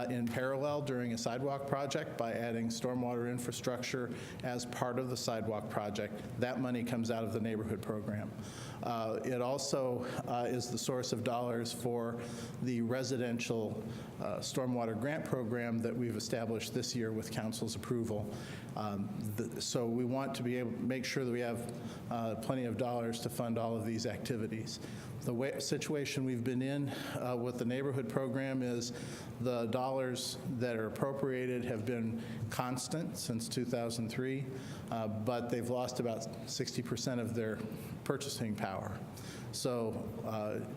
in parallel during a sidewalk project by adding stormwater infrastructure as part of the sidewalk project. That money comes out of the neighborhood program. It also is the source of dollars for the residential stormwater grant program that we've established this year with council's approval. So we want to be able to make sure that we have plenty of dollars to fund all of these activities. The situation we've been in with the neighborhood program is the dollars that are appropriated have been constant since 2003, but they've lost about 60% of their purchasing power. So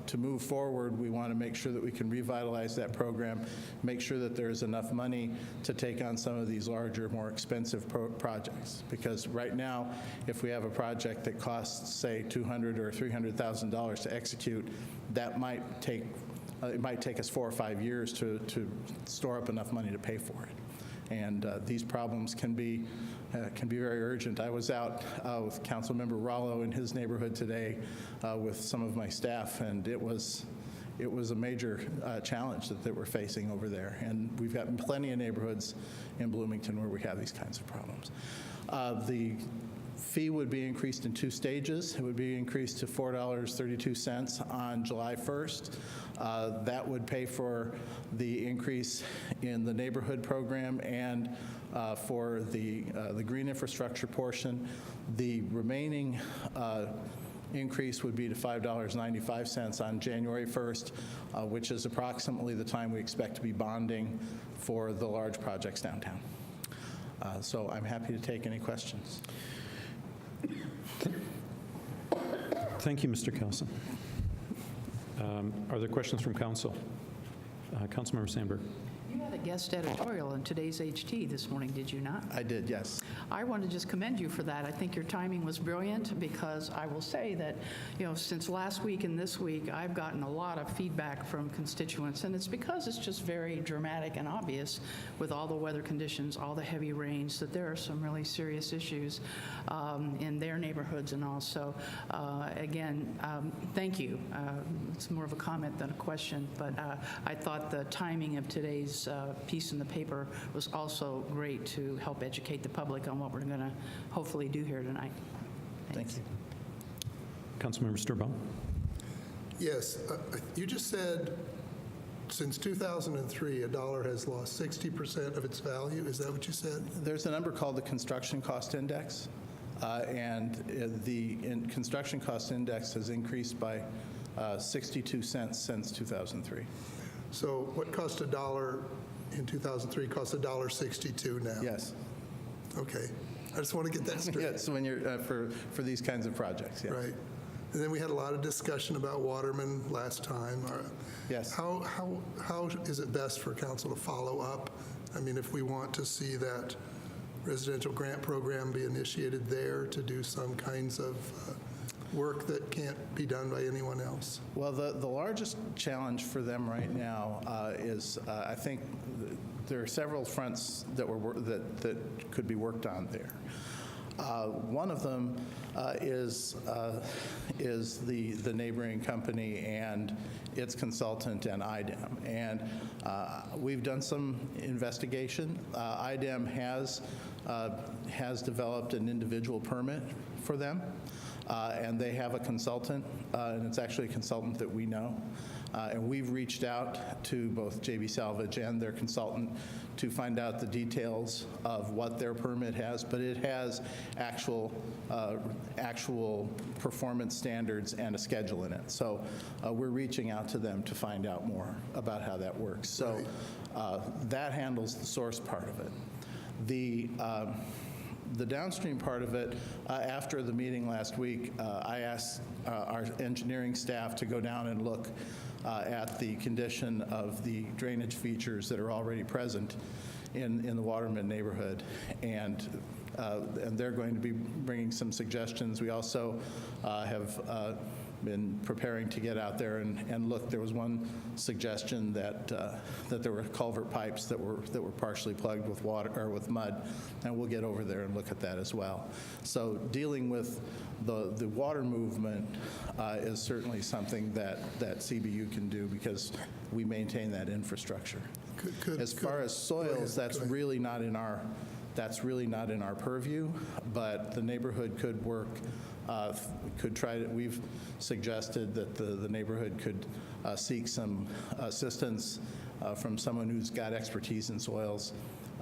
to move forward, we want to make sure that we can revitalize that program, make sure that there's enough money to take on some of these larger, more expensive projects. Because right now, if we have a project that costs, say, $200,000 or $300,000 to execute, that might take it might take us 4 or 5 years to store up enough money to pay for it. And these problems can be very urgent. I was out with Councilmember Rallo in his neighborhood today with some of my staff, and it was a major challenge that we're facing over there. And we've got plenty of neighborhoods in Bloomington where we have these kinds of problems. The fee would be increased in 2 stages. It would be increased to $4.32 on July 1st. That would pay for the increase in the neighborhood program and for the green infrastructure portion. The remaining increase would be to $5.95 on January 1st, which is approximately the time we expect to be bonding for the large projects downtown. So I'm happy to take any questions. Thank you, Mr. Kelson. Are there questions from council? Councilmember Sandberg. You had a guest editorial in today's HT this morning, did you not? I did, yes. I want to just commend you for that. I think your timing was brilliant because I will say that, since last week and this week, I've gotten a lot of feedback from constituents, and it's because it's just very dramatic and obvious with all the weather conditions, all the heavy rains, that there are some really serious issues in their neighborhoods and all. So, again, thank you. It's more of a comment than a question, but I thought the timing of today's piece in the paper was also great to help educate the public on what we're going to hopefully do here tonight. Thanks. Thank you. Councilmember Sturbaum. Yes, you just said since 2003, a dollar has lost 60% of its value. Is that what you said? There's a number called the Construction Cost Index, and the Construction Cost Index has increased by 62 cents since 2003. So what cost a dollar in 2003 costs $1.62 now? Yes. Okay. I just want to get that straight. Yes, when you're for these kinds of projects, yes. Right. And then we had a lot of discussion about Waterman last time. Yes. How is it best for council to follow up? I mean, if we want to see that residential grant program be initiated there to do some kinds of work that can't be done by anyone else? Well, the largest challenge for them right now is I think there are several fronts that could be worked on there. One of them is the neighboring company and its consultant and IDEM. And we've done some investigation. IDEM has developed an individual permit for them. And they have a consultant, and it's actually a consultant that we know. And we've reached out to both JB Salvage and their consultant to find out the details of what their permit has, but it has actual performance standards and a schedule in it. So we're reaching out to them to find out more about how that works. So that handles the source part of it. The downstream part of it, after the meeting last week, I asked our engineering staff to go down and look at the condition of the drainage features that are already present in the Waterman neighborhood, and they're going to be bringing some suggestions. We also have been preparing to get out there and look. There was one suggestion that there were culvert pipes that were partially plugged with water or with mud, and we'll get over there and look at that as well. So dealing with the water movement is certainly something that CBU can do because we maintain that infrastructure. As far as soils, that's really not in our purview, but the neighborhood could work. Could try to. We've suggested that the neighborhood could seek some assistance from someone who's got expertise in soils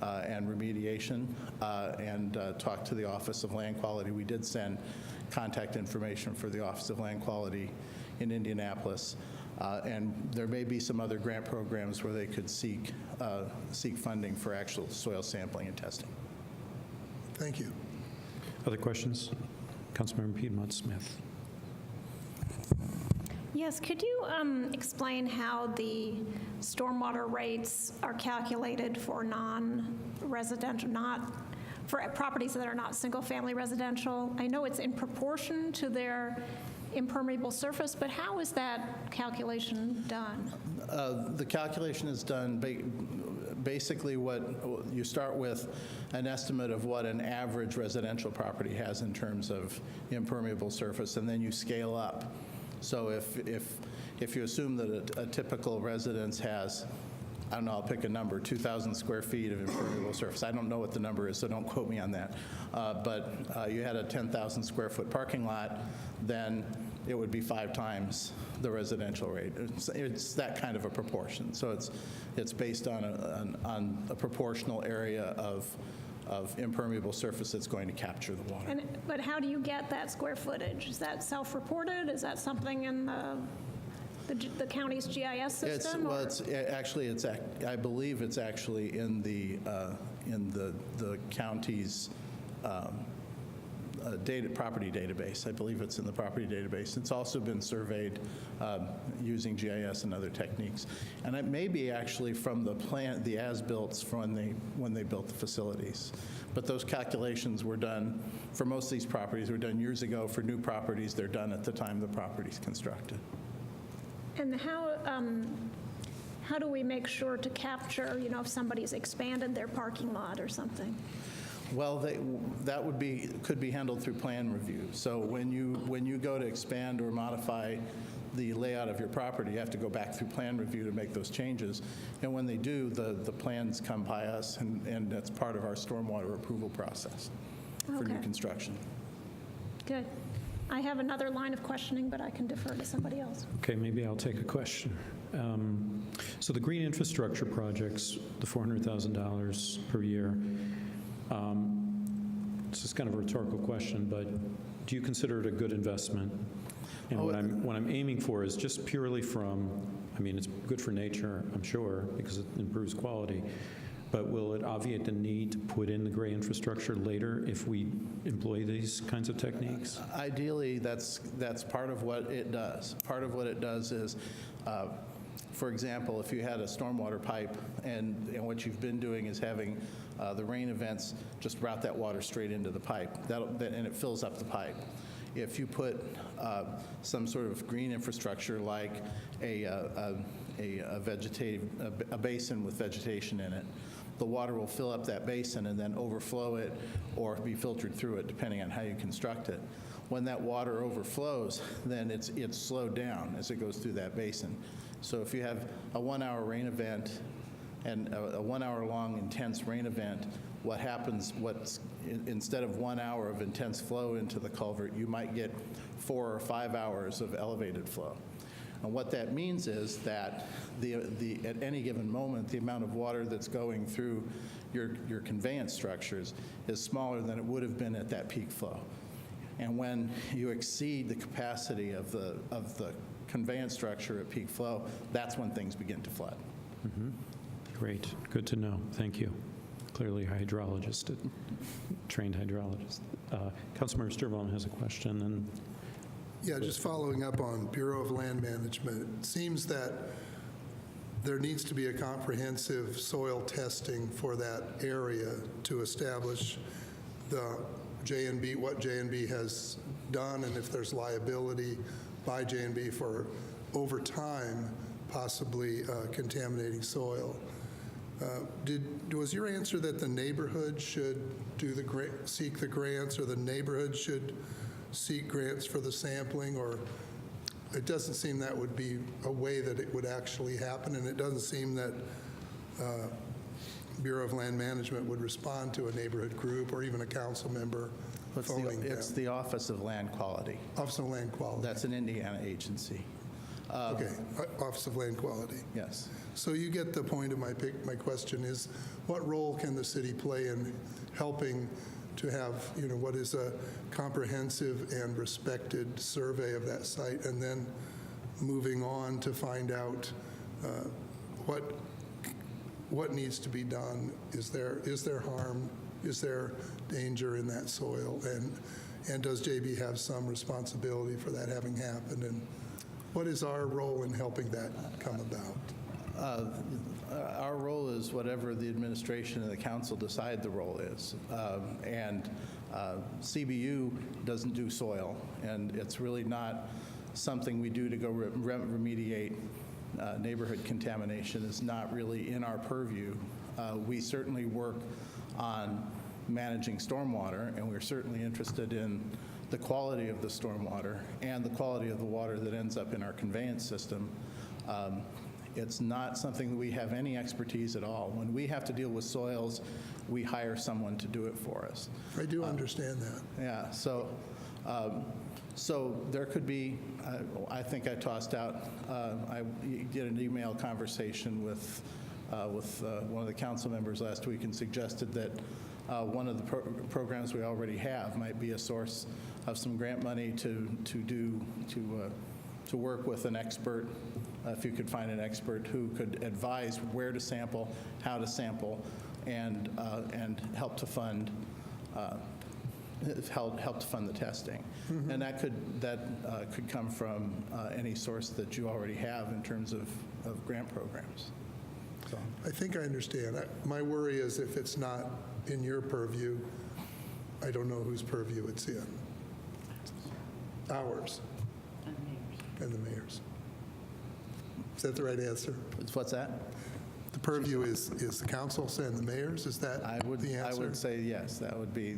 and remediation, and talk to the Office of Land Quality. We did send contact information for the Office of Land Quality in Indianapolis, and there may be some other grant programs where they could seek funding for actual soil sampling and testing. Thank you. Other questions? Councilmember Piedmont Smith. Yes, could you explain how the stormwater rates are calculated for non-residential, for properties that are not single-family residential? I know it's in proportion to their impermeable surface, but how is that calculation done? The calculation is done basically what you start with an estimate of what an average residential property has in terms of impermeable surface, and then you scale up. So if you assume that a typical residence has, I don't know, I'll pick a number, 2,000 square feet of impermeable surface. I don't know what the number is, so don't quote me on that. But you had a 10,000 square foot parking lot, then it would be 5 times the residential rate. It's that kind of a proportion. So it's based on a proportional area of impermeable surface that's going to capture the water. But how do you get that square footage? Is that self-reported? Is that something in the county's GIS system? I believe it's actually in the county's property database. I believe it's in the property database. It's also been surveyed using GIS and other techniques. And it may be actually from the as-builts from when they built the facilities. But those calculations were done, for most of these properties, were done years ago. For new properties, they're done at the time the property's constructed. And how do we make sure to capture, if somebody's expanded their parking lot or something? Well, that could be handled through plan review. So when you go to expand or modify the layout of your property, you have to go back through plan review to make those changes. And when they do, the plans come by us, and that's part of our stormwater approval process for new Okay. construction. Good. I have another line of questioning, but I can defer to somebody else. Okay, maybe I'll take a question. So the green infrastructure projects, the $400,000 per year, this is kind of a rhetorical question, but do you consider it a good investment? And what I'm aiming for is just purely from, it's good for nature, I'm sure, because it improves quality, but will it obviate the need to put in the gray infrastructure later if we employ these kinds of techniques? Ideally, that's part of what it does. Part of what it does is, for example, if you had a stormwater pipe and what you've been doing is having the rain events just route that water straight into the pipe, and it fills up the pipe. If you put some sort of green infrastructure like a basin with vegetation in it, the water will fill up that basin and then overflow it or be filtered through it, depending on how you construct it. When that water overflows, then it's slowed down as it goes through that basin. So if you have a 1-hour rain event and a 1-hour-long intense rain event, what happens, instead of 1 hour of intense flow into the culvert, you might get 4 or 5 hours of elevated flow. And what that means is that at any given moment, the amount of water that's going through your conveyance structures is smaller than it would have been at that peak flow. And when you exceed the capacity of the conveyance structure at peak flow, that's when things begin to flood. Mm-hmm. Great, good to know, thank you. Clearly a hydrologist, trained hydrologist. Councilmember Sturbaum has a question. And Yeah, just following up on Bureau of Land Management, it seems that there needs to be a comprehensive soil testing for that area to establish the J&B, what J&B has done, and if there's liability by J&B for, over time, possibly contaminating soil. Was your answer that the neighborhood should seek the grants, or the neighborhood should seek grants for the sampling? Or it doesn't seem that would be a way that it would actually happen, and it doesn't seem that Bureau of Land Management would respond to a neighborhood group or even a council member phoning them. It's the Office of Land Quality. Office of Land Quality. That's an Indiana agency. Okay, Office of Land Quality. Yes. So you get the point of my question is, what role can the city play in helping to have, what is a comprehensive and respected survey of that site, and then moving on to find out what needs to be done? Is there harm? Is there danger in that soil? And does JB have some responsibility for that having happened? And what is our role in helping that come about? Our role is whatever the administration and the council decide the role is. And CBU doesn't do soil, and it's really not something we do to go remediate neighborhood contamination. Is not really in our purview. We certainly work on managing stormwater, and we're certainly interested in the quality of the stormwater and the quality of the water that ends up in our conveyance system. It's not something that we have any expertise at all. When we have to deal with soils, we hire someone to do it for us. I do understand that. Yeah, so there could be, I think I tossed out, I did an email conversation with one of the council members last week and suggested that one of the programs we already have might be a source of some grant money to work with an expert, if you could find an expert who could advise where to sample, how to sample, and help to fund helped fund the testing. And that could come from any source that you already have in terms of grant programs. So. I think I understand. My worry is if it's not in your purview, I don't know whose purview it's in. Ours. And the mayor's. Is that the right answer? What's that? The purview is the council's and the mayor's? Is that the answer? I would say yes, that would be,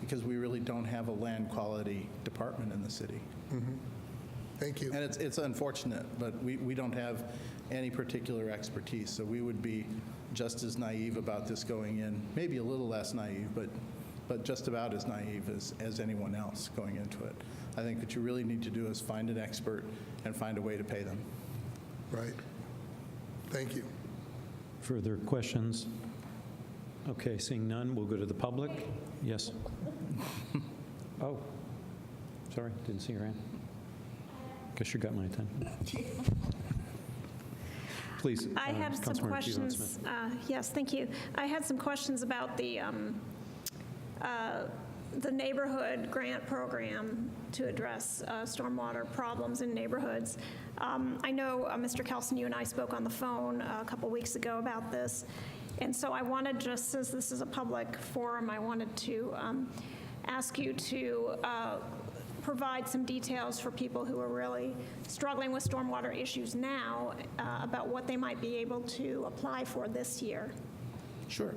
because we really don't have a land quality department in the city. Thank you. And it's unfortunate, but we don't have any particular expertise, so we would be just as naive about this going in, maybe a little less naive, but just about as naive as anyone else going into it. I think what you really need to do is find an expert and find a way to pay them. Right. Thank you. Further questions? Okay, seeing none, we'll go to the public. Yes. Oh, sorry, didn't see your hand. Guess you got my attention. Please, I had some Councilmember questions. Piedmont-Smith. Yes, thank you. I had some questions about the neighborhood grant program to address stormwater problems in neighborhoods. I know, Mr. Kelson, you and I spoke on the phone a couple weeks ago about this, and so I wanted, just as this is a public forum, I wanted to ask you to provide some details for people who are really struggling with stormwater issues now about what they might be able to apply for this year. Sure.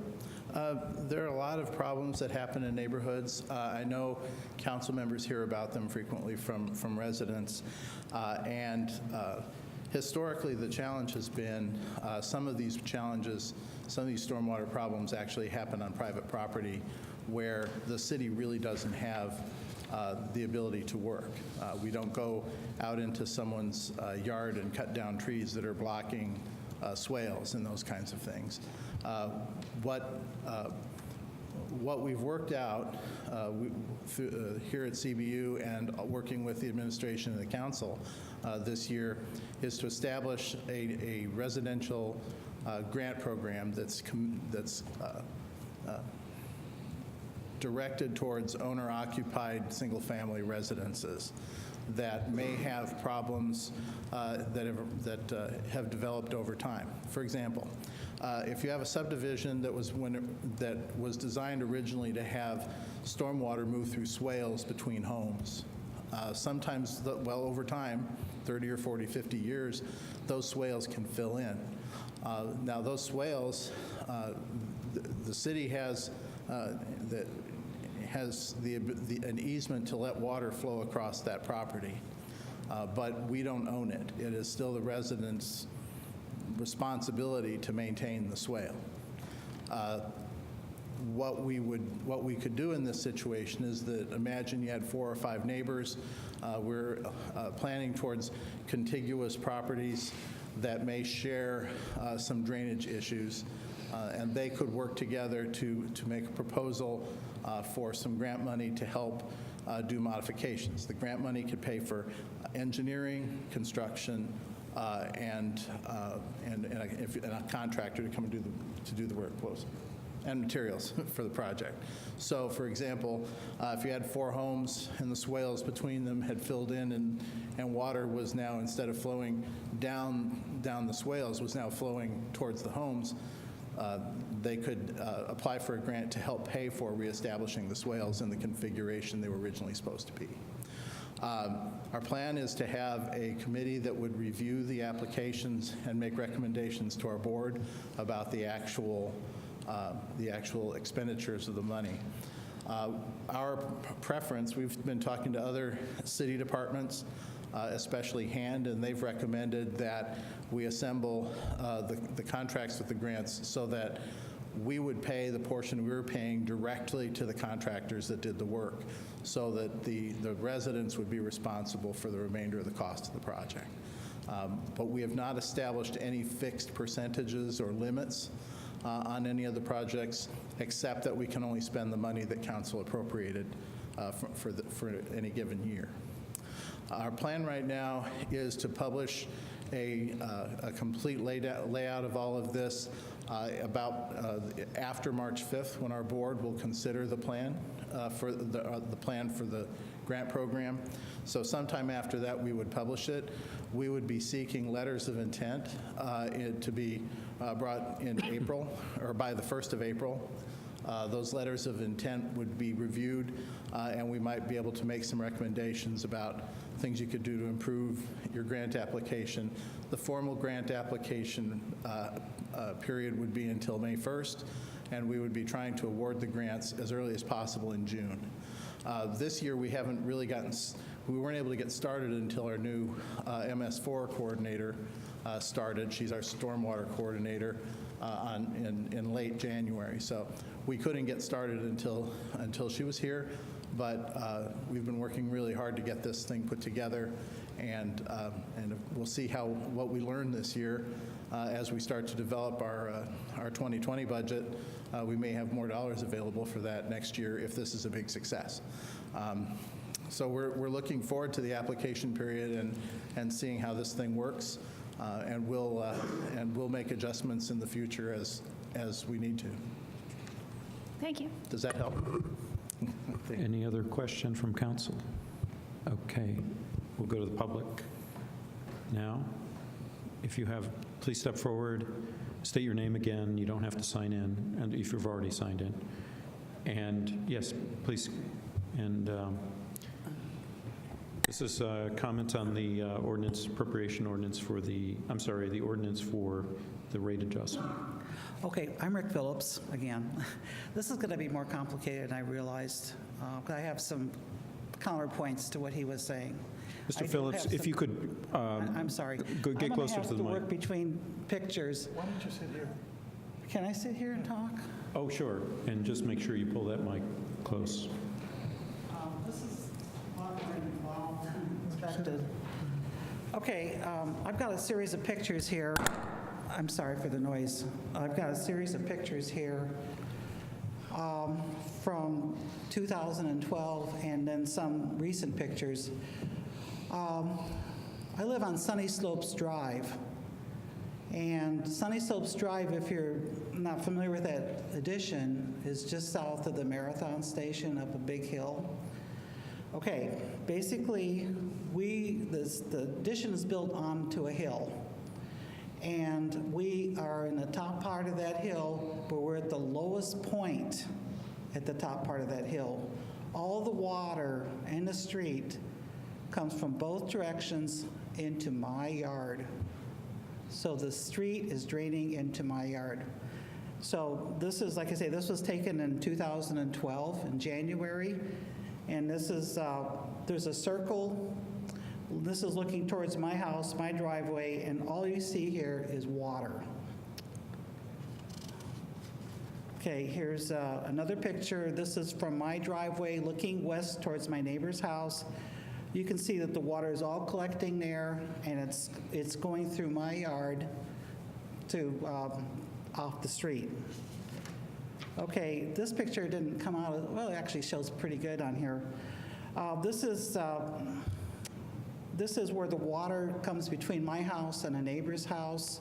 There are a lot of problems that happen in neighborhoods. I know council members hear about them frequently from residents. And historically, the challenge has been some of these stormwater problems actually happen on private property where the city really doesn't have the ability to work. We don't go out into someone's yard and cut down trees that are blocking swales and those kinds of things. What we've worked out here at CBU and working with the administration and the council this year is to establish a residential grant program that's directed towards owner-occupied single-family residences that may have problems that have developed over time. For example, if you have a subdivision that was designed originally to have stormwater move through swales between homes, sometimes, over time, 30 or 40, 50 years, those swales can fill in. Now, those swales, the city has an easement to let water flow across that property, but we don't own it. It is still the residents' responsibility to maintain the swale. What we could do in this situation is that imagine you had 4 or 5 neighbors. We're planning towards contiguous properties that may share some drainage issues, and they could work together to make a proposal for some grant money to help do modifications. The grant money could pay for engineering, construction, and a contractor to come and do the work, and materials for the project. So, for example, if you had 4 homes and the swales between them had filled in and water was now, instead of flowing down the swales, was now flowing towards the homes, they could apply for a grant to help pay for reestablishing the swales in the configuration they were originally supposed to be. Our plan is to have a committee that would review the applications and make recommendations to our board about the actual expenditures of the money. Our preference, we've been talking to other city departments, especially HAND, and they've recommended that we assemble the contracts with the grants so that we would pay the portion we were paying directly to the contractors that did the work, so that the residents would be responsible for the remainder of the cost of the project. But we have not established any fixed percentages or limits on any of the projects, except that we can only spend the money that council appropriated for any given year. Our plan right now is to publish a complete layout of all of this After March 5th, when our board will consider the plan for the grant program. So sometime after that, we would publish it. We would be seeking letters of intent to be brought in April, or by the 1st of April. Those letters of intent would be reviewed, and we might be able to make some recommendations about things you could do to improve your grant application. The formal grant application period would be until May 1st, and we would be trying to award the grants as early as possible in June. This year, we weren't able to get started until our new MS4 coordinator started. She's our stormwater coordinator in late January. So we couldn't get started until she was here, but we've been working really hard to get this thing put together, and we'll see what we learn this year as we start to develop our 2020 budget. We may have more dollars available for that next year if this is a big success. So we're looking forward to the application period and seeing how this thing works, and we'll make adjustments in the future as we need to. Thank you. Does that help? Any other question from council? Okay, we'll go to the public now. If you have, please step forward, state your name again. You don't have to sign in, and if you've already signed in. And yes, please. And this is a comment on the appropriation ordinance for the ordinance for the rate adjustment. Okay, I'm Rick Phillips again. This is going to be more complicated than I realized, because I have some counterpoints to what he was saying. Mr. Phillips, if you could I'm sorry. Get closer to the I'm going to have to mic. work between pictures. Why don't you sit here? Can I sit here and talk? Oh, sure, and just make sure you pull that mic close. This is expected. Okay, I've got a series of pictures here. I'm sorry for the noise. I've got a series of pictures here from 2012 and then some recent pictures. I live on Sunny Slopes Drive. And Sunny Slopes Drive, if you're not familiar with that addition, is just south of the Marathon Station up a big hill. Okay, basically, the addition is built onto a hill. And we are in the top part of that hill, but we're at the lowest point at the top part of that hill. All the water in the street comes from both directions into my yard. So the street is draining into my yard. So this is, like I say, this was taken in 2012 in January. And this is, there's a circle. This is looking towards my house, my driveway, and all you see here is water. Okay, here's another picture. This is from my driveway looking west towards my neighbor's house. You can see that the water is all collecting there, and it's going through my yard to off the street. Okay, this picture didn't come out, well, it actually shows pretty good on here. This is where the water comes between my house and a neighbor's house.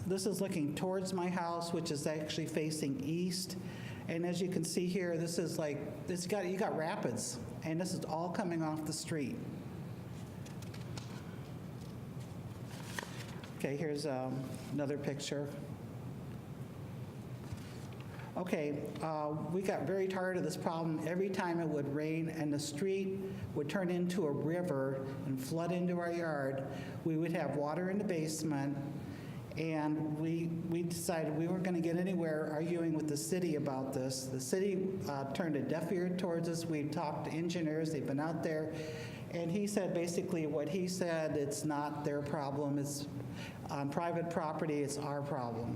This is looking towards my house, which is actually facing east. And as you can see here, this is like, you got rapids, and this is all coming off the street. Okay, here's another picture. Okay, we got very tired of this problem. Every time it would rain and the street would turn into a river and flood into our yard, we would have water in the basement, and we decided we weren't going to get anywhere arguing with the city about this. The city turned a deaf ear towards us. We talked to engineers. They've been out there. And he said basically what he said, it's not their problem. It's on private property. It's our problem.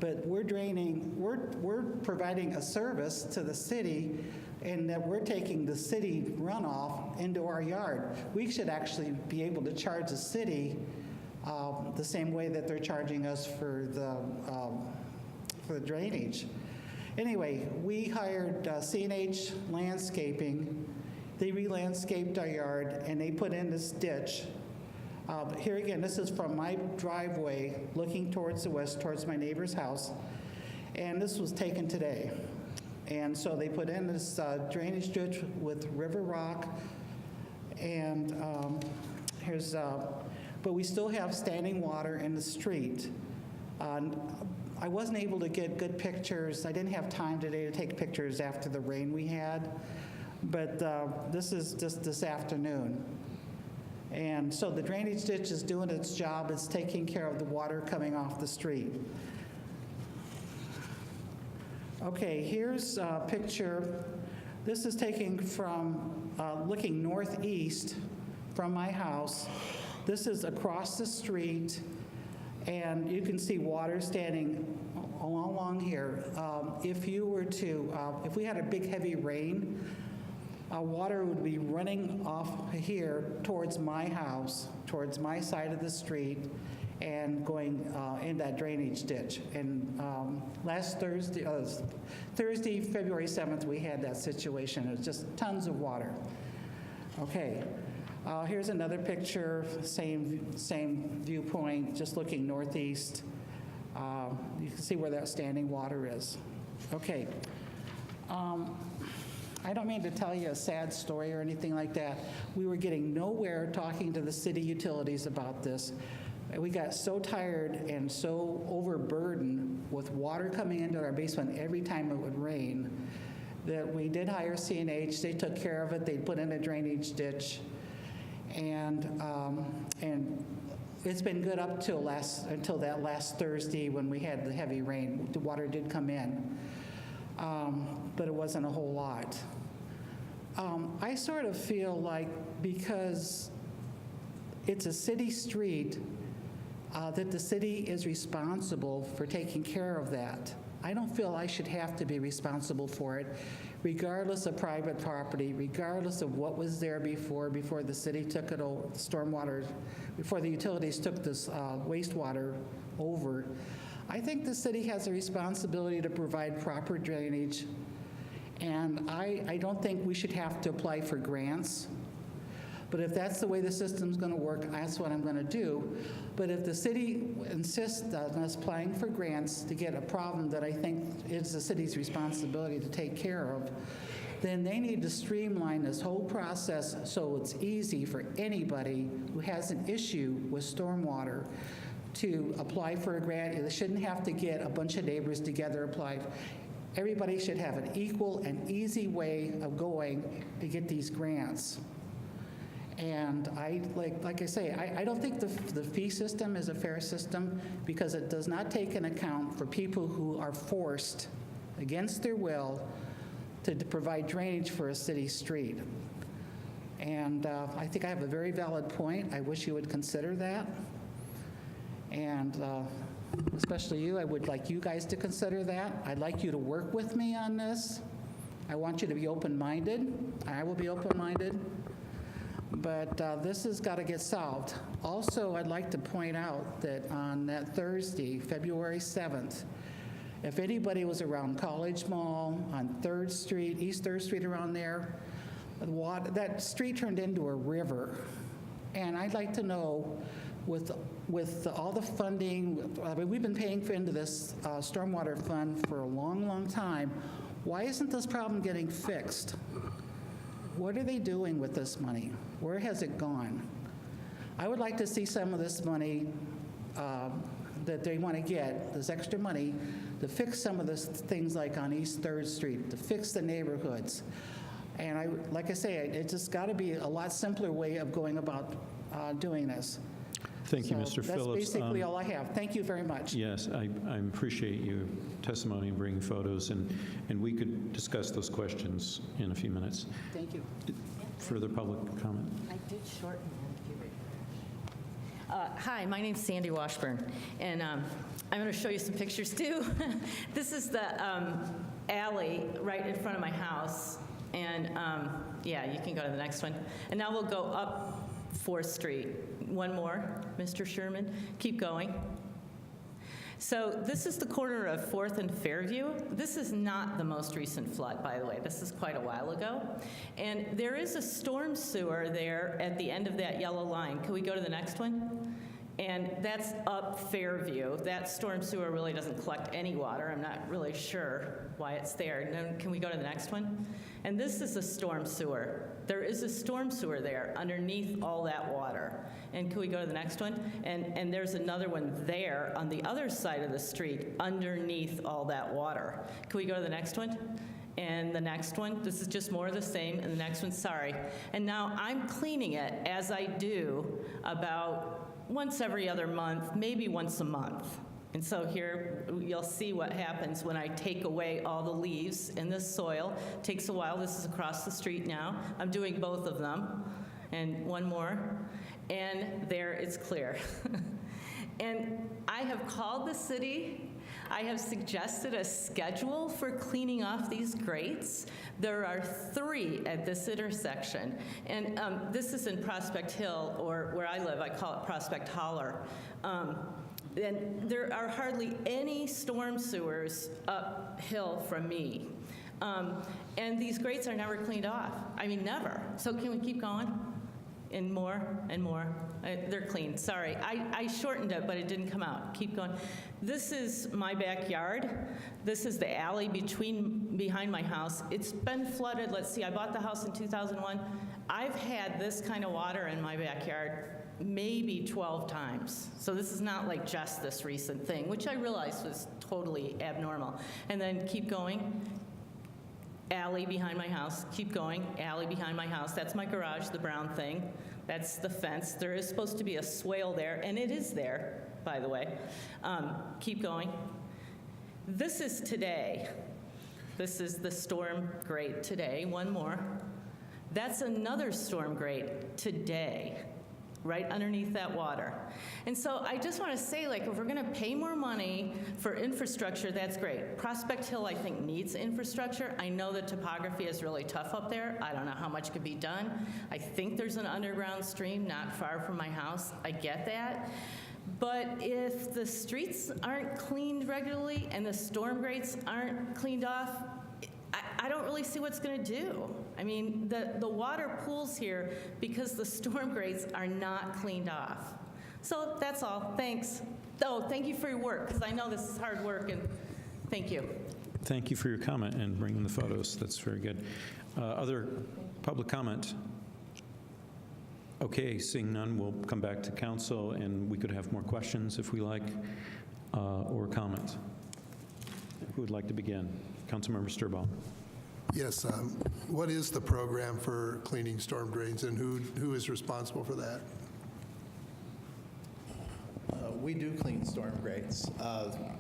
But we're providing a service to the city, and that we're taking the city runoff into our yard. We should actually be able to charge the city the same way that they're charging us for the drainage. Anyway, we hired C&H Landscaping. They re-landscaped our yard, and they put in this ditch Here again, this is from my driveway, looking towards the west, towards my neighbor's house, and this was taken today. And so they put in this drainage ditch with river rock, and but we still have standing water in the street. I wasn't able to get good pictures. I didn't have time today to take pictures after the rain we had, but this is just this afternoon. And so the drainage ditch is doing its job. It's taking care of the water coming off the street. Okay, here's a picture. This is taken from looking northeast from my house. This is across the street, and you can see water standing along here. If you were to, if we had a big heavy rain, water would be running off here towards my house, towards my side of the street, and going in that drainage ditch. And last Thursday, February 7th, we had that situation. It was just tons of water. Okay, here's another picture, same viewpoint, just looking northeast. You can see where that standing water is. Okay. I don't mean to tell you a sad story or anything like that. We were getting nowhere talking to the city utilities about this. We got so tired and so overburdened with water coming into our basement every time it would rain that we did hire CNH. They took care of it. They put in a drainage ditch, and it's been good up till until that last Thursday when we had the heavy rain. The water did come in. But it wasn't a whole lot. I sort of feel like because it's a city street, that the city is responsible for taking care of that. I don't feel I should have to be responsible for it, regardless of private property, regardless of what was there before the city took it over, stormwater, before the utilities took this wastewater over. I think the city has a responsibility to provide proper drainage, and I don't think we should have to apply for grants. But if that's the way the system's going to work, that's what I'm going to do. But if the city insists on us applying for grants to get a problem that I think is the city's responsibility to take care of, then they need to streamline this whole process so it's easy for anybody who has an issue with stormwater to apply for a grant. They shouldn't have to get a bunch of neighbors together apply. Everybody should have an equal and easy way of going to get these grants. And like I say, I don't think the fee system is a fair system because it does not take into account for people who are forced against their will to provide drainage for a city street. And I think I have a very valid point. I wish you would consider that. And especially you, I would like you guys to consider that. I'd like you to work with me on this. I want you to be open-minded. I will be open-minded. But this has got to get solved. Also, I'd like to point out that on that Thursday, February 7th, if anybody was around College Mall, on 3rd Street, East 3rd Street around there, that street turned into a river. And I'd like to know, with all the funding, we've been paying into this stormwater fund for a long, long time, why isn't this problem getting fixed? What are they doing with this money? Where has it gone? I would like to see some of this money that they want to get, this extra money, to fix some of the things like on East 3rd Street, to fix the neighborhoods. And like I say, it's just got to be a lot simpler way of going about doing this. Thank you, Mr. Phillips. That's basically all I have. Thank you very much. Yes, I appreciate your testimony and bringing photos, and we could discuss those questions in a few minutes. Thank you. Further public comment? I did shorten that. Hi, my name's Sandy Washburn, and I'm going to show you some pictures too. This is the alley right in front of my house, and yeah, you can go to the next one. And now we'll go up 4th Street. One more, Mr. Sherman. Keep going. So this is the corner of 4th and Fairview. This is not the most recent flood, by the way. This is quite a while ago. And there is a storm sewer there at the end of that yellow line. Can we go to the next one? And that's up Fairview. That storm sewer really doesn't collect any water. I'm not really sure why it's there. No, can we go to the next one? And this is a storm sewer. There is a storm sewer there underneath all that water. And can we go to the next one? And there's another one there on the other side of the street underneath all that water. Can we go to the next one? And the next one, this is just more of the same, and the next one, sorry. And now I'm cleaning it as I do about once every other month, maybe once a month. And so here you'll see what happens when I take away all the leaves in this soil. It takes a while. This is across the street now. I'm doing both of them. And one more. And there it's clear. And I have called the city. I have suggested a schedule for cleaning off these grates. There are 3 at this intersection. And this is in Prospect Hill, or where I live, I call it Prospect Holler. And there are hardly any storm sewers uphill from me. And these grates are never cleaned off. I mean, never. So can we keep going? And more and more. They're clean. Sorry. I shortened it, but it didn't come out. Keep going. This is my backyard. This is the alley behind my house. It's been flooded. Let's see. I bought the house in 2001. I've had this kind of water in my backyard maybe 12 times. So this is not like just this recent thing, which I realized was totally abnormal. And then keep going. Alley behind my house, keep going, alley behind my house. That's my garage, the brown thing. That's the fence. There is supposed to be a swale there, and it is there, by the way. Keep going. This is today. This is the storm grate today. One more. That's another storm grate today, right underneath that water. And so I just want to say, like, if we're going to pay more money for infrastructure, that's great. Prospect Hill, I think, needs infrastructure. I know the topography is really tough up there. I don't know how much could be done. I think there's an underground stream not far from my house. I get that. But if the streets aren't cleaned regularly and the storm grates aren't cleaned off, I don't really see what's going to do. I mean, the water pools here because the storm grates are not cleaned off. So that's all. Thanks. Oh, thank you for your work, because I know this is hard work, and thank you. Thank you for your comment and bringing the photos. That's very good. Other public comment? Okay, seeing none, we'll come back to council, and we could have more questions if we like, or comment. Who would like to begin? Councilmember Sturbaum. Yes, what is the program for cleaning storm drains, and who is responsible for that? We do clean storm grates.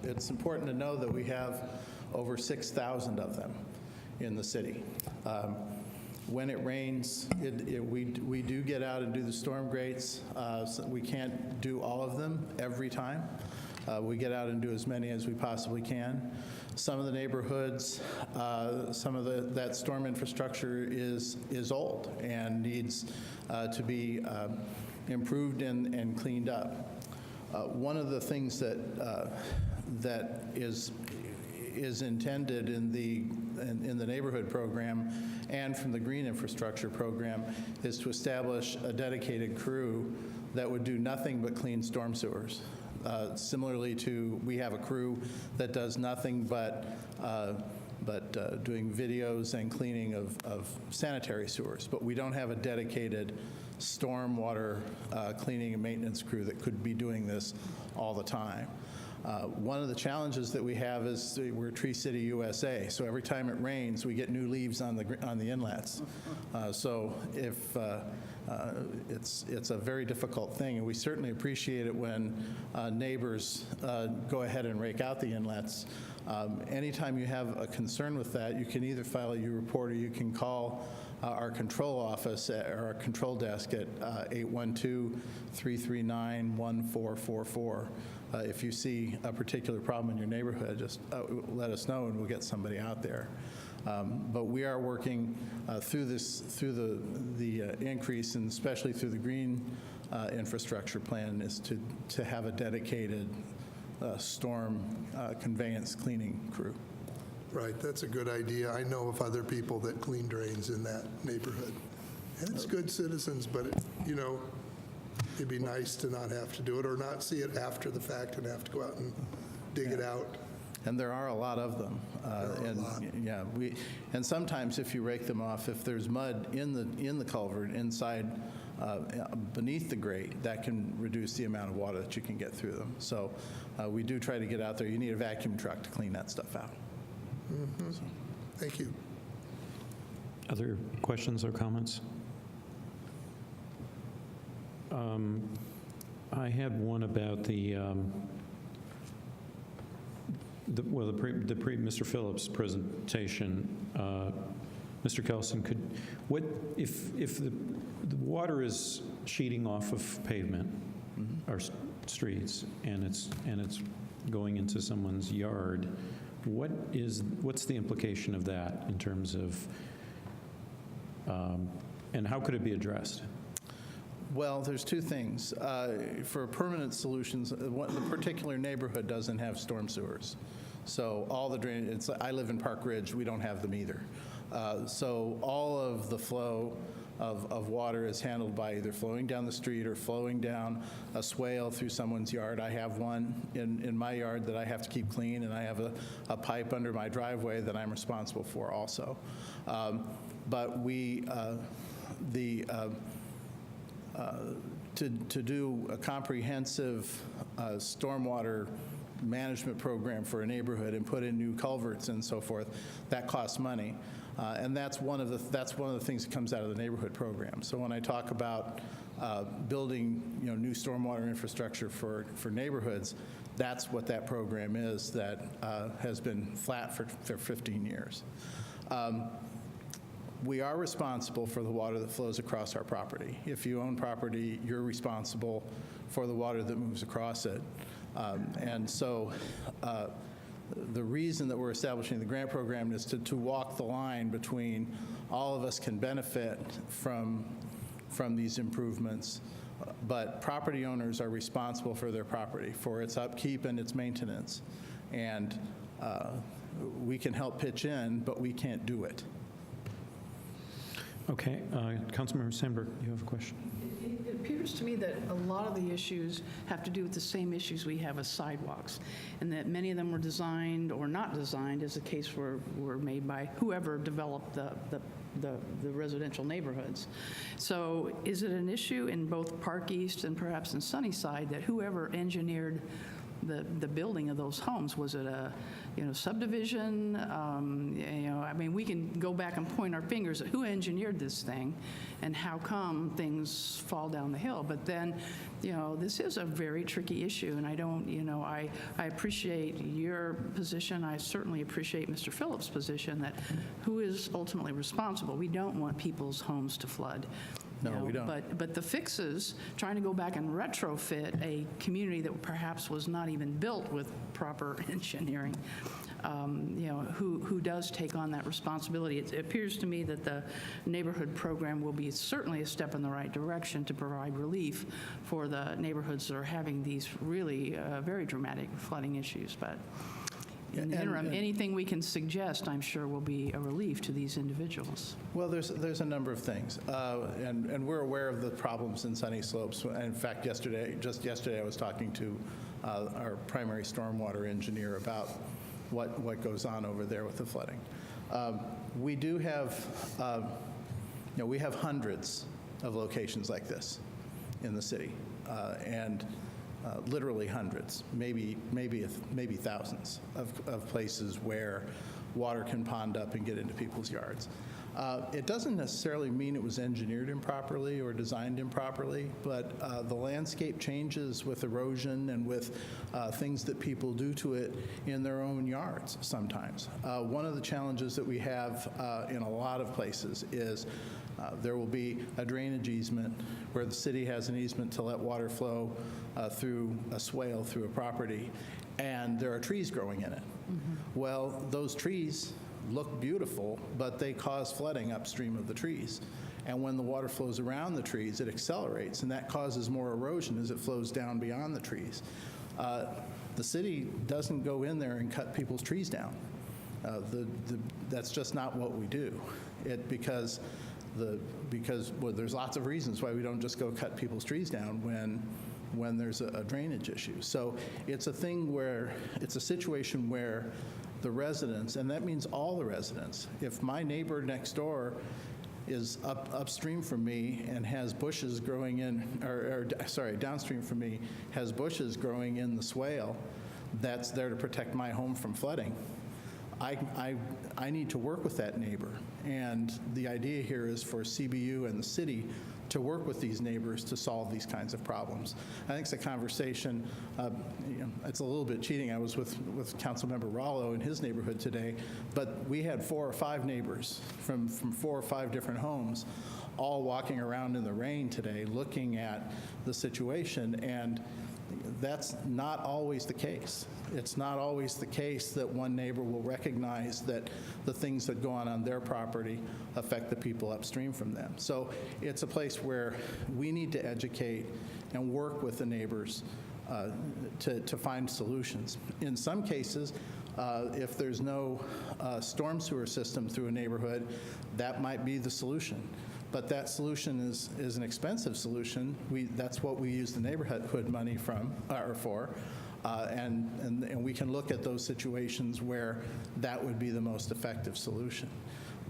It's important to know that we have over 6,000 of them in the city. When it rains, we do get out and do the storm grates. So we can't do all of them every time. We get out and do as many as we possibly can. Some of the neighborhoods, some of that storm infrastructure is old and needs to be improved and cleaned up. One of the things that is intended in the neighborhood program and from the green infrastructure program is to establish a dedicated crew that would do nothing but clean storm sewers. Similarly to, we have a crew that does nothing but doing videos and cleaning of sanitary sewers, but we don't have a dedicated stormwater cleaning and maintenance crew that could be doing this all the time. One of the challenges that we have is we're Tree City, USA, so every time it rains, we get new leaves on the inlets. So if it's a very difficult thing, and we certainly appreciate it when neighbors go ahead and rake out the inlets. Anytime you have a concern with that, you can either file a U-report or you can call our control office or our control desk at 812-339-1444. If you see a particular problem in your neighborhood, just let us know and we'll get somebody out there. But we are working through the increase, and especially through the green infrastructure plan, is to have a dedicated storm conveyance cleaning crew. Right, that's a good idea. I know of other people that clean drains in that neighborhood. And it's good citizens, but, it'd be nice to not have to do it or not see it after the fact and have to go out and dig it out. And there are a lot of them. Yeah, and sometimes if you rake them off, if there's mud in the culvert inside, beneath the grate, that can reduce the amount of water that you can get through them. So we do try to get out there. You need a vacuum truck to clean that stuff out. So. Thank you. Other questions or comments? I had one about Mr. Phillips' presentation. Mr. Kelson, what if the water is sheeting off of pavement or streets and it's going into someone's yard? What's the implication of that in terms of, and how could it be addressed? Well, there's two things. For permanent solutions, the particular neighborhood doesn't have storm sewers. So all the drainage, I live in Park Ridge, we don't have them either. So all of the flow of water is handled by either flowing down the street or flowing down a swale through someone's yard. I have one in my yard that I have to keep clean, and I have a pipe under my driveway that I'm responsible for also. But to do a comprehensive stormwater management program for a neighborhood and put in new culverts and so forth, that costs money. And that's one of the things that comes out of the neighborhood program. So when I talk about building new stormwater infrastructure for neighborhoods, that's what that program is that has been flat for 15 years. We are responsible for the water that flows across our property. If you own property, you're responsible for the water that moves across it. And so the reason that we're establishing the grant program is to walk the line between all of us can benefit from these improvements, but property owners are responsible for their property, for its upkeep and its maintenance. And we can help pitch in, but we can't do it. Okay, Councilmember Sandberg, you have a question? It appears to me that a lot of the issues have to do with the same issues we have with sidewalks, and that many of them were designed or not designed, as the case were made by whoever developed the residential neighborhoods. So is it an issue in both Park East and perhaps in Sunnyside that whoever engineered the building of those homes, was it a subdivision? I mean, we can go back and point our fingers at who engineered this thing and how come things fall down the hill. But then, this is a very tricky issue, and I don't, I appreciate your position. I certainly appreciate Mr. Phillips' position that who is ultimately responsible. We don't want people's homes to flood. No, we don't. But the fixes, trying to go back and retrofit a community that perhaps was not even built with proper engineering, who does take on that responsibility? It appears to me that the neighborhood program will be certainly a step in the right direction to provide relief for the neighborhoods that are having these really very dramatic flooding issues. But in the interim, anything we can suggest, I'm sure, will be a relief to these individuals. Well, there's a number of things, and we're aware of the problems in Sunny Slopes. In fact, just yesterday, I was talking to our primary stormwater engineer about what goes on over there with the flooding. We do have, we have hundreds of locations like this in the city, and literally hundreds, maybe thousands of places where water can pond up and get into people's yards. It doesn't necessarily mean it was engineered improperly or designed improperly, but the landscape changes with erosion and with things that people do to it in their own yards sometimes. One of the challenges that we have in a lot of places is there will be a drainage easement where the city has an easement to let water flow through a swale through a property, and there are trees growing in it. Mm-hmm. Well, those trees look beautiful, but they cause flooding upstream of the trees. And when the water flows around the trees, it accelerates, and that causes more erosion as it flows down beyond the trees. The city doesn't go in there and cut people's trees down. That's just not what we do. Because there's lots of reasons why we don't just go cut people's trees down when there's a drainage issue. So it's a situation where the residents, and that means all the residents, if my neighbor next door is upstream from me and has bushes growing in, downstream from me, has bushes growing in the swale that's there to protect my home from flooding, I need to work with that neighbor. And the idea here is for CBU and the city to work with these neighbors to solve these kinds of problems. I think it's a conversation, it's a little bit cheating. I was with Councilmember Rollo in his neighborhood today, but we had 4 or 5 neighbors from 4 or 5 different homes all walking around in the rain today looking at the situation, and that's not always the case. It's not always the case that one neighbor will recognize that the things that go on their property affect the people upstream from them. So it's a place where we need to educate and work with the neighbors to find solutions. In some cases, if there's no storm sewer system through a neighborhood, that might be the solution. But that solution is an expensive solution. That's what we use the neighborhood money for. And we can look at those situations where that would be the most effective solution.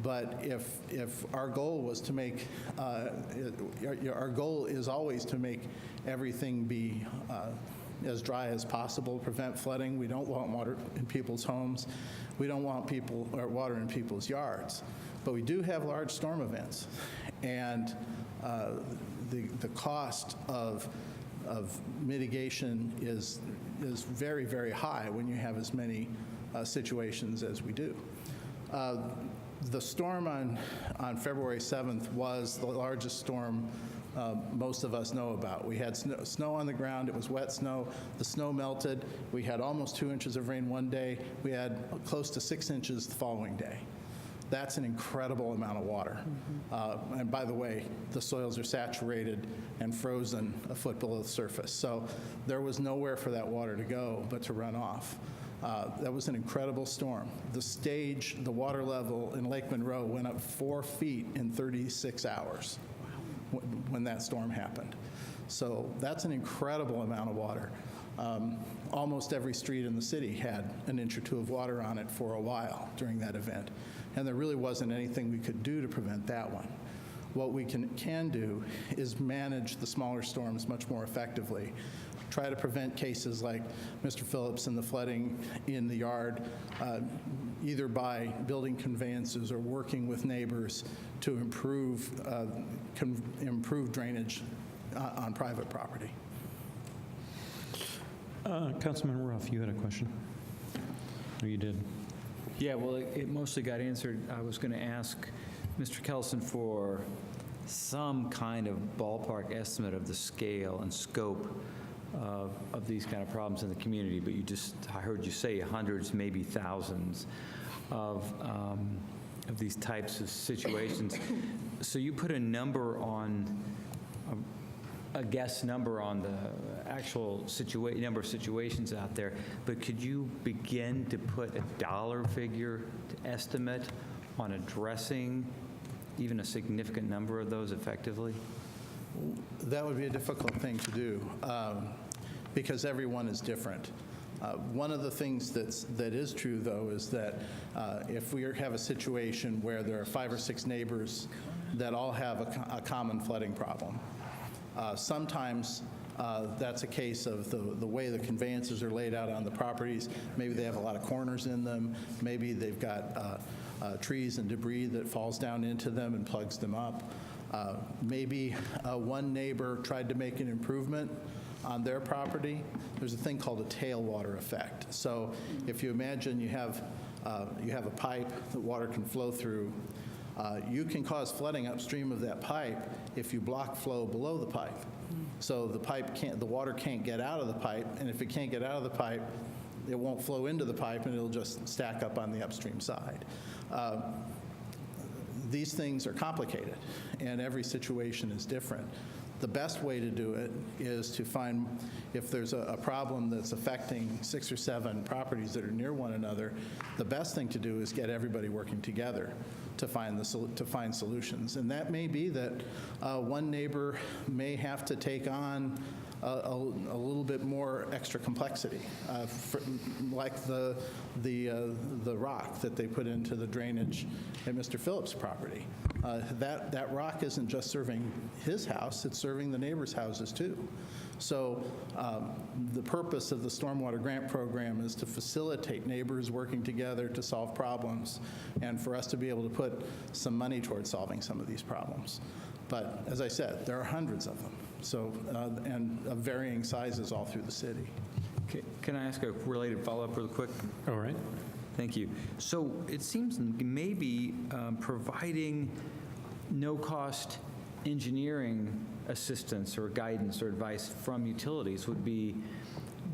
But if our goal was to make, our goal is always to make everything be as dry as possible, prevent flooding. We don't want water in people's homes. We don't want water in people's yards. But we do have large storm events. And the cost of mitigation is very, very high when you have as many situations as we do. The storm on February 7th was the largest storm most of us know about. We had snow on the ground. It was wet snow. The snow melted. We had almost 2 inches of rain one day. We had close to 6 inches the following day. That's an incredible amount of water. And by the way, the soils are saturated and frozen a foot below the surface. So there was nowhere for that water to go but to run off. That was an incredible storm. The water level in Lake Monroe went up 4 feet in 36 hours when that storm happened. So that's an incredible amount of water. Almost every street in the city had an inch or 2 of water on it for a while during that event. And there really wasn't anything we could do to prevent that one. What we can do is manage the smaller storms much more effectively. Try to prevent cases like Mr. Phillips and the flooding in the yard, either by building conveyances or working with neighbors to improve drainage on private property. Councilman Ruff, you had a question? Or you did? Yeah, well, it mostly got answered. I was going to ask Mr. Kelson for some kind of ballpark estimate of the scale and scope of these kind of problems in the community, but I heard you say hundreds, maybe thousands of these types of situations. So you put a number on, a guess number on the actual number of situations out there, but could you begin to put a dollar figure to estimate on addressing even a significant number of those effectively? That would be a difficult thing to do because everyone is different. One of the things that is true, though, is that if we have a situation where there are 5 or 6 neighbors that all have a common flooding problem, sometimes that's a case of the way the conveyances are laid out on the properties. Maybe they have a lot of corners in them. Maybe they've got trees and debris that falls down into them and plugs them up. Maybe one neighbor tried to make an improvement on their property. There's a thing called a tailwater effect. So if you imagine you have a pipe that water can flow through, you can cause flooding upstream of that pipe if you block flow below the pipe. So the water can't get out of the pipe, and if it can't get out of the pipe, it won't flow into the pipe and it'll just stack up on the upstream side. These things are complicated, and every situation is different. The best way to do it is to find, if there's a problem that's affecting 6 or 7 properties that are near one another, the best thing to do is get everybody working together to find solutions. And that may be that one neighbor may have to take on a little bit more extra complexity, like the rock that they put into the drainage at Mr. Phillips' property. That rock isn't just serving his house, it's serving the neighbors' houses too. So the purpose of the Stormwater Grant Program is to facilitate neighbors working together to solve problems and for us to be able to put some money towards solving some of these problems. But as I said, there are hundreds of them, so and of varying sizes all through the city. Okay, can I ask a related follow-up real quick? All right. Thank you. So it seems maybe providing no-cost engineering assistance or guidance or advice from utilities would be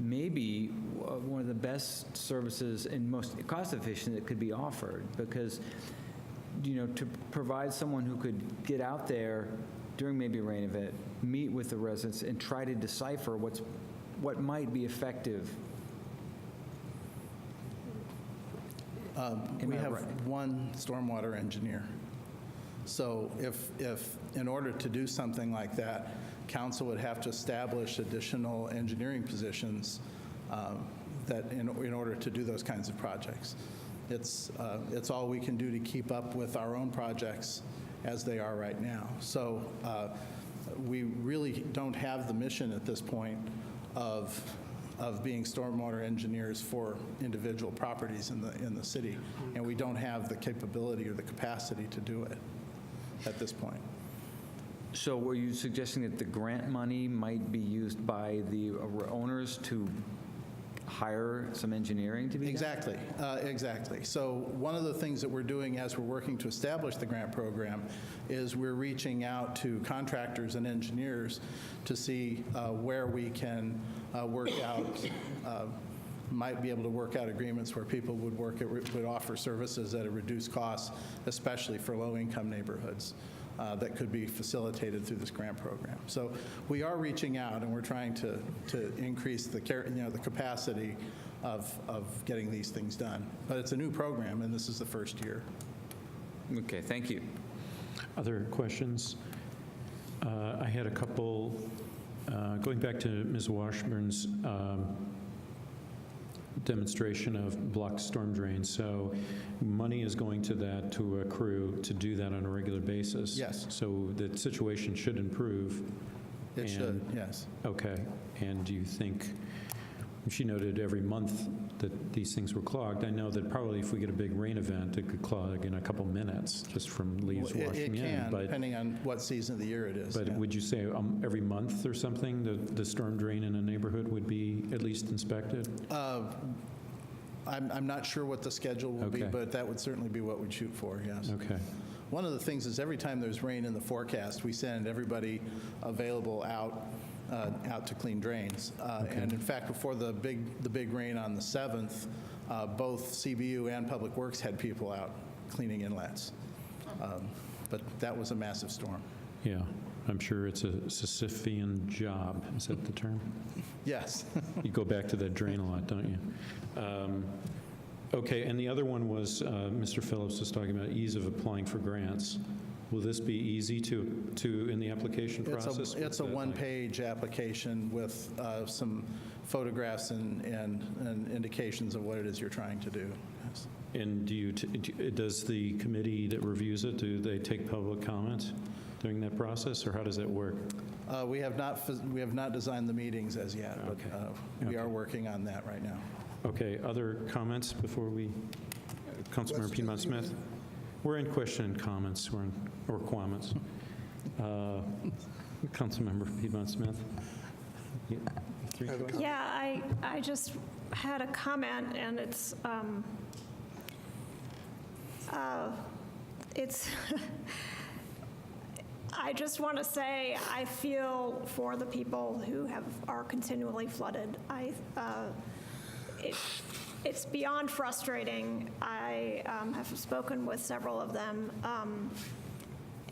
maybe one of the best services and most cost-efficient that could be offered, because to provide someone who could get out there during maybe a rain event, meet with the residents, and try to decipher what might be effective. We have one stormwater engineer. So if in order to do something like that, council would have to establish additional engineering positions that in order to do those kinds of projects. It's all we can do to keep up with our own projects as they are right now. So we really don't have the mission at this point of being stormwater engineers for individual properties in the city, and we don't have the capability or the capacity to do it at this point. So were you suggesting that the grant money might be used by the owners to hire some engineering to be done? Exactly, exactly. So one of the things that we're doing as we're working to establish the grant program is we're reaching out to contractors and engineers to see where we can work out, might be able to work out agreements where people would offer services at a reduced cost, especially for low-income neighborhoods. That could be facilitated through this grant program. So we are reaching out, and we're trying to increase the capacity of getting these things done. But it's a new program, and this is the first year. Okay, thank you. Other questions? I had a couple, going back to Ms. Washburn's demonstration of blocked storm drains. So money is going to that to accrue to do that on a regular basis? Yes. So the situation should improve? It should, yes. Okay. And do you think, she noted every month that these things were clogged. I know that probably if we get a big rain event, it could clog in a couple minutes just from leaves washing in. It can, depending on what season of the year it is. But would you say every month or something, the storm drain in a neighborhood would be at least inspected? I'm not sure what the schedule will be, but that would certainly be what we'd shoot for, yes. Okay. One of the things is every time there's rain in the forecast, we send everybody available out to clean drains. And in fact, before the big rain on the 7th, both CBU and Public Works had people out cleaning inlets. But that was a massive storm. Yeah, I'm sure it's a Sisyphean job. Is that the term? Yes. You go back to that drain a lot, don't you? Okay, and the other one was Mr. Phillips was talking about ease of applying for grants. Will this be easy to in the application process? It's a one-page application with some photographs and indications of what it is you're trying to do. Yes. And does the committee that reviews it, do they take public comment during that process, or how does that work? We have not designed the meetings as yet, but we are working on that right now. Okay, other comments before we, Councilmember Piedmont Smith? We're in question and comments, or comments. Councilmember Piedmont Smith? Yeah, I just had a comment, and it's I just want to say I feel for the people who are continually flooded. It's beyond frustrating. I have spoken with several of them,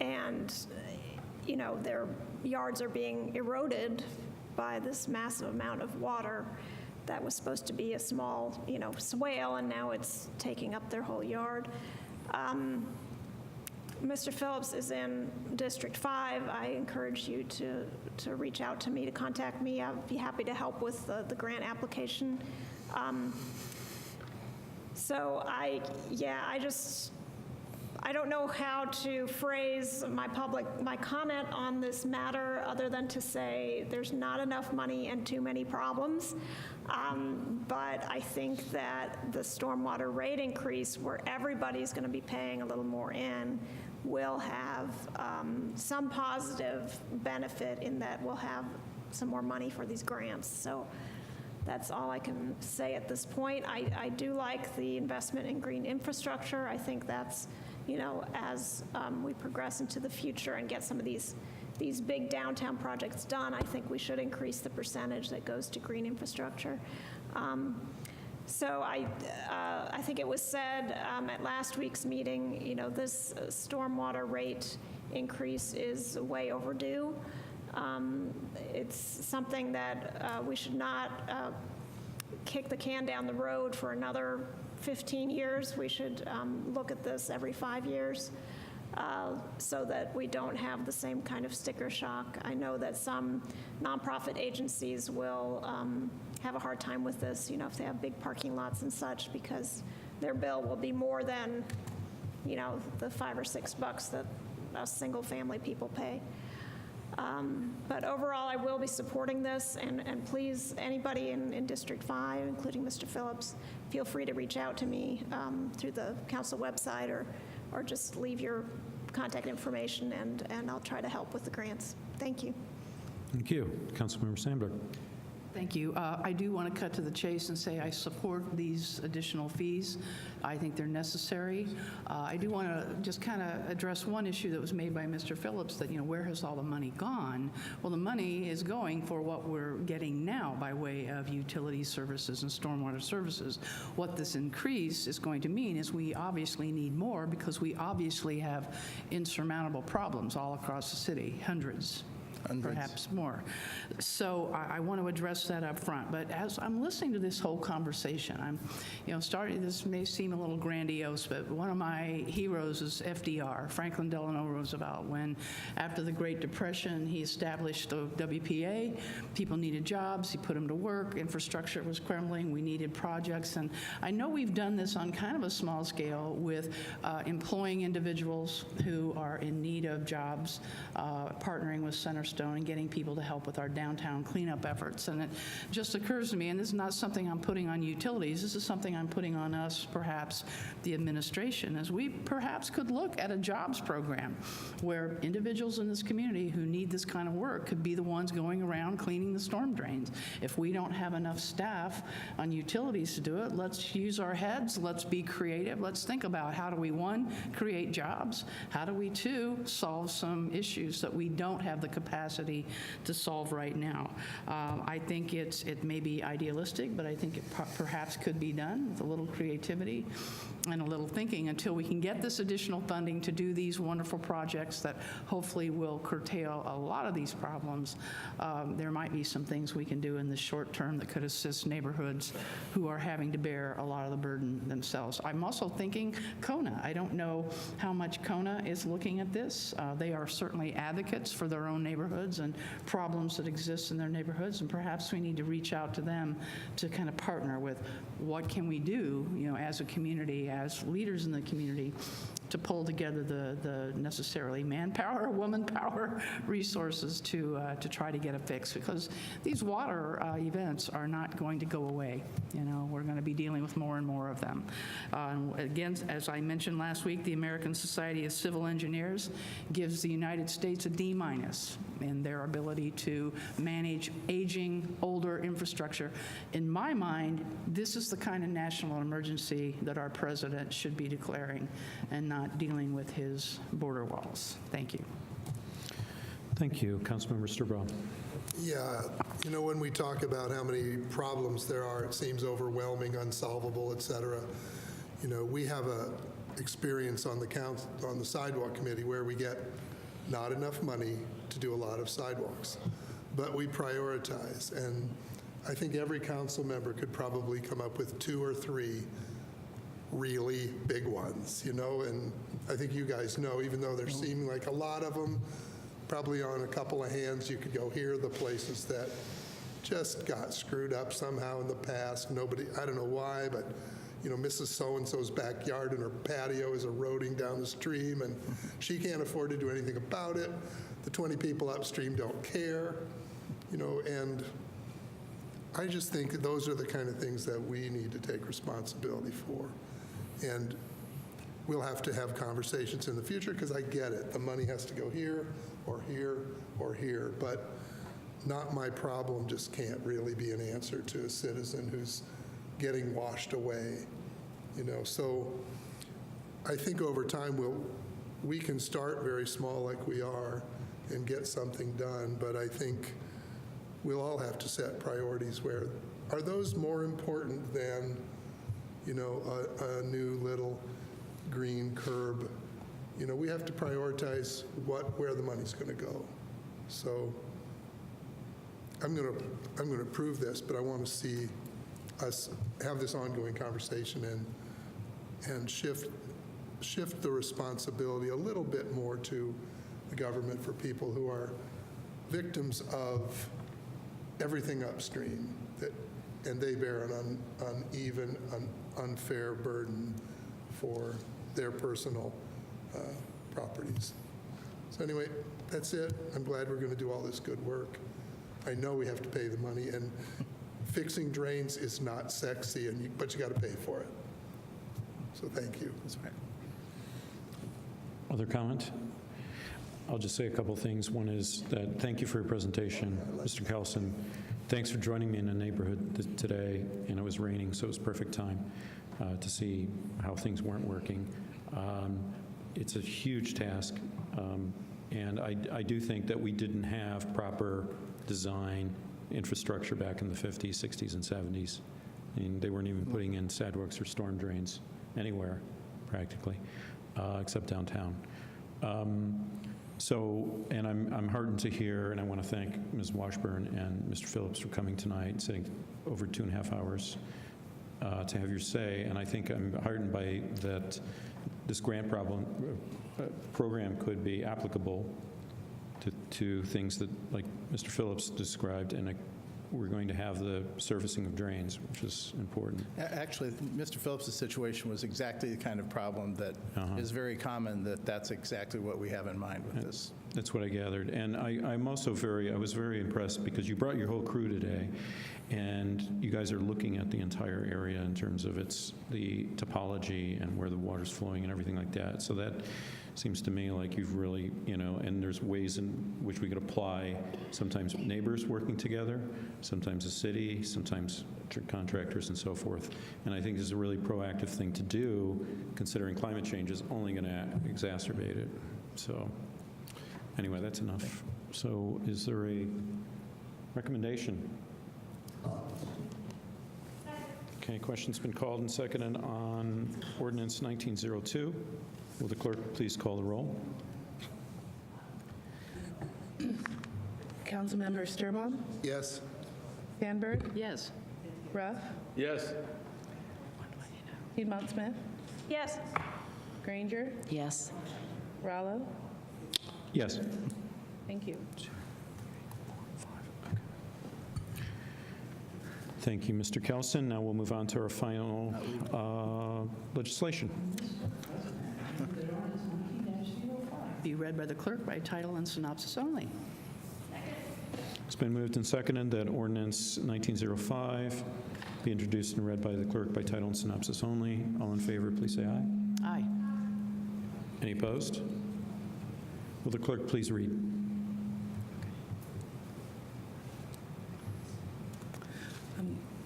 and their yards are being eroded by this massive amount of water that was supposed to be a small, swale, and now it's taking up their whole yard. Mr. Phillips is in District 5. I encourage you to reach out to me, to contact me. I'd be happy to help with the grant application. I don't know how to phrase my comment on this matter other than to say there's not enough money and too many problems. But I think that the stormwater rate increase, where everybody's going to be paying a little more in, will have some positive benefit in that we'll have some more money for these grants. So that's all I can say at this point. I do like the investment in green infrastructure. I think that's, as we progress into the future and get some of these big downtown projects done, I think we should increase the percentage that goes to green infrastructure. So I think it was said at last week's meeting, this stormwater rate increase is way overdue. It's something that we should not kick the can down the road for another 15 years. We should look at this every 5 years so that we don't have the same kind of sticker shock. I know that some nonprofit agencies will have a hard time with this, if they have big parking lots and such, because their bill will be more than, the $5 or $6 that us single-family people pay. But overall, I will be supporting this, and please, anybody in District 5, including Mr. Phillips, feel free to reach out to me through the council website or just leave your contact information, and I'll try to help with the grants. Thank you. Thank you. Councilmember Sandberg. Thank you. I do want to cut to the chase and say I support these additional fees. I think they're necessary. I do want to just kind of address one issue that was made by Mr. Phillips, that, where has all the money gone? Well, the money is going for what we're getting now by way of utility services and stormwater services. What this increase is going to mean is we obviously need more, because we obviously have insurmountable problems all across the city, hundreds. Perhaps more. So I want to address that up front. But as I'm listening to this whole conversation, I'm, this may seem a little grandiose, but one of my heroes is FDR, Franklin Delano Roosevelt, when after the Great Depression, he established the WPA. People needed jobs. He put them to work. Infrastructure was crumbling. We needed projects. And I know we've done this on kind of a small scale with employing individuals who are in need of jobs, partnering with Centerstone and getting people to help with our downtown cleanup efforts. And it just occurs to me, and this is not something I'm putting on utilities, this is something I'm putting on us, perhaps the administration, as we perhaps could look at a jobs program where individuals in this community who need this kind of work could be the ones going around cleaning the storm drains. If we don't have enough staff on utilities to do it, let's use our heads, let's be creative, let's think about how do we, one, create jobs, how do we, two, solve some issues that we don't have the capacity to solve right now. I think it may be idealistic, but I think it perhaps could be done with a little creativity and a little thinking until we can get this additional funding to do these wonderful projects that hopefully will curtail a lot of these problems. There might be some things we can do in the short term that could assist neighborhoods who are having to bear a lot of the burden themselves. I'm also thinking Kona. I don't know how much Kona is looking at this. They are certainly advocates for their own neighborhoods and problems that exist in their neighborhoods, and perhaps we need to reach out to them to kind of partner with what can we do, as a community, as leaders in the community, to pull together the necessarily manpower, woman power resources to try to get a fix, because these water events are not going to go away. We're going to be dealing with more and more of them. Again, as I mentioned last week, the American Society of Civil Engineers gives the United States a D- in their ability to manage aging, older infrastructure. In my mind, this is the kind of national emergency that our president should be declaring, and not dealing with his border walls. Thank you. Thank you. Councilmember Sturbaugh. Yeah, when we talk about how many problems there are, it seems overwhelming, unsolvable, et cetera. We have a experience on the sidewalk committee where we get not enough money to do a lot of sidewalks. But we prioritize, and I think every council member could probably come up with 2 or 3 really big ones, you know, and I think you guys know, even though there seem like a lot of them, probably on a couple of hands, you could go, here are the places that just got screwed up somehow in the past. Nobody, I don't know why, but, you know, Mrs. So-and-so's backyard and her patio is eroding down the stream, and she can't afford to do anything about it. The 20 people upstream don't care, you know, and I just think those are the kind of things that we need to take responsibility for. And we'll have to have conversations in the future, because I get it. The money has to go here or here or here, but not my problem just can't really be an answer to a citizen who's getting washed away, you know. So I think over time we can start very small like we are and get something done, but I think we'll all have to set priorities where, are those more important than, you know, a new little green curb? You know, we have to prioritize where the money's going to go. So I'm going to approve this, but I want to see us have this ongoing conversation and shift the responsibility a little bit more to the government for people who are victims of everything upstream, and they bear an uneven, unfair burden for their personal properties. So anyway, that's it. I'm glad we're going to do all this good work. I know we have to pay the money, and fixing drains is not sexy, but you got to pay for it. So thank you. That's right. Other comment? I'll just say a couple things. One is that thank you for your presentation, Mr. Kelson. Thanks for joining me in the neighborhood today, and it was raining, so it was perfect time to see how things weren't working. It's a huge task, and I do think that we didn't have proper design infrastructure back in the 50s, 60s, and 70s. I mean, they weren't even putting in sidewalks or storm drains anywhere, practically, except downtown. And I'm heartened to hear, and I want to thank Ms. Washburn and Mr. Phillips for coming tonight, sitting over 2.5 hours to have your say. And I think I'm heartened by that this grant program could be applicable to things that, like Mr. Phillips described, and we're going to have the surfacing of drains, which is important. Actually, Mr. Phillips' situation was exactly the kind of problem that is very common, that's exactly what we have in mind with this. That's what I gathered. And I'm also I was very impressed because you brought your whole crew today, and you guys are looking at the entire area in terms of the topology and where the water's flowing and everything like that. So that seems to me like you've really, you know, and there's ways in which we could apply, sometimes neighbors working together, sometimes the city, sometimes contractors and so forth. And I think this is a really proactive thing to do, considering climate change is only going to exacerbate it. So anyway, that's enough. So is there a recommendation? Okay, question's been called and seconded on ordinance 1902. Will the clerk please call the roll? Councilmember Sturbaum? Yes. Sandberg? Yes. Ruff? Yes. Piedmont Smith? Yes. Granger? Yes. Rallo? Yes. Thank you. Thank you, Mr. Kelson. Now we'll move on to our final legislation. Be read by the clerk by title and synopsis only. It's been moved and seconded that ordinance 1905 be introduced and read by the clerk by title and synopsis only. All in favor, please say aye. Aye. Any opposed? Will the clerk please read?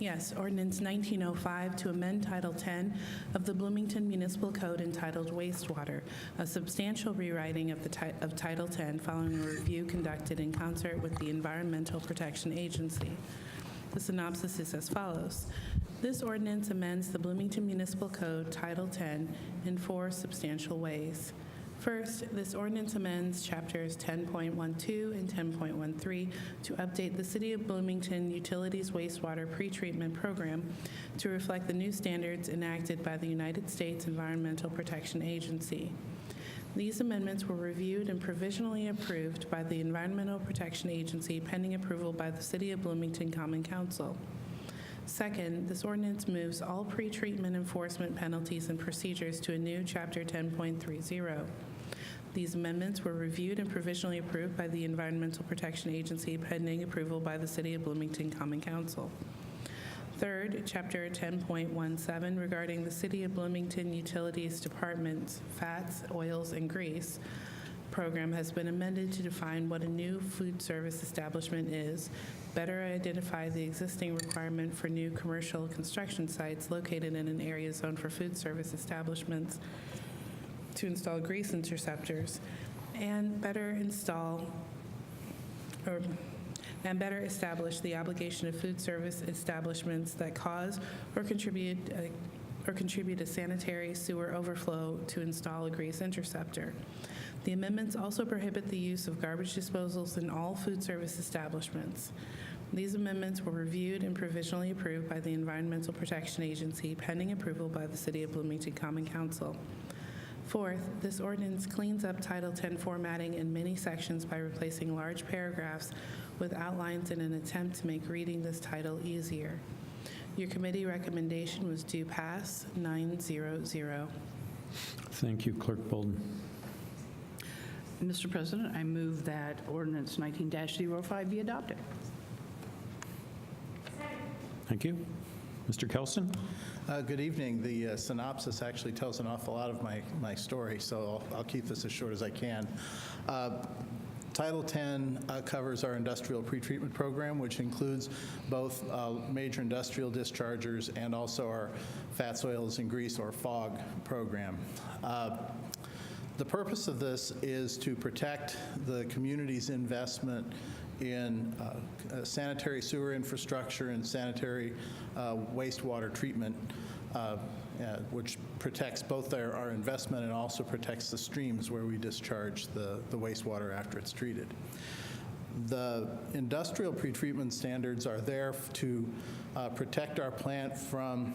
Yes, ordinance 1905 to amend Title 10 of the Bloomington Municipal Code entitled Wastewater, a substantial rewriting of Title 10 following a review conducted in concert with the Environmental Protection Agency. The synopsis is as follows. This ordinance amends the Bloomington Municipal Code Title 10 in 4 substantial ways. First, this ordinance amends Chapters 10.12 and 10.13 to update the City of Bloomington Utilities Wastewater Pretreatment Program to reflect the new standards enacted by the United States Environmental Protection Agency. These amendments were reviewed and provisionally approved by the Environmental Protection Agency pending approval by the City of Bloomington Common Council. Second, this ordinance moves all pretreatment enforcement penalties and procedures to a new Chapter 10.30. These amendments were reviewed and provisionally approved by the Environmental Protection Agency pending approval by the City of Bloomington Common Council. Third, Chapter 10.17 regarding the City of Bloomington Utilities Department's fats, oils, and grease program has been amended to define what a new food service establishment is, better identify the existing requirement for new commercial construction sites located in an area zoned for food service establishments to install grease interceptors, and better establish the obligation of food service establishments that cause or contribute a sanitary sewer overflow to install a grease interceptor. The amendments also prohibit the use of garbage disposals in all food service establishments. These amendments were reviewed and provisionally approved by the Environmental Protection Agency pending approval by the City of Bloomington Common Council. Fourth, this ordinance cleans up Title 10 formatting in many sections by replacing large paragraphs with outlines in an attempt to make reading this title easier. Your committee recommendation was do pass 9-0-0. Thank you, Clerk Bolden. Mr. President, I move that ordinance 19-05 be adopted. Thank you. Mr. Kelson? Good evening. The synopsis actually tells an awful lot of my story, so I'll keep this as short as I can. Title 10 covers our industrial pretreatment program, which includes both major industrial dischargers and also our fats, oils, and grease, or FOG program. The purpose of this is to protect the community's investment in sanitary sewer infrastructure and sanitary wastewater treatment, which protects both our investment and also protects the streams where we discharge the wastewater after it's treated. The industrial pretreatment standards are there to protect our plant from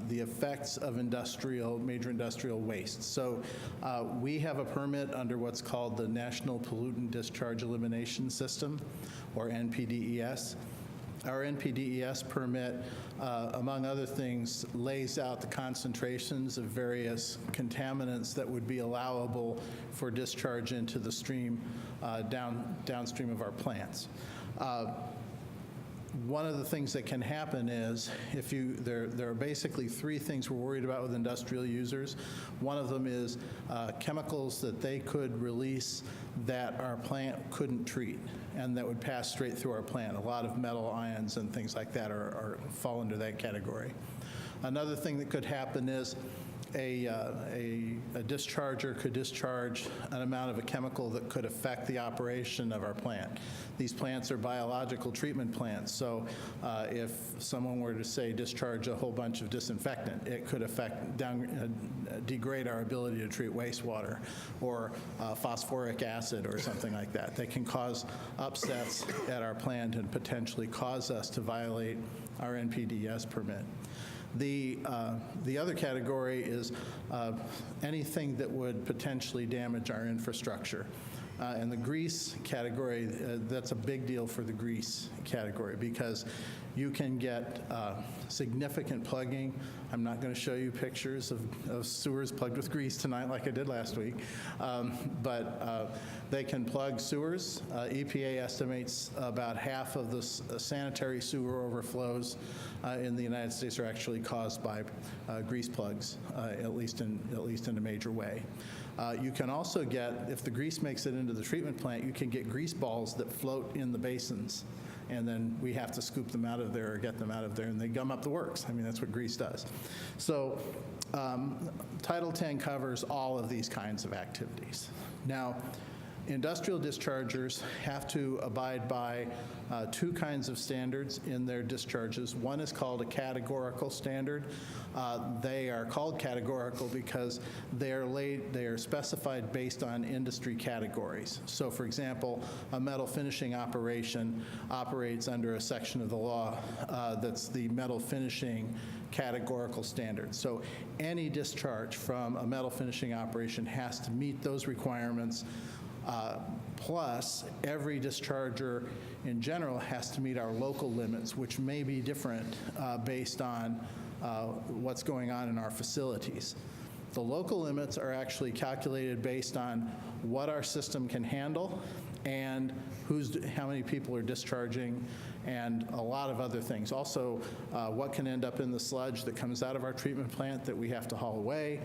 the effects of major industrial waste. So we have a permit under what's called the National Pollutant Discharge Elimination System, or NPDES. Our NPDES permit, among other things, lays out the concentrations of various contaminants that would be allowable for discharge into the stream downstream of our plants. One of the things that can happen is there are basically three things we're worried about with industrial users. One of them is chemicals that they could release that our plant couldn't treat and that would pass straight through our plant. A lot of metal ions and things like that fall under that category. Another thing that could happen is a discharger could discharge an amount of a chemical that could affect the operation of our plant. These plants are biological treatment plants, so if someone were to, say, discharge a whole bunch of disinfectant, it could degrade our ability to treat wastewater, or phosphoric acid or something like that. They can cause upsets at our plant and potentially cause us to violate our NPDES permit. The other category is anything that would potentially damage our infrastructure. And the grease category, that's a big deal for the grease category because you can get significant plugging. I'm not going to show you pictures of sewers plugged with grease tonight like I did last week, but they can plug sewers. EPA estimates about half of the sanitary sewer overflows in the United States are actually caused by grease plugs, at least in a major way. You can also get, if the grease makes it into the treatment plant, you can get grease balls that float in the basins, and then we have to scoop them out of there or get them out of there, and they gum up the works. I mean, that's what grease does. So Title 10 covers all of these kinds of activities. Now, Industrial dischargers have to abide by two kinds of standards in their discharges. One is called a categorical standard. They are called categorical because they are specified based on industry categories. So, for example, a metal finishing operation operates under a section of the law that's the metal finishing categorical standard. So any discharge from a metal finishing operation has to meet those requirements. Plus, every discharger in general has to meet our local limits, which may be different based on what's going on in our facilities. The local limits are actually calculated based on what our system can handle and how many people are discharging, and a lot of other things. Also, what can end up in the sludge that comes out of our treatment plant that we have to haul away,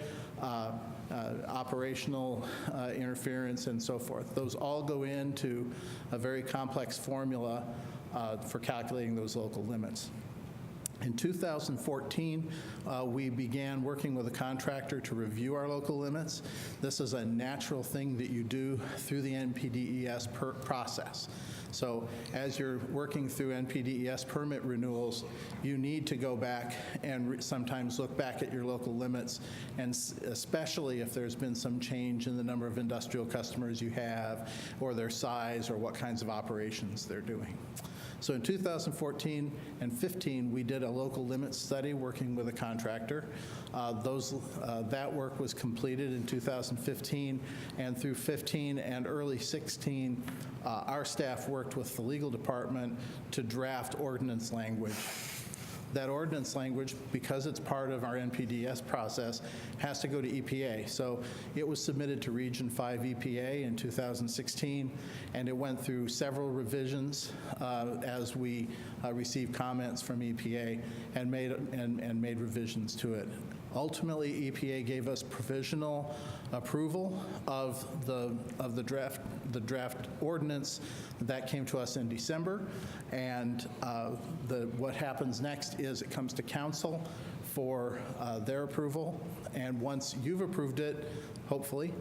operational interference, and so forth. Those all go into a very complex formula for calculating those local limits. In 2014, we began working with a contractor to review our local limits. This is a natural thing that you do through the NPDES process. So as you're working through NPDES permit renewals, you need to go back and sometimes look back at your local limits, and especially if there's been some change in the number of industrial customers you have, or their size, or what kinds of operations they're doing. So in 2014 and 15, we did a local limits study working with a contractor. That work was completed in 2015, and through 15 and early 16, our staff worked with the legal department to draft ordinance language. That ordinance language, because it's part of our NPDES process, has to go to EPA. So it was submitted to Region 5 EPA in 2016, and it went through several revisions as we received comments from EPA and made revisions to it. Ultimately, EPA gave us provisional approval of the draft ordinance that came to us in December, and what happens next is it comes to council for their approval, and once you've approved it, hopefully,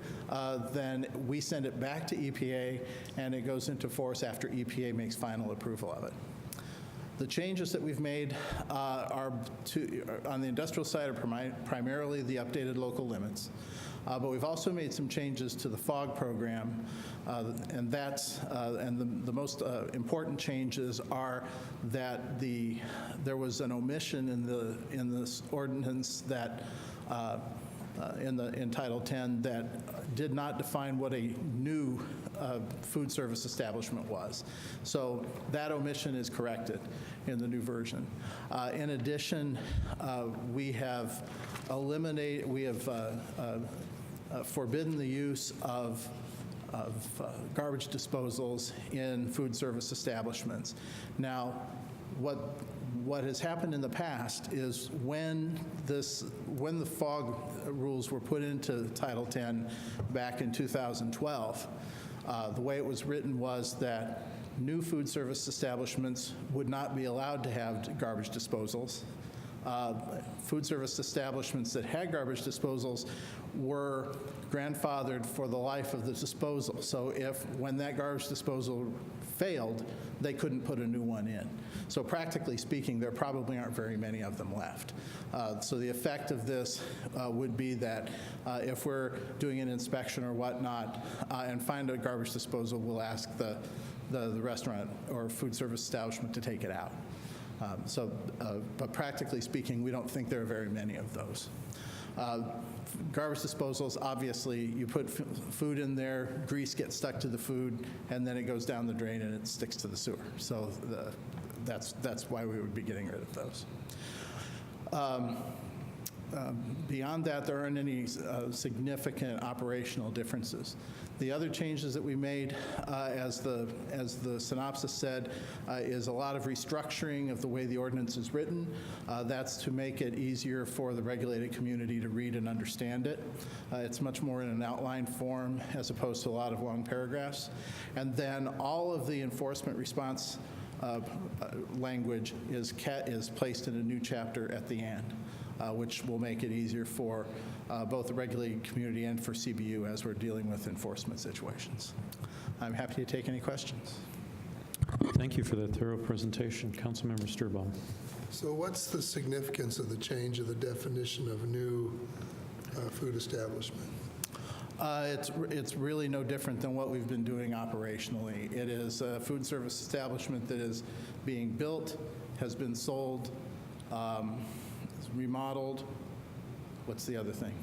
then we send it back to EPA, and it goes into force after EPA makes final approval of it. The changes that we've made on the industrial side are primarily the updated local limits. But we've also made some changes to the FOG program, and the most important changes are that there was an omission in this ordinance that in Title 10 that did not define what a new food service establishment was. So that omission is corrected in the new version. In addition, we have forbidden the use of garbage disposals in food service establishments. Now, what has happened in the past is when the FOG rules were put into Title 10 back in 2012, the way it was written was that new food service establishments would not be allowed to have garbage disposals. Food service establishments that had garbage disposals were grandfathered for the life of the disposal. So when that garbage disposal failed, they couldn't put a new one in. So practically speaking, there probably aren't very many of them left. So the effect of this would be that if we're doing an inspection or whatnot and find a garbage disposal, we'll ask the restaurant or food service establishment to take it out. But practically speaking, we don't think there are very many of those. Garbage disposals, obviously, you put food in there, grease gets stuck to the food, and then it goes down the drain and it sticks to the sewer. So that's why we would be getting rid of those. Beyond that, there aren't any significant operational differences. The other changes that we made, as the synopsis said, is a lot of restructuring of the way the ordinance is written. That's to make it easier for the regulated community to read and understand it. It's much more in an outline form as opposed to a lot of long paragraphs. And then all of the enforcement response language is placed in a new chapter at the end. which will make it easier for both the regulated community and for CBU as we're dealing with enforcement situations. I'm happy to take any questions. Thank you for that thorough presentation. Councilmember Sturbaum. So what's the significance of the change of the definition of new food establishment? It's really no different than what we've been doing operationally. It is a food service establishment that is being built, has been sold, remodeled. What's the other thing?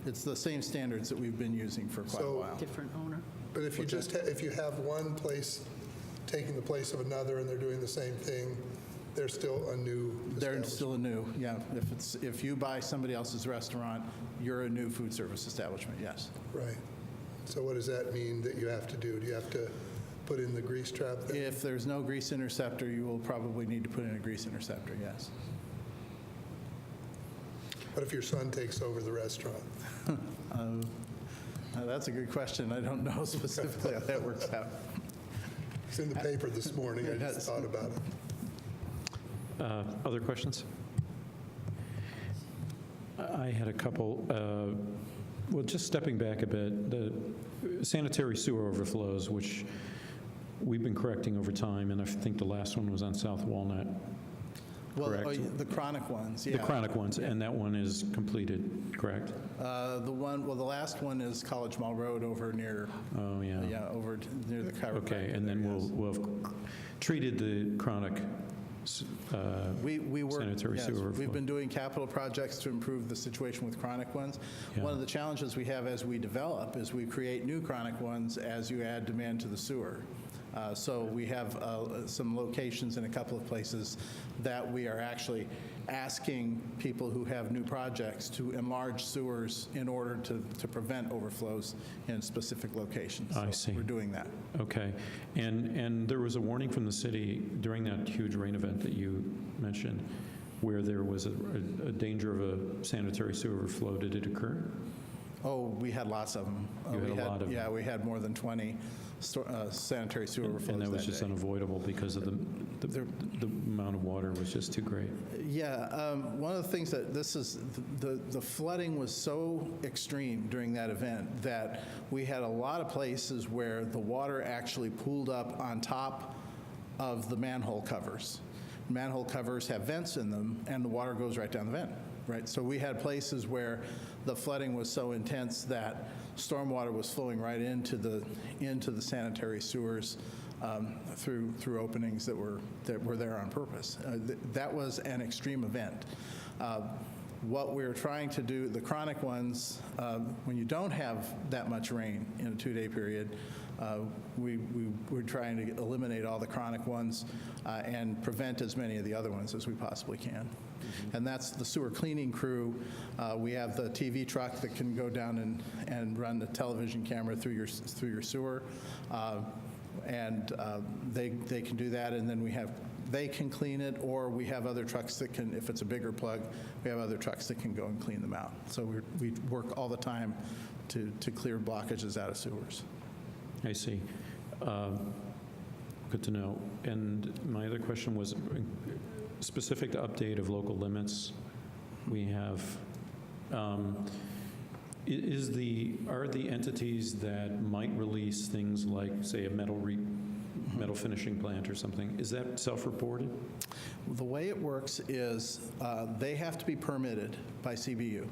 It's the same standards that we've been using for quite a while. Different owner. But if you just, if you have one place taking the place of another and they're doing the same thing, they're still a new They're establishment? still a new, yeah. If you buy somebody else's restaurant, you're a new food service establishment, yes. Right. So what does that mean that you have to do? Do you have to put in the grease trap then? If there's no grease interceptor, you will probably need to put in a grease interceptor, yes. What if your son takes over the restaurant? That's a good question. I don't know specifically how that works out. It's in the paper this morning. I just thought about it. Other questions? I had a couple. Well, just stepping back a bit, the sanitary sewer overflows, which we've been correcting over time, and I think the last one was on South Walnut. Well, Correct. the chronic ones, yeah. The chronic ones, and that one is completed, correct? The last one is College Mall Road over near, Oh, yeah. over near the chiropractor. Okay, and then there, yes. we'll have treated the chronic We work, sanitary yes, sewer we've overflow. been doing capital projects to improve the situation with chronic ones. Yeah. One of the challenges we have as we develop is we create new chronic ones as you add demand to the sewer. So we have some locations in a couple of places that we are actually asking people who have new projects to enlarge sewers in order to prevent overflows in specific locations. I So see. We're doing that. Okay. And there was a warning from the city during that huge rain event that you mentioned where there was a danger of a sanitary sewer overflow. Did it occur? Oh, we had lots of them. You had a lot of them. Yeah, we had more than 20 sanitary sewer overflows And that was just day. unavoidable because of the amount of water was just too great. Yeah, one of the things that the flooding was so extreme during that event that we had a lot of places where the water actually pooled up on top of the manhole covers. Manhole covers have vents in them, and the water goes right down the vent, right? So we had places where the flooding was so intense that stormwater was flowing right into the sanitary sewers through openings that were there on purpose. That was an extreme event. What we're trying to do, the chronic ones, when you don't have that much rain in a 2-day period, we're trying to eliminate all the chronic ones and prevent as many of the other ones as we possibly can. And that's the sewer cleaning crew. We have the TV truck that can go down and run the television camera through your sewer, and they can do that. And then they can clean it, or we have other trucks that can, if it's a bigger plug, we have other trucks that can go and clean them out. So we work all the time to clear blockages out of sewers. I see. Good to know. And my other question was specific to update of local limits. We have, are the entities that might release things like, say, a metal finishing plant or something, is that self-reported? The way it works is they have to be permitted by CBU.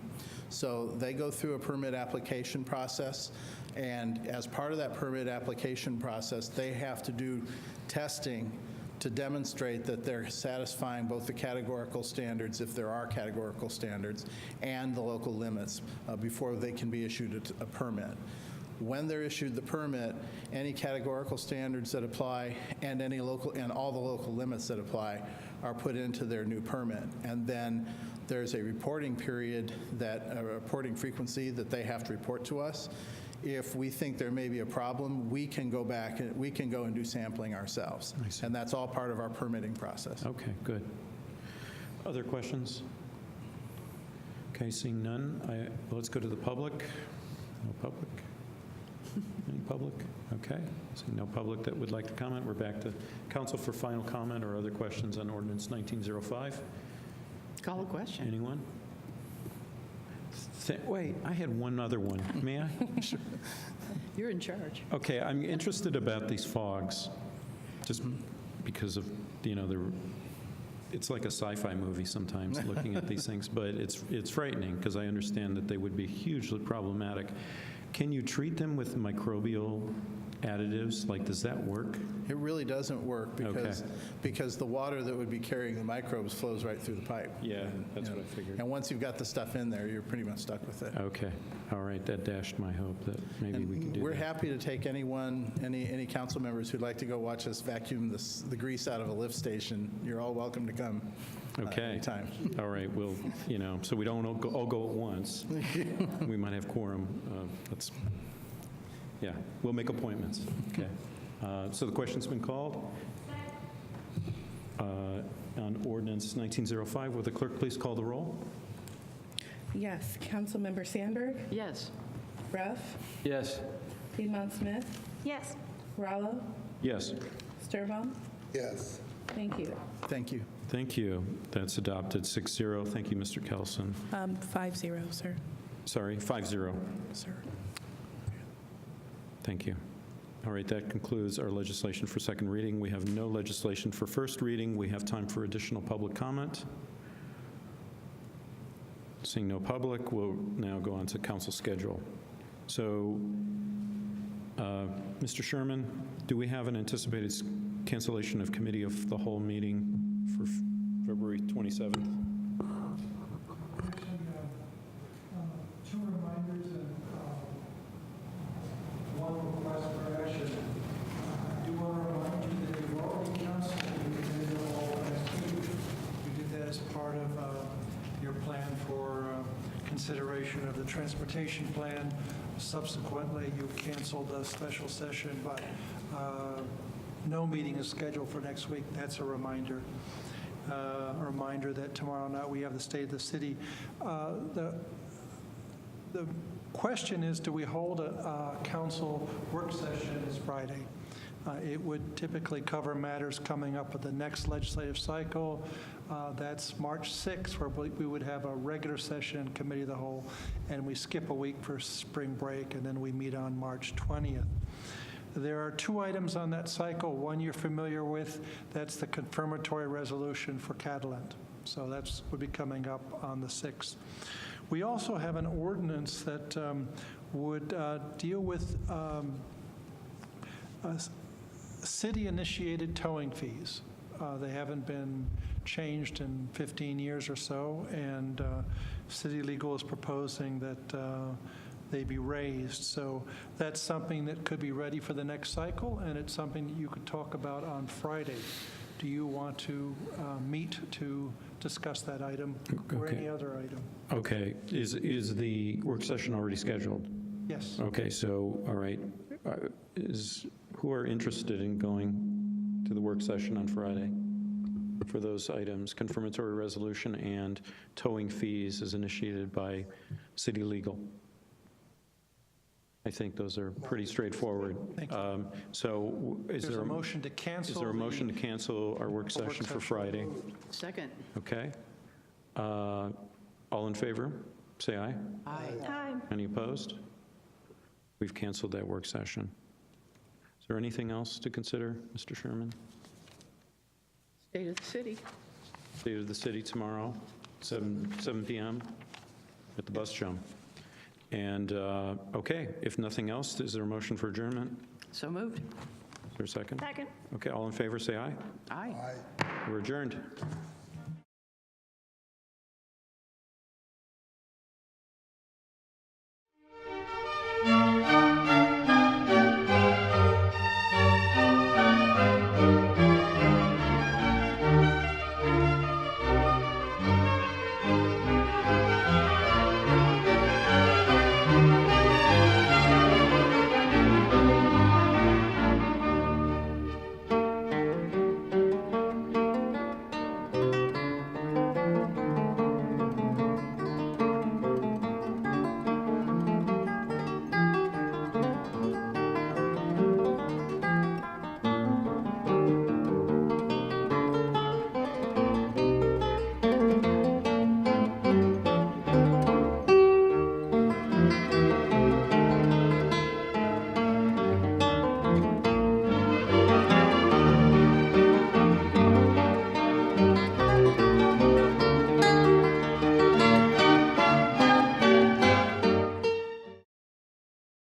So they go through a permit application process, and as part of that permit application process, they have to do testing to demonstrate that they're satisfying both the categorical standards, if there are categorical standards, and the local limits before they can be issued a permit. When they're issued the permit, any categorical standards that apply and all the local limits that apply are put into their new permit. And then there's a reporting period, a reporting frequency that they have to report to us. If we think there may be a problem, we can go back and we can go and do sampling ourselves. And that's all part of our permitting process. Okay, good. Other questions? Okay, seeing none, let's go to the public. No public? Any public? Okay, seeing no public that would like to comment, we're back to council for final comment or other questions on ordinance 1905. Call a question. Anyone? Wait, I had one other one. May I? You're in charge. Okay, I'm interested about these fogs, just because of, it's like a sci-fi movie sometimes, looking at these things, but it's frightening, because I understand that they would be hugely problematic. Can you treat them with microbial additives? Like, does that work? It really doesn't work because the water that would be carrying the microbes flows right through the pipe. Yeah, that's what I figured. And once you've got the stuff in there, you're pretty much stuck with it. Okay, all right, that dashed my hope that maybe we can do that. We're happy to take any council members who'd like to go watch us vacuum the grease out of a lift station. You're all welcome to come. Okay. Anytime. All right, we'll, so we don't all go at once. We might have quorum. We'll make appointments. Okay. So the question's been called. On ordinance 1905, will the clerk please call the roll? Yes. Councilmember Sandberg? Yes. Ruff? Yes. Piedmont Smith? Yes. Rallo? Yes. Sturbaum? Yes. Thank you. Thank you. Thank you. That's adopted 6-0. Thank you, Mr. Kelson. 5-0, sir. Sorry, 5-0. Sir. Thank you. All right, that concludes our legislation for second reading. We have no legislation for first reading. We have time for additional public comment. Seeing no public, we'll now go on to council schedule. So, Mr. Sherman, do we have an anticipated cancellation of committee of the whole meeting for February 27th? Two reminders and one request for action. I do want to remind you that you've already canceled the committee of the whole last week. You did that as part of your plan for consideration of the transportation plan. Subsequently, you canceled the special session, but no meeting is scheduled for next week. That's a reminder. A reminder that tomorrow night we have the State of the City. The question is, do we hold a council work session this Friday? It would typically cover matters coming up with the next legislative cycle. That's March 6th, where we would have a regular session, committee of the whole, and we skip a week for spring break, and then we meet on March 20th. There are two items on that cycle. One you're familiar with, that's the confirmatory resolution for Catalent. So that would be coming up on the 6th. We also have an ordinance that would deal with city-initiated towing fees. They haven't been changed in 15 years or so, and City Legal is proposing that they be raised. So that's something that could be ready for the next cycle, and it's something that you could talk about on Friday. Do you want to meet to discuss that item or any other item? Okay. Is the work session already scheduled? Yes. Okay, so, all right. Who are interested in going to the work session on Friday for those items? Confirmatory resolution and towing fees is initiated by City Legal. I think those are pretty straightforward. Thank you. So is There's there a motion to cancel. Is there a motion to cancel our work session for Friday? Second. Okay. All in favor, say aye. Aye. Aye. Any opposed? We've canceled that work session. Is there anything else to consider, Mr. Sherman? State of the city. State of the City tomorrow, 7 p.m. at the bus jump. And, okay, if nothing else, is there a motion for adjournment? So moved. Is there a second? Second. Okay, all in favor, say aye. Aye. We're adjourned.